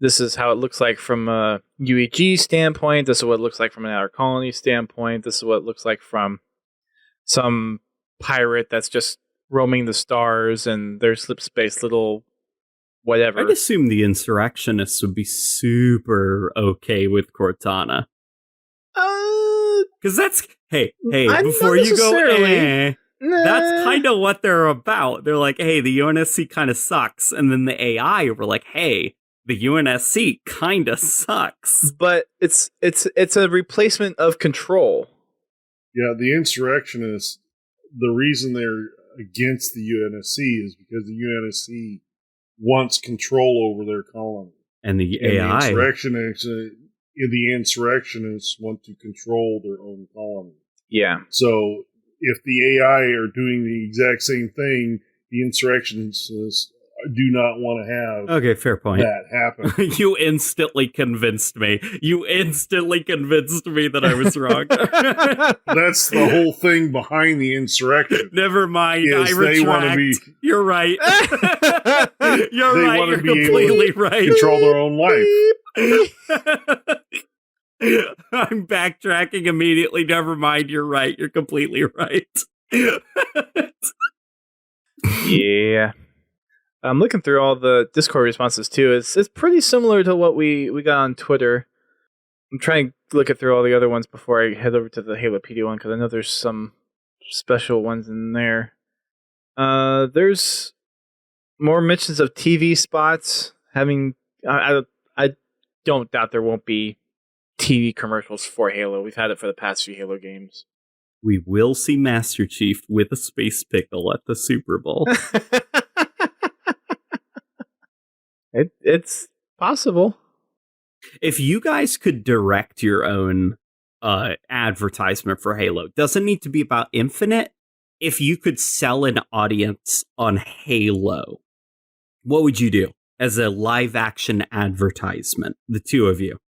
this is how it looks like from a UEG standpoint, this is what it looks like from an Outer Colony standpoint, this is what it looks like from some pirate that's just roaming the stars and their slip space little whatever. I'd assume the insurrectionists would be super okay with Cortana. Because that's before you go, that's kind of what they're about. They're like, hey, the UNSC kind of sucks. And then the AI were like, hey, the UNSC kind of sucks. But it's a replacement of control. Yeah, the insurrectionists, the reason they're against the UNSC is because the UNSC wants control over their colony. And the AI. The insurrectionists want to control their own colony. Yeah. So if the AI are doing the exact same thing, the insurrectionists do not want to have fair point. That happen. You instantly convinced me. That I was wrong. That's the whole thing behind the insurrection. Never mind. I retract. You're right. You're completely right. Control their own life. I'm backtracking immediately. Never mind. You're right. You're completely right. Yeah. I'm looking through all the Discord responses too. It's pretty similar to what we got on Twitter. I'm trying to look through all the other ones before I head over to the Halopedia one, because I know there's some special ones in there. There's more mentions of TV spots having. I don't doubt there won't be TV commercials for Halo. We've had it for the past few Halo games. We will see Master Chief with a space pickle at the Super Bowl. It's possible. If you guys could direct your own advertisement for Halo, doesn't need to be about Infinite. If you could sell an audience on Halo, what would you do as a live action advertisement? The two of you.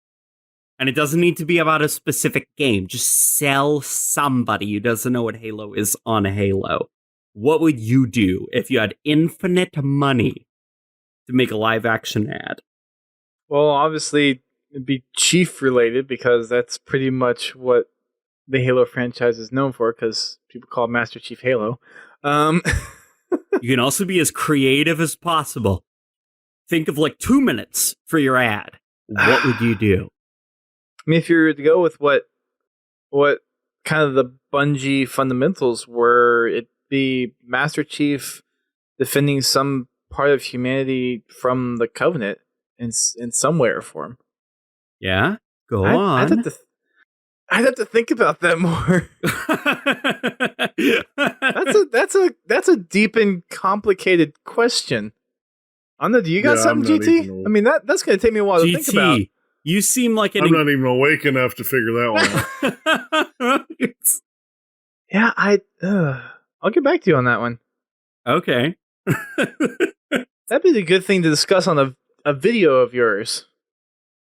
And it doesn't need to be about a specific game. Just sell somebody who doesn't know what Halo is on Halo. What would you do if you had infinite money to make a live action ad? Well, obviously, it'd be Chief related, because that's pretty much what the Halo franchise is known for, because people call Master Chief Halo. You can also be as creative as possible. Think of like 2 minutes for your ad. What would you do? I mean, if you were to go with what kind of the Bungie fundamentals were, it'd be Master Chief defending some part of humanity from the Covenant in some way or form. Yeah? Go I'd on. I'd have to think about that more. That's a deep and complicated question. I don't know. Do you got Yeah, something, I'm not GT? even- I mean, that's going to take me a while to think about. GT, you seem like an I'm not even awake enough to figure that one out. Yeah, I'll get back to you on that one. Okay. That'd be the good thing to discuss on a video of yours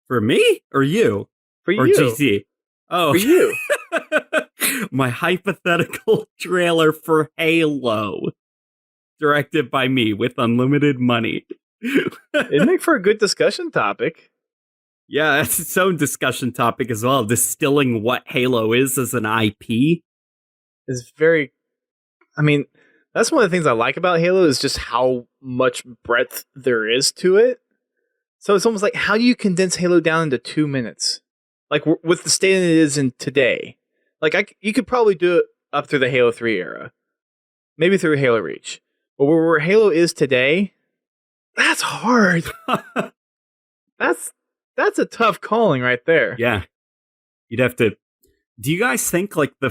For me or you? for Or you. GT? Oh, For you. My hypothetical trailer for Halo, directed by me with unlimited money. It'd make for a good discussion topic. Yeah, that's its own discussion topic as well. Distilling what Halo is as an IP. Is very. I mean, that's one of the things I like about Halo is just how much breadth there is to it. So it's almost like, how do you condense Halo down into 2 minutes? Like with the state it is in today. Like you could probably do it up through the Halo 3 era, maybe through Halo Reach, but where Halo is today, that's hard. That's a tough calling right there. Yeah. You'd have to. Do you guys think like do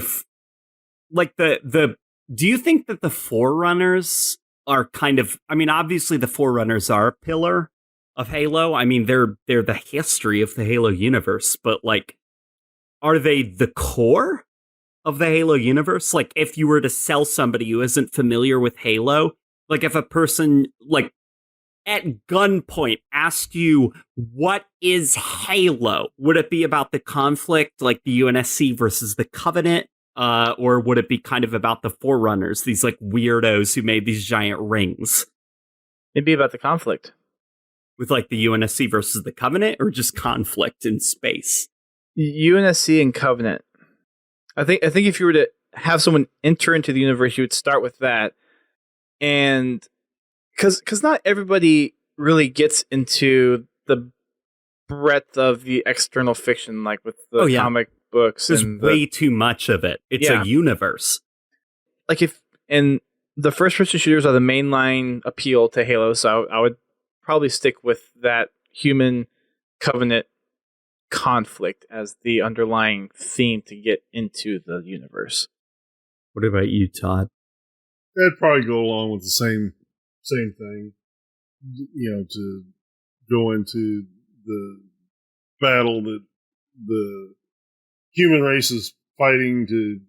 you think that the Forerunners are kind of, I mean, obviously the Forerunners are a pillar of Halo. I mean, they're the history of the Halo universe, but like, are they the core of the Halo universe? Like, if you were to sell somebody who isn't familiar with Halo, like if a person like at gunpoint asked you, what is Halo? Would it be about the conflict, like the UNSC versus the Covenant? Or would it be kind of about the Forerunners, these like weirdos who made these giant rings? It'd be about the conflict. With like the UNSC versus the Covenant, or just conflict in space? UNSC and Covenant. I think if you were to have someone enter into the universe, you would start with that, and because not everybody really gets into the breadth of the external fiction, like with the comic books. There's and way too much of it. It's a universe. Like and the first person shooters are the mainline appeal to Halo, so I would probably stick with that human Covenant conflict as the underlying theme to get into the universe. What about you, Todd? That'd probably go along with the same thing. You know, to go into the battle that the human race is fighting to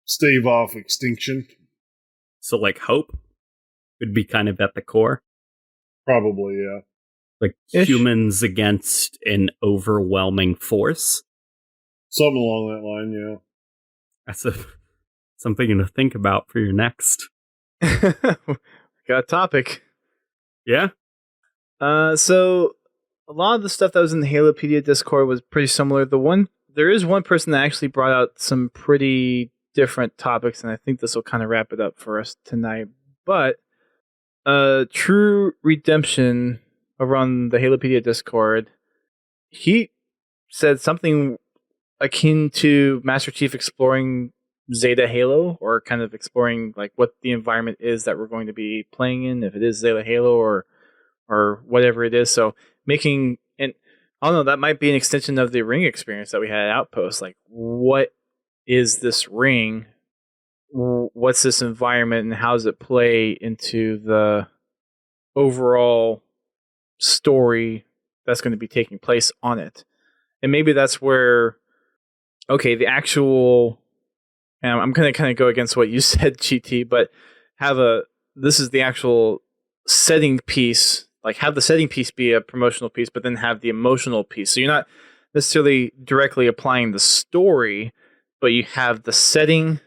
stave off extinction. So, like, hope would be kind of at the core? Probably, yeah. Like, humans against an overwhelming force? Something along that line, yeah. That's something to think about for your next. Got a topic. Yeah? So a lot of the stuff that was in the Halopedia Discord was pretty similar. There is one person that actually brought out some pretty different topics, and I think this will kind of wrap it up for us tonight. But True Redemption over on the Halopedia Discord, he said something akin to Master Chief exploring Zeta Halo, or kind of exploring like what the environment is that we're going to be playing in, if it is Zeta Halo or whatever it is. So making, and I don't know, that might be an extension of the ring experience that we had at Outpost. Like, what is this ring? What's this environment, and how does it play into the overall story that's going to be taking place on it? And maybe that's where, okay, the actual, and I'm going to kind of go against what you said, GT, but this is the actual setting piece. Like, have the setting piece be a promotional piece, but then have the emotional piece. So you're not necessarily directly applying the story, but you have the setting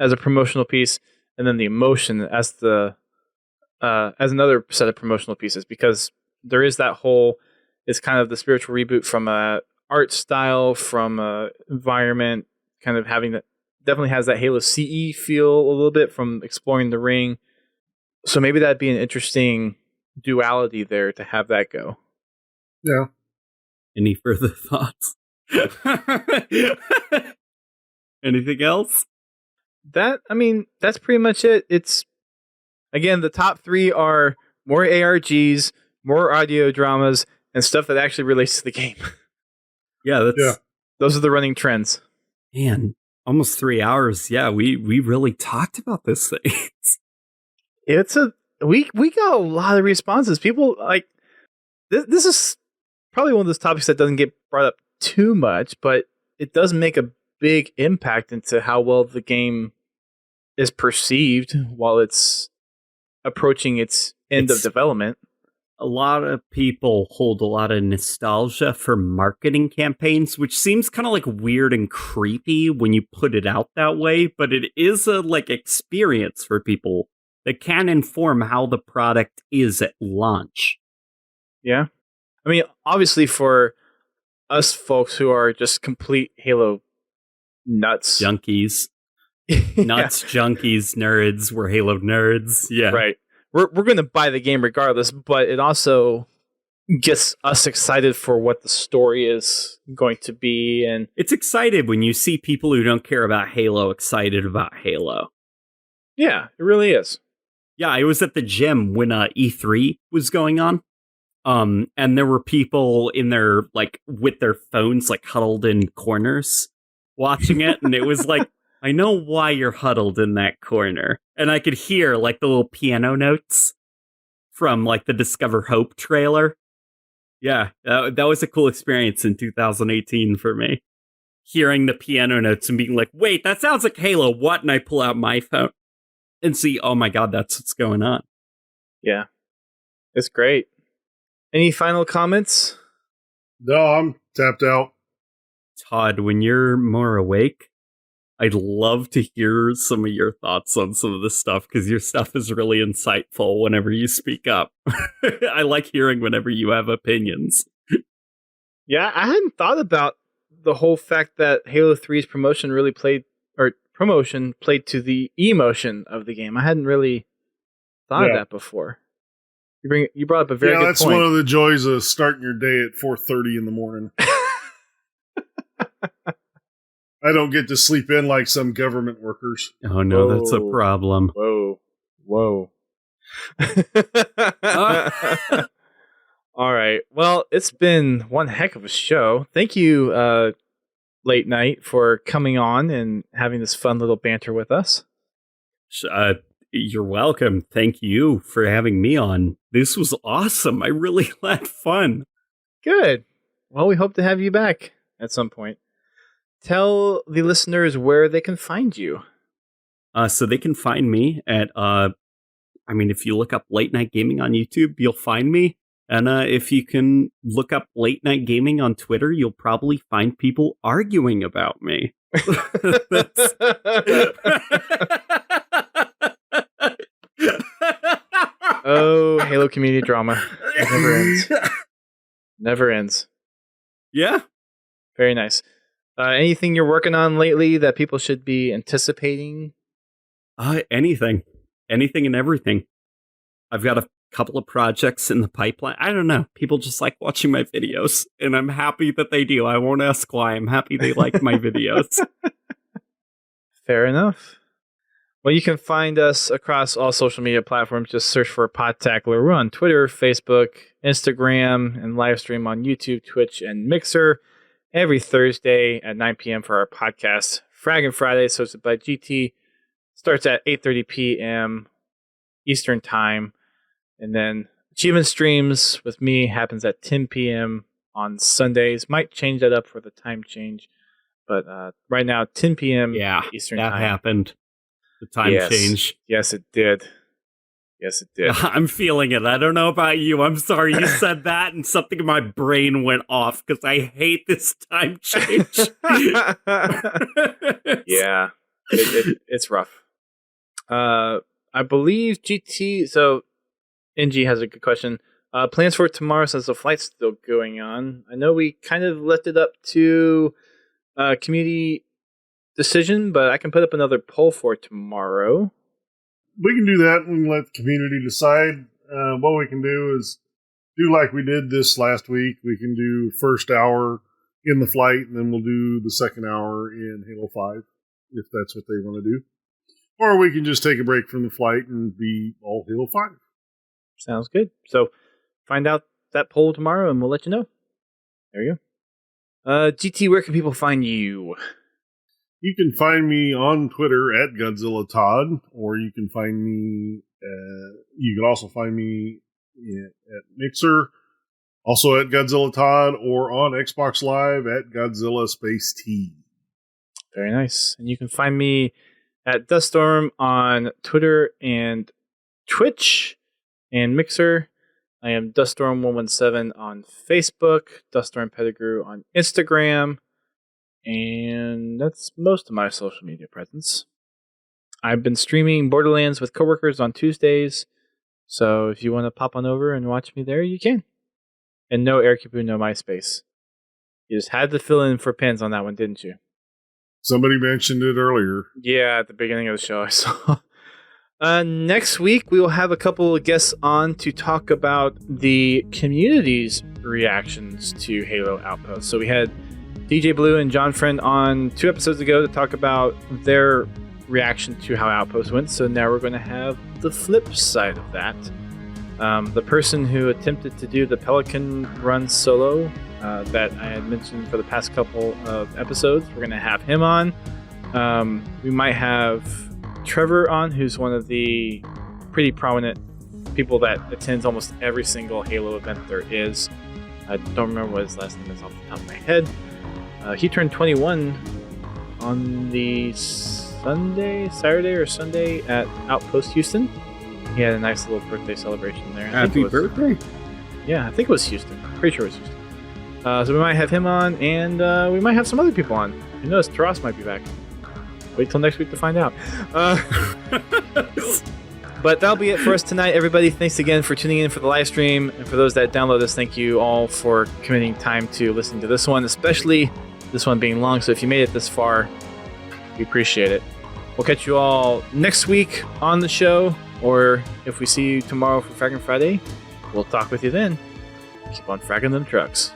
as a promotional piece, and then the emotion as as another set of promotional pieces. Because there is that whole, it's kind of the spiritual reboot from a art style, from a environment, kind of having that. Definitely has that Halo CE feel a little bit from exploring the ring. So maybe that'd be an interesting duality there to have that go. Yeah. Any further thoughts? Anything else? That's pretty much it. It's, again, the top three are more ARGs, more audio dramas, and stuff that actually relates to the game. Yeah, Yeah. Those are the running trends. man, almost 3 hours. Yeah, we really talked about this thing. It's a we got a lot of responses. People like this is probably one of those topics that doesn't get brought up too much, but it does make a big impact into how well the game is perceived while it's approaching its end of It's- development. A lot of people hold a lot of nostalgia for marketing campaigns, which seems kind of like weird and creepy when you put it out that way, but it is a like experience for people that can inform how the product is at launch. Yeah. I mean, obviously for us folks who are just complete Halo nuts. Junkies, Yeah, nuts, junkies, nerds, we're Halo nerds. Yeah. right. We're going to buy the game regardless, but it also gets us excited for what the story is going to be. And It's excited when you see people who don't care about Halo excited about Halo. yeah, it really is. Yeah, I was at the gym when E3 was going on. And there were people in their like with their phones like huddled in corners watching it, and it was like, I know why you're huddled in that corner. And I could hear like the little piano notes from like the Discover Hope trailer. Yeah, that was a cool experience in 2018 for me. Hearing the piano notes and being like, wait, that sounds like Halo. What? And I pull out my phone and see, oh my God, that's what's going on. Yeah, it's great. Any final comments? No, I'm tapped out. Todd, when you're more awake, I'd love to hear some of your thoughts on some of this stuff, because your stuff is really insightful whenever you speak up. I like hearing whenever you have opinions. Yeah, I hadn't thought about the whole fact that Halo 3's promotion played to the emotion of the game. I hadn't really thought of that before. You brought up a very good that's point. one of the joys of starting your day at 4:30 in the morning. I don't get to sleep in like some government workers. Oh no, that's a Whoa. problem. Whoa. All right. Well, it's been one heck of a show. Thank you, Late Night, for coming on and having this fun little banter with us. You're welcome. Thank you for having me on. This was awesome. I really had fun. Good. Well, we hope to have you back at some point. Tell the listeners where they can find you. So they can find me at, if you look up Late Night Gaming on YouTube, you'll find me. And if you can look up Late Night Gaming on Twitter, you'll probably find people arguing about me. Oh, Halo community drama. It never ends. Never ends. Yeah. Very nice. Anything you're working on lately that people should be anticipating? Anything and everything. I've got a couple of projects in the pipeline. I don't know. People just like watching my videos, and I'm happy that they do. I won't ask why. I'm happy they like my videos. Fair enough. Well, you can find us across all social media platforms. Just search for Podtacular. We're on Twitter, Facebook, Instagram, and live stream on YouTube, Twitch, and Mixer every Thursday at 9 p.m. for our podcast. Fraggin' Fridays, hosted by GT, starts at 8:30 p.m. Eastern Time. And then Achievement Streams with me happens at 10 p.m. on Sundays. Might change that up for the time change. But right now, 10 p.m. Yeah, Eastern that Time. happened. The time change. Yes, it did. Yes, it did. I'm feeling it. I don't know about you. I'm sorry you said that, and something in my brain went off because I hate this time change. Yeah, it's rough. I believe GT. So NG has a good question. Plans for tomorrow since the flight's still going on. I know we kind of left it up to community decision, but I can put up another poll for tomorrow. We can do that and let the community decide. What we can do is do like we did this last week. We can do first hour in the flight, and then we'll do the second hour in Halo 5, if that's what they want to do. Or we can just take a break from the flight and be all Halo 5. Sounds good. So find out that poll tomorrow, and we'll let you know. There you go. GT, where can people find you? You can find me on Twitter at Godzilla Todd, or you can find me. You can also find me at Mixer, also at Godzilla Todd, or on Xbox Live at Godzilla Space T. Very nice. And you can find me at Duststorm on Twitter and Twitch and Mixer. I am Duststorm117 on Facebook, Duststorm Pettigrew on Instagram, and that's most of my social media presence. I've been streaming Borderlands with coworkers on Tuesdays, so if you want to pop on over and watch me there, you can. And no Airkeeper, no MySpace. You just had to fill in for pins on that one, didn't you? Somebody mentioned it earlier. Yeah, at the beginning of the show I saw. Next week, we will have a couple of guests on to talk about the community's reactions to Halo Outpost. So we had DJ Blue and John Friend on 2 episodes ago to talk about their reaction to how Outpost went. So now we're going to have the flip side of that. The person who attempted to do the Pelican run solo that I had mentioned for the past couple of episodes, we're going to have him on. We might have Trevor on, who's one of the pretty prominent people that attends almost every single Halo event there is. I don't remember what his last name is off the top of my head. He turned 21 on the Saturday or Sunday at Outpost Houston. He had a nice little birthday celebration there. Happy birthday! Yeah, I think it was Houston. Pretty sure it was Houston. So we might have him on, and we might have some other people on. Who knows? Taras might be back. Wait till next week to find out. But that'll be it for us tonight, everybody. Thanks again for tuning in for the live stream. And for those that download this, thank you all for committing time to listening to this one, especially this one being long. So if you made it this far, we appreciate it. We'll catch you all next week on the show, or if we see you tomorrow for Fragging Friday, we'll talk with you then. Keep on fragging them trucks.